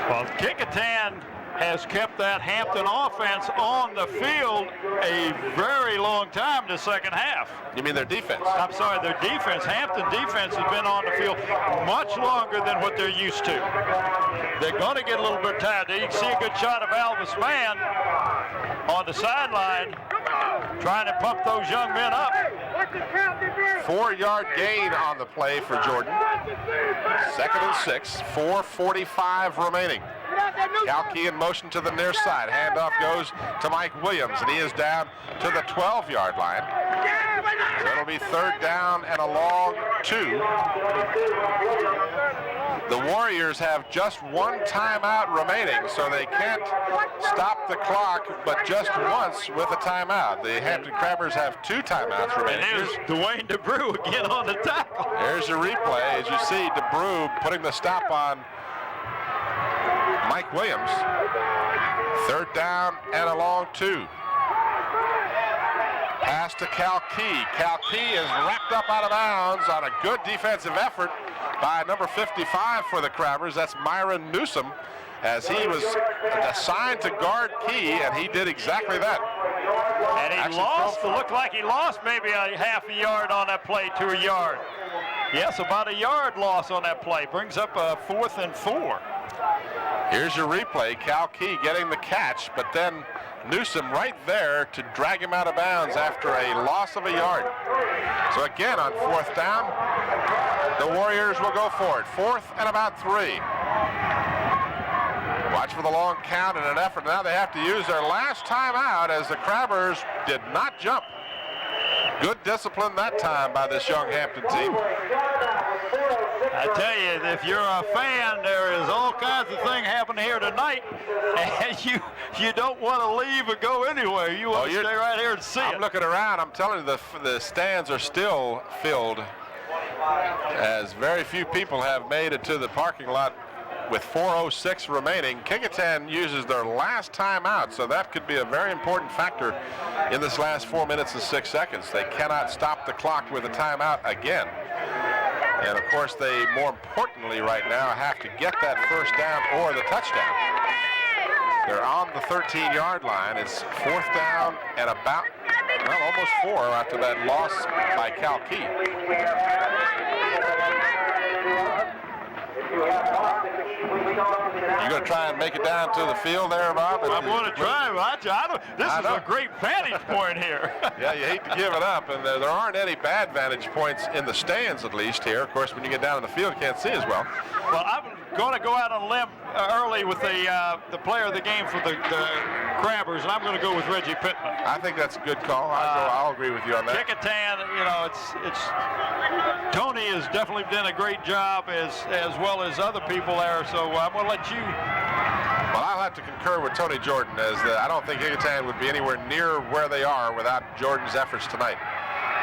Well, Kecoughtan has kept that Hampton offense on the field a very long time in the second half. You mean their defense? I'm sorry, their defense. Hampton defense has been on the field much longer than what they're used to. They're going to get a little bit tired. You can see a good shot of Alvis Mann on the sideline trying to pump those young men up. 4-yard gain on the play for Jordan. 2nd and 6, 4:45 remaining. Kalki in motion to the near side. Handoff goes to Mike Williams, and he is down to the 12-yard line. So it'll be 3rd down and a long 2. The Warriors have just one timeout remaining, so they can't stop the clock but just once with a timeout. The Hampton Crabbers have 2 timeouts remaining. And there's Dwayne DeBrew again on the tackle. There's your replay as you see DeBrew putting the stop on Mike Williams. 3rd down and a long 2. Pass to Cal Key. Cal Key is wrapped up out of bounds on a good defensive effort by number 55 for the Crabbers. That's Myron Newsom, as he was assigned to guard Key, and he did exactly that. And he looked like he lost maybe a half a yard on that play to a yard. Yes, about a yard loss on that play. Brings up a 4th and 4. Here's your replay. Cal Key getting the catch, but then Newsom right there to drag him out of bounds after a loss of a yard. So again, on 4th down, the Warriors will go for it. 4th and about 3. Watch for the long count and an effort. Now they have to use their last timeout as the Crabbers did not jump. Good discipline that time by this young Hampton team. I tell you, if you're a fan, there is all kinds of things happening here tonight, and you don't want to leave or go anywhere. You want to stay right here and see it. I'm looking around. I'm telling you, the stands are still filled, as very few people have made it to the parking lot with 4:06 remaining. Kecoughtan uses their last timeout, so that could be a very important factor in this last 4 minutes and 6 seconds. They cannot stop the clock with a timeout again. And of course, they more importantly right now have to get that 1st down or the touchdown. They're on the 13-yard line. It's 4th down and about, well, almost 4 after that loss by Cal Key. You going to try and make it down to the field there, Bob? I'm going to try, Roger. This is a great vantage point here. Yeah, you hate to give it up, and there aren't any bad vantage points in the stands, at least here. Of course, when you get down in the field, you can't see as well. Well, I'm going to go out on a limb early with the player of the game for the Crabbers, and I'm going to go with Reggie Pittman. I think that's a good call. I'll agree with you on that. Kecoughtan, you know, it's Tony has definitely done a great job as well as other people there. So I'm going to let you. Well, I'll have to concur with Tony Jordan, as I don't think Kecoughtan would be anywhere near where they are without Jordan's efforts tonight.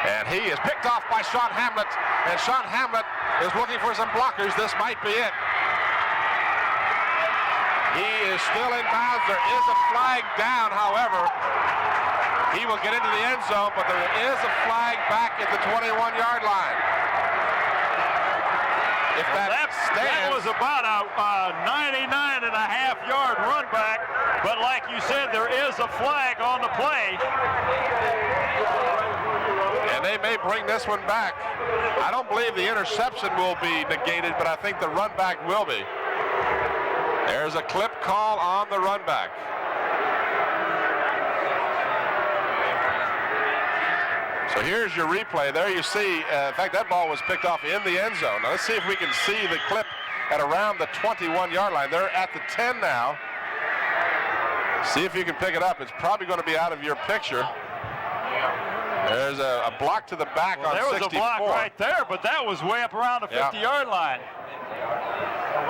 And he is picked off by Sean Hamlet, and Sean Hamlet is looking for some blockers. This might be it. He is still in bounds. There is a flag down, however. He will get into the end zone, but there is a flag back at the 21-yard line. If that was about a 99.5-yard run back, but like you said, there is a flag on the play. And they may bring this one back. I don't believe the interception will be negated, but I think the run back will be. There's a clip call on the run back. So here's your replay. There you see, in fact, that ball was picked off in the end zone. Now let's see if we can see the clip at around the 21-yard line. They're at the 10 now. See if you can pick it up. It's probably going to be out of your picture. There's a block to the back on 64. There was a block right there, but that was way up around the 50-yard line.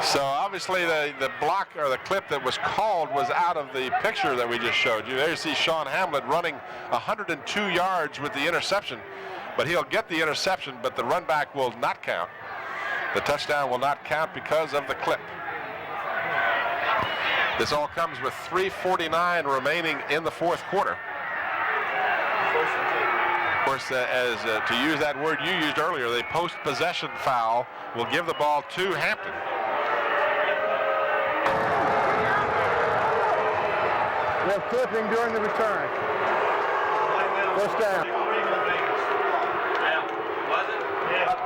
So obviously the block or the clip that was called was out of the picture that we just showed you. There you see Sean Hamlet running 102 yards with the interception, but he'll get the interception, but the run back will not count. The touchdown will not count because of the clip. This all comes with 3:49 remaining in the 4th quarter. Of course, to use that word you used earlier, the post-possession foul will give the ball to Hampton. We have clipping during the return. 1st down.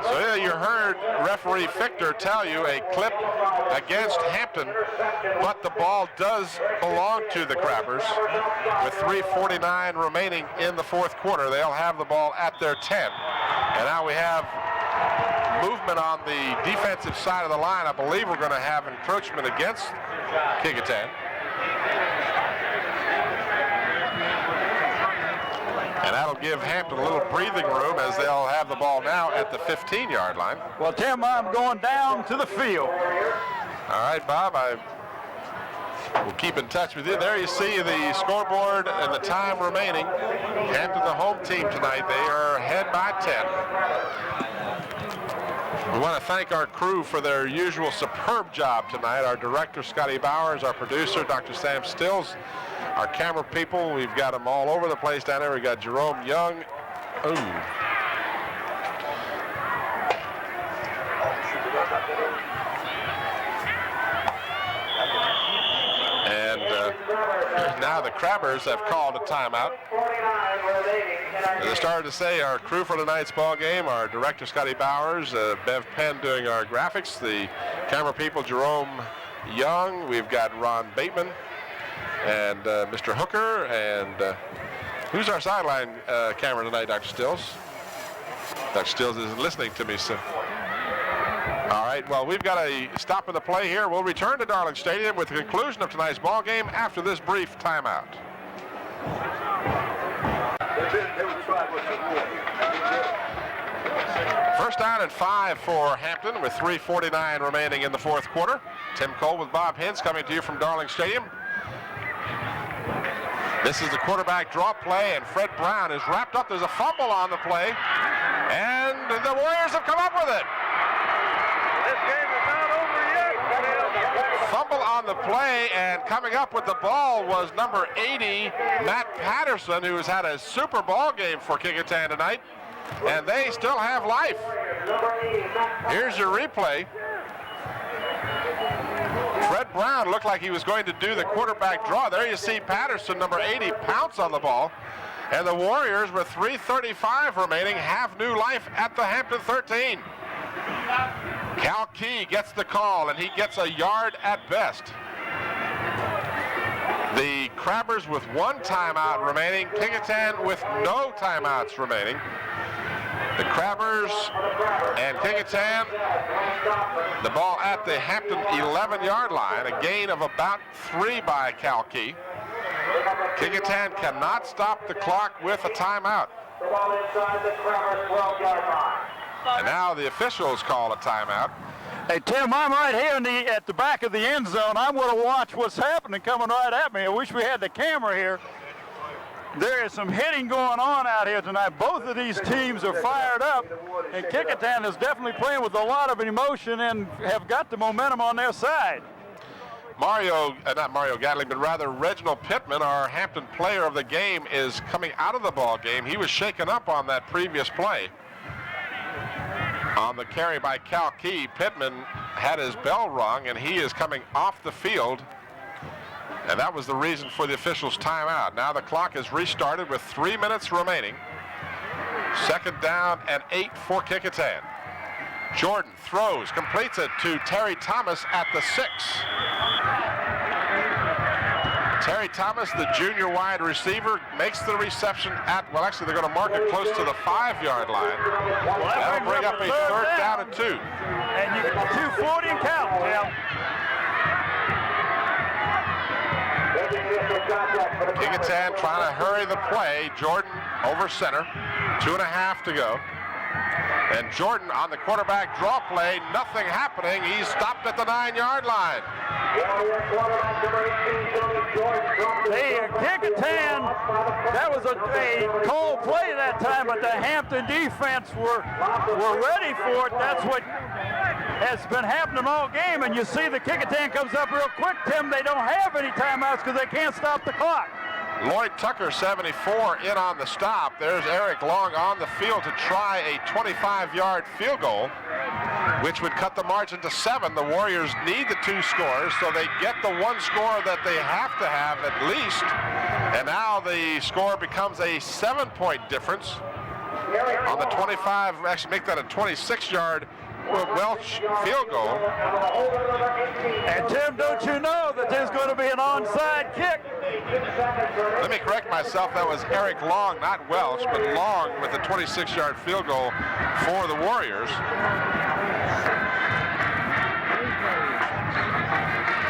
So yeah, you heard referee Fichter tell you a clip against Hampton, but the ball does belong to the Crabbers. With 3:49 remaining in the 4th quarter, they'll have the ball at their 10. And now we have movement on the defensive side of the line. I believe we're going to have encroachment against Kecoughtan. And And that'll give Hampton a little breathing room as they'll have the ball now at the 15-yard line. Well, Tim, I'm going down to the field. All right, Bob, we'll keep in touch with you. There you see the scoreboard and the time remaining. Hampton, the home team tonight, they are ahead by 10. We want to thank our crew for their usual superb job tonight. Our director, Scotty Bowers, our producer, Dr. Sam Stills, our camera people, we've got them all over the place down there. We've got Jerome Young. Ooh. Now the Crabbers have called a timeout. As I started to say, our crew for tonight's ball game, our director Scotty Bowers, Bev Penn doing our graphics, the camera people Jerome Young, we've got Ron Bateman and Mr. Hooker, and who's our sideline camera tonight, Dr. Stills? Dr. Stills isn't listening to me, so. All right, well, we've got a stop in the play here. We'll return to Darling Stadium with the conclusion of tonight's ball game after this brief timeout. First down and 5 for Hampton with 3:49 remaining in the fourth quarter. Tim Cole with Bob Hintz coming to you from Darling Stadium. This is the quarterback draw play, and Fred Brown is wrapped up. There's a fumble on the play, and the Warriors have come up with it. This game is not over yet. Fumble on the play, and coming up with the ball was number 80, Matt Patterson, who has had a super ball game for Kecoughtan tonight, and they still have life. Here's your replay. Fred Brown looked like he was going to do the quarterback draw. There you see Patterson, number 80, pounce on the ball, and the Warriors, with 3:35 remaining, have new life at the Hampton 13. Cal Key gets the call, and he gets a yard at best. The Crabbers with 1 timeout remaining, Kecoughtan with no timeouts remaining. The Crabbers and Kecoughtan, the ball at the Hampton 11-yard line, a gain of about 3 by Cal Key. Kecoughtan cannot stop the clock with a timeout. And now the officials call a timeout. Hey, Tim, I'm right here at the back of the end zone. I'm going to watch what's happening coming right at me. I wish we had the camera here. There is some hitting going on out here tonight. Both of these teams are fired up, and Kecoughtan is definitely playing with a lot of emotion and have got the momentum on their side. Not Mario Gatling, but rather Reginald Pittman, our Hampton player of the game, is coming out of the ball game. He was shaken up on that previous play. On the carry by Cal Key, Pittman had his bell rung, and he is coming off the field. And that was the reason for the officials' timeout. Now the clock is restarted with 3 minutes remaining. Second down and 8 for Kecoughtan. Jordan throws, completes it to Terry Thomas at the 6. Terry Thomas, the junior wide receiver, makes the reception at, well, actually they're going to mark it close to the 5-yard line. That'll bring up a third down and 2. And you get 2:40 and count, Tim. Kecoughtan trying to hurry the play. Jordan over center. 2.5 to go. And Jordan on the quarterback draw play. Nothing happening. He's stopped at the 9-yard line. Hey, Kecoughtan, that was a cold play that time, but the Hampton defense were ready for it. That's what has been happening all game, and you see the Kecoughtan comes up real quick, Tim. They don't have any timeouts because they can't stop the clock. Lloyd Tucker, 74, in on the stop. There's Eric Long on the field to try a 25-yard field goal, which would cut the margin to 7. The Warriors need the 2 scores, so they get the 1 score that they have to have at least. And now the score becomes a 7-point difference on the 25, actually make that a 26-yard Welch field goal. And Tim, don't you know that there's going to be an onside kick? Let me correct myself. That was Eric Long, not Welch, but Long with the 26-yard field goal for the Warriors.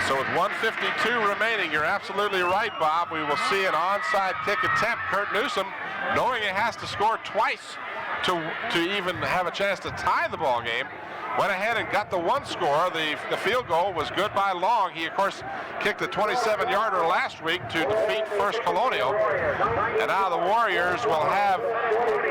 So with 1:52 remaining, you're absolutely right, Bob. We will see an onside kick attempt. Kurt Newsom knowing it has to score twice to even have a chance to tie the ball game, went ahead and got the one score. The field goal was good by Long. He, of course, kicked a 27-yarder last week to defeat First Colonial. And now the Warriors will have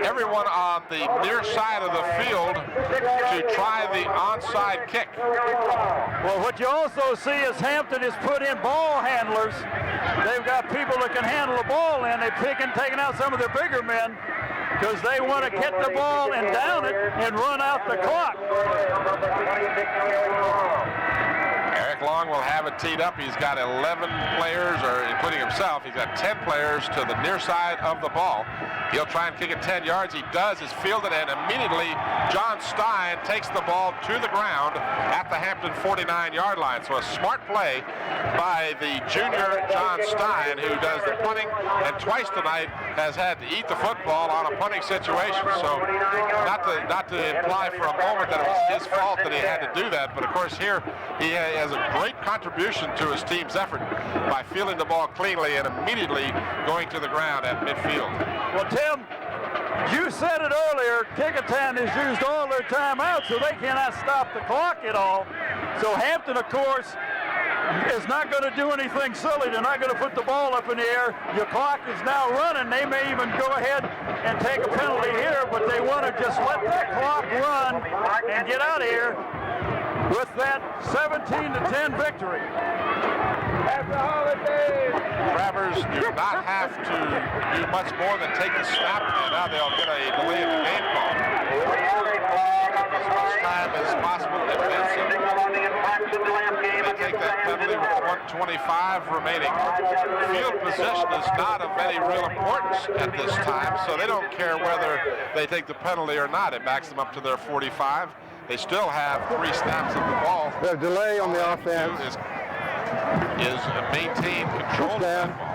everyone on the near side of the field to try the onside kick. Well, what you also see is Hampton has put in ball handlers. They've got people that can handle the ball, and they're taking out some of their bigger men because they want to get the ball and down it and run out the clock. Eric Long will have it teed up. He's got 11 players, or including himself, he's got 10 players to the near side of the ball. He'll try and kick it 10 yards. He does, is fielded, and immediately John Stein takes the ball to the ground at the Hampton 49-yard line. So a smart play by the junior John Stein, who does the punting, and twice tonight has had to eat the football on a punting situation. So not to imply for a moment that it was his fault that he had to do that, but of course here he has a great contribution to his team's effort by fielding the ball cleanly and immediately going to the ground at midfield. Well, Tim, you said it earlier, Kecoughtan has used all their timeouts, so they cannot stop the clock at all. So Hampton, of course, is not going to do anything silly. They're not going to put the ball up in the air. Your clock is now running. They may even go ahead and take a penalty here, but they want to just let that clock run and get out of here with that 17-10 victory. Happy holidays! Crabbers do not have to do much more than take the snap, and now they'll get a delay of the game call. As much time as possible to advance it. They take that penalty with 1:25 remaining. Field position is not of any real importance at this time, so they don't care whether they take the penalty or not. It backs them up to their 45. They still have 3 snaps of the ball. They have delay on the offense. Is maintain control of that ball.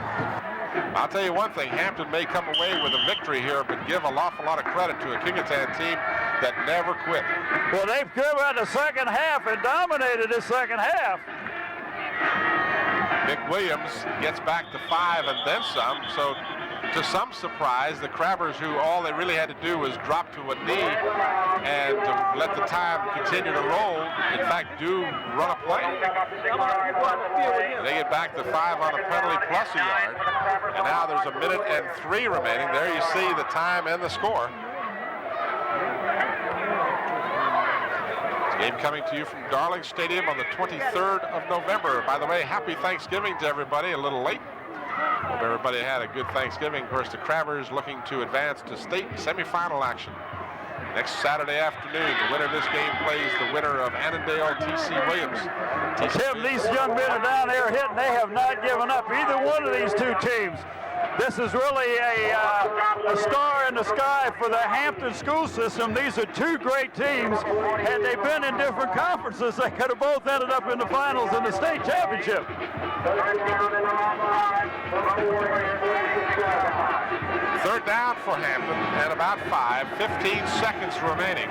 I'll tell you one thing, Hampton may come away with a victory here, but give an awful lot of credit to a Kecoughtan team that never quit. Well, they've come out the second half and dominated the second half. Nick Williams gets back to 5 and then some, so to some surprise, the Crabbers, who all they really had to do was drop to a knee and to let the time continue to roll, in fact, do run a play. They get back to 5 on a penalty plus a yard, and now there's 1:03 remaining. There you see the time and the score. Game coming to you from Darling Stadium on the 23rd of November. By the way, happy Thanksgiving to everybody. A little late. Hope everybody had a good Thanksgiving. Of course, the Crabbers looking to advance to state semifinal action. Next Saturday afternoon, the winner of this game plays the winner of Annandale, T.C. Williams. Tim, these young men are down there hitting. They have not given up either one of these two teams. This is really a star in the sky for the Hampton school system. These are two great teams. Had they been in different conferences, they could have both ended up in the finals in the state championship. Third down for Hampton at about 5, 15 seconds remaining.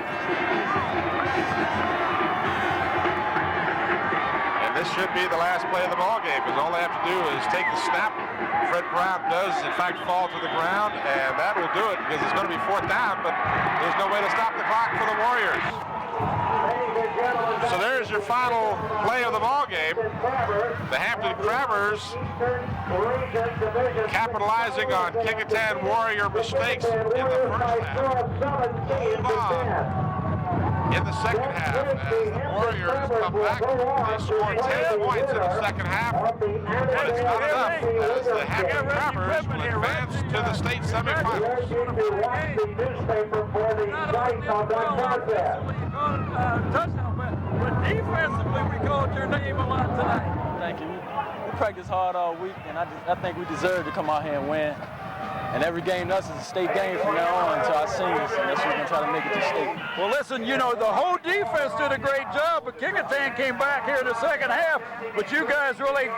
And this should be the last play of the ball game, because all they have to do is take the snap. Fred Brown does, in fact, fall to the ground, and that will do it, because it's going to be 4th down, but there's no way to stop the clock for the Warriors. So there's your final play of the ball game. The Hampton Crabbers capitalizing on Kecoughtan Warrior mistakes in the first half. Hold on. In the second half, as the Warriors come back, they score 10 points in the second half, but it's not enough, as the Hampton Crabbers will advance to the state semifinals. But defensively, we called your name a lot tonight. Thank you. We practiced hard all week, and I think we deserve to come out here and win. And every game to us is a state game from now on until our seniors, and that's what we're going to try to make it to state. Well, listen, you know, the whole defense did a great job, but Kecoughtan came back here in the second half, but you guys really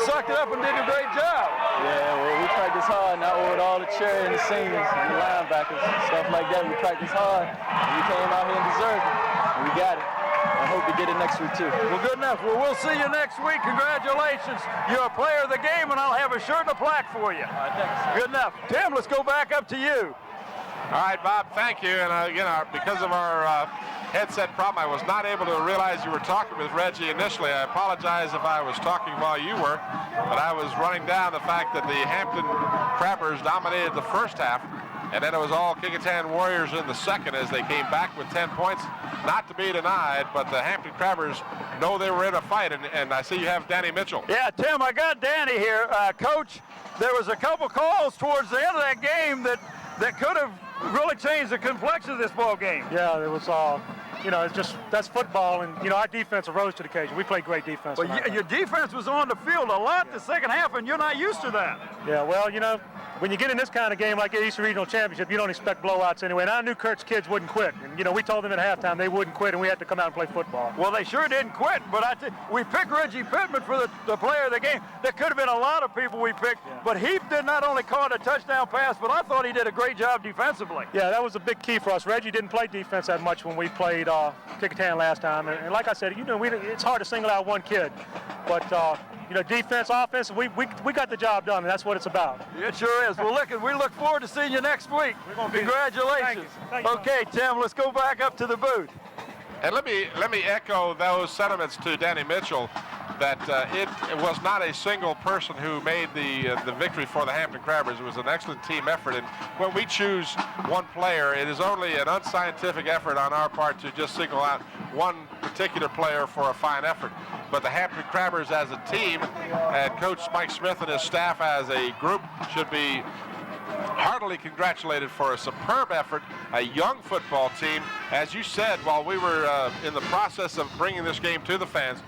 sucked it up and did a great job. Yeah, well, we practiced hard, and I owe it all the cheer and the seniors and the linebackers and stuff like that. We practiced hard, and we came out here and deserved it, and we got it. And hope to get it next week, too. Well, good enough. Well, we'll see you next week. Congratulations. You're a player of the game, and I'll have a shirt and a plaque for you. All right, thanks. Good enough. Tim, let's go back up to you. All right, Bob, thank you. And again, because of our headset problem, I was not able to realize you were talking with Reggie initially. I apologize if I was talking while you were, but I was running down the fact that the Hampton Crabbers dominated the first half, and then it was all Kecoughtan Warriors in the second as they came back with 10 points. Not to be denied, but the Hampton Crabbers know they were in a fight, and I see you have Danny Mitchell. Yeah, Tim, I got Danny here. Coach, there was a couple calls towards the end of that game that could have really changed the complexion of this ball game. Yeah, it was it's just, that's football, and, our defense rose to the occasion. We played great defense. Well, your defense was on the field a lot the second half, and you're not used to that. Yeah, well, when you get in this kind of game like the Eastern Regional Championship, you don't expect blowouts anyway. And I knew Kurt's kids wouldn't quit. And, we told them at halftime they wouldn't quit, and we had to come out and play football. Well, they sure didn't quit, but we picked Reggie Pittman for the player of the game. There could have been a lot of people we picked, but he did not only caught a touchdown pass, but I thought he did a great job defensively. Yeah, that was a big key for us. Reggie didn't play defense that much when we played Kecoughtan last time. And like I said, it's hard to single out one kid. But, defense, offense, we got the job done, and that's what it's about. It sure is. Well, we look forward to seeing you next week. Congratulations. Thank you. Okay, Tim, let's go back up to the booth. And let me echo those sentiments to Danny Mitchell, that it was not a single person who made the victory for the Hampton Crabbers. It was an excellent team effort, and when we choose one player, it is only an unscientific effort on our part to just single out one particular player for a fine effort. But the Hampton Crabbers as a team, and Coach Mike Smith and his staff as a group, should be heartily congratulated for a superb effort, a young football team. As you said, while we were in the process of bringing this game to the fans,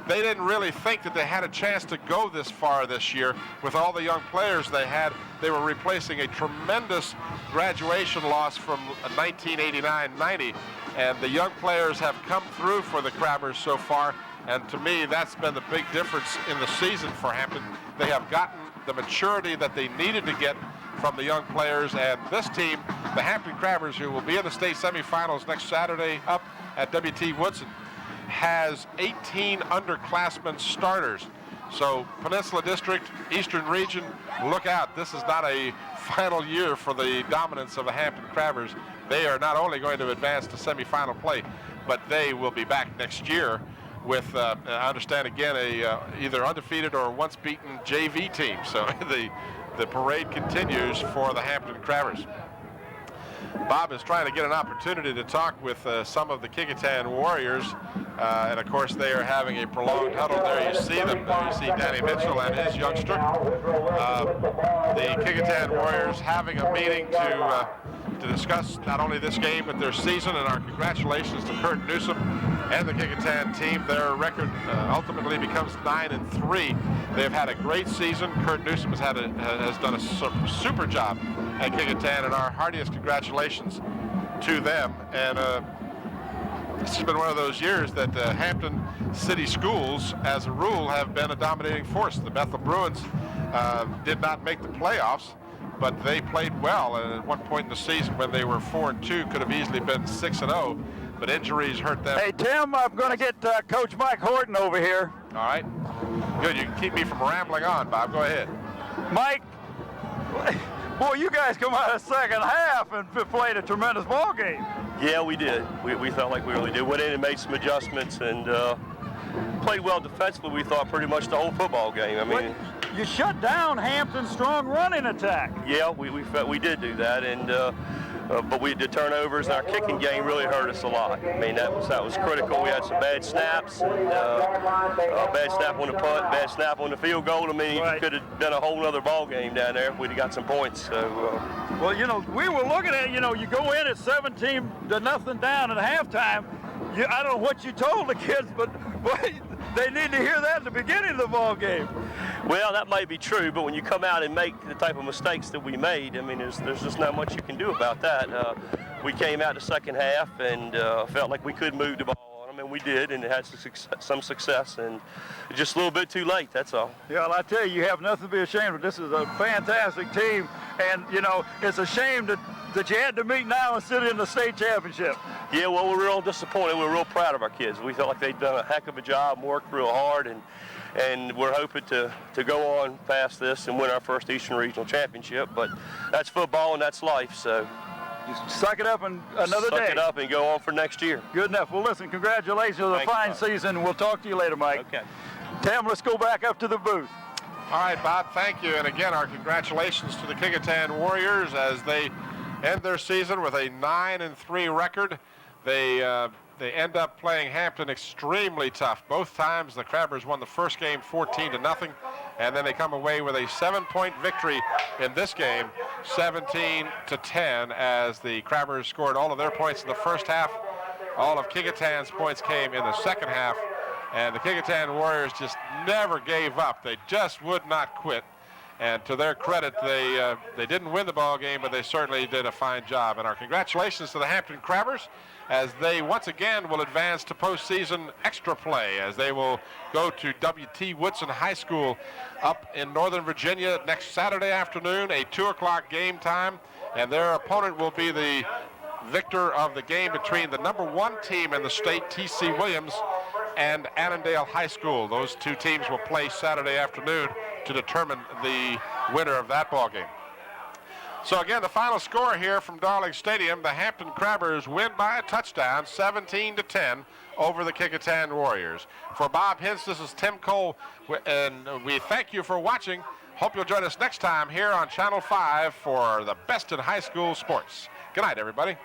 they didn't really think that they had a chance to go this far this year with all the young players they had. They were replacing a tremendous graduation loss from 1989-90, and the young players have come through for the Crabbers so far, and to me, that's been the big difference in the season for Hampton. They have gotten the maturity that they needed to get from the young players, and this team, the Hampton Crabbers, who will be in the state semifinals next Saturday up at W.T. Woodson, has 18 underclassmen starters. So Peninsula District, Eastern Region, look out. This is not a final year for the dominance of the Hampton Crabbers. They are not only going to advance to semifinal play, but they will be back next year with, I understand again, either undefeated or once beaten JV team. So the parade continues for the Hampton Crabbers. Bob is trying to get an opportunity to talk with some of the Kecoughtan Warriors, and of course they are having a prolonged huddle. There you see them. There you see Danny Mitchell and his youngster. The Kecoughtan Warriors having a meeting to discuss not only this game but their season, and our congratulations to Kurt Newsom and the Kecoughtan team. Their record ultimately becomes 9-3. They've had a great season. Kurt Newsom has done a super job at Kecoughtan, and our heartiest congratulations to them. And this has been one of those years that Hampton City Schools, as a rule, have been a dominating force. The Bethel Bruins did not make the playoffs, but they played well. And at one point in the season, when they were 4-2, could have easily been 6-0. But injuries hurt them. Hey, Tim, I'm going to get Coach Mike Horton over here. All right. Good. You can keep me from rambling on, Bob. Go ahead. Mike, boy, you guys come out of the second half and played a tremendous ball game. Yeah, we did. We felt like we really did. Went in and made some adjustments and played well defensively, we thought, pretty much the whole football game. I mean, you shut down Hampton's strong running attack. Yeah, we did do that, and but we did turnovers, and our kicking game really hurt us a lot. I mean, that was critical. We had some bad snaps, and bad snap on the punt, bad snap on the field goal. I mean, you could have done a whole other ball game down there if we'd have got some points. So, well, we were looking at, you go in at 17-0 down at halftime. I don't know what you told the kids, but they need to hear that at the beginning of the ball game. Well, that might be true, but when you come out and make the type of mistakes that we made, I mean, there's just not much you can do about that. We came out the second half and felt like we could move the ball on them, and we did, and it had some success, and just a little bit too late, that's all. Yeah, well, I tell you have nothing to be ashamed of. This is a fantastic team, and, it's a shame that you had to meet now and sit in the state championship. Yeah, well, we're real disappointed. We're real proud of our kids. We felt like they'd done a heck of a job, worked real hard, and we're hoping to go on past this and win our first Eastern Regional Championship. But that's football and that's life, so. Just suck it up and another day. Suck it up and go on for next year. Good enough. Well, listen, congratulations on a fine season. We'll talk to you later, Mike. Okay. Tim, let's go back up to the booth. All right, Bob, thank you. And again, our congratulations to the Kecoughtan Warriors as they end their season with a 9-3 record. They end up playing Hampton extremely tough. Both times the Crabbers won the first game 14-0, and then they come away with a 7-point victory in this game, 17-10, as the Crabbers scored all of their points in the first half. All of Kecoughtan's points came in the second half, and the Kecoughtan Warriors just never gave up. They just would not quit. And to their credit, they didn't win the ball game, but they certainly did a fine job. And our congratulations to the Hampton Crabbers, as they once again will advance to postseason extra play, as they will go to W.T. Woodson High School up in Northern Virginia next Saturday afternoon, a 2 o'clock game time. And their opponent will be the victor of the game between the #1 team in the state, T.C. Williams, and Annandale High School. Those two teams will play Saturday afternoon to determine the winner of that ball game. So again, the final score here from Darling Stadium, the Hampton Crabbers win by a touchdown, 17-10 over the Kecoughtan Warriors. For Bob Hintz, this is Tim Cole, and we thank you for watching. Hope you'll join us next time here on Channel 5 for the best in high school sports. Good night, everybody.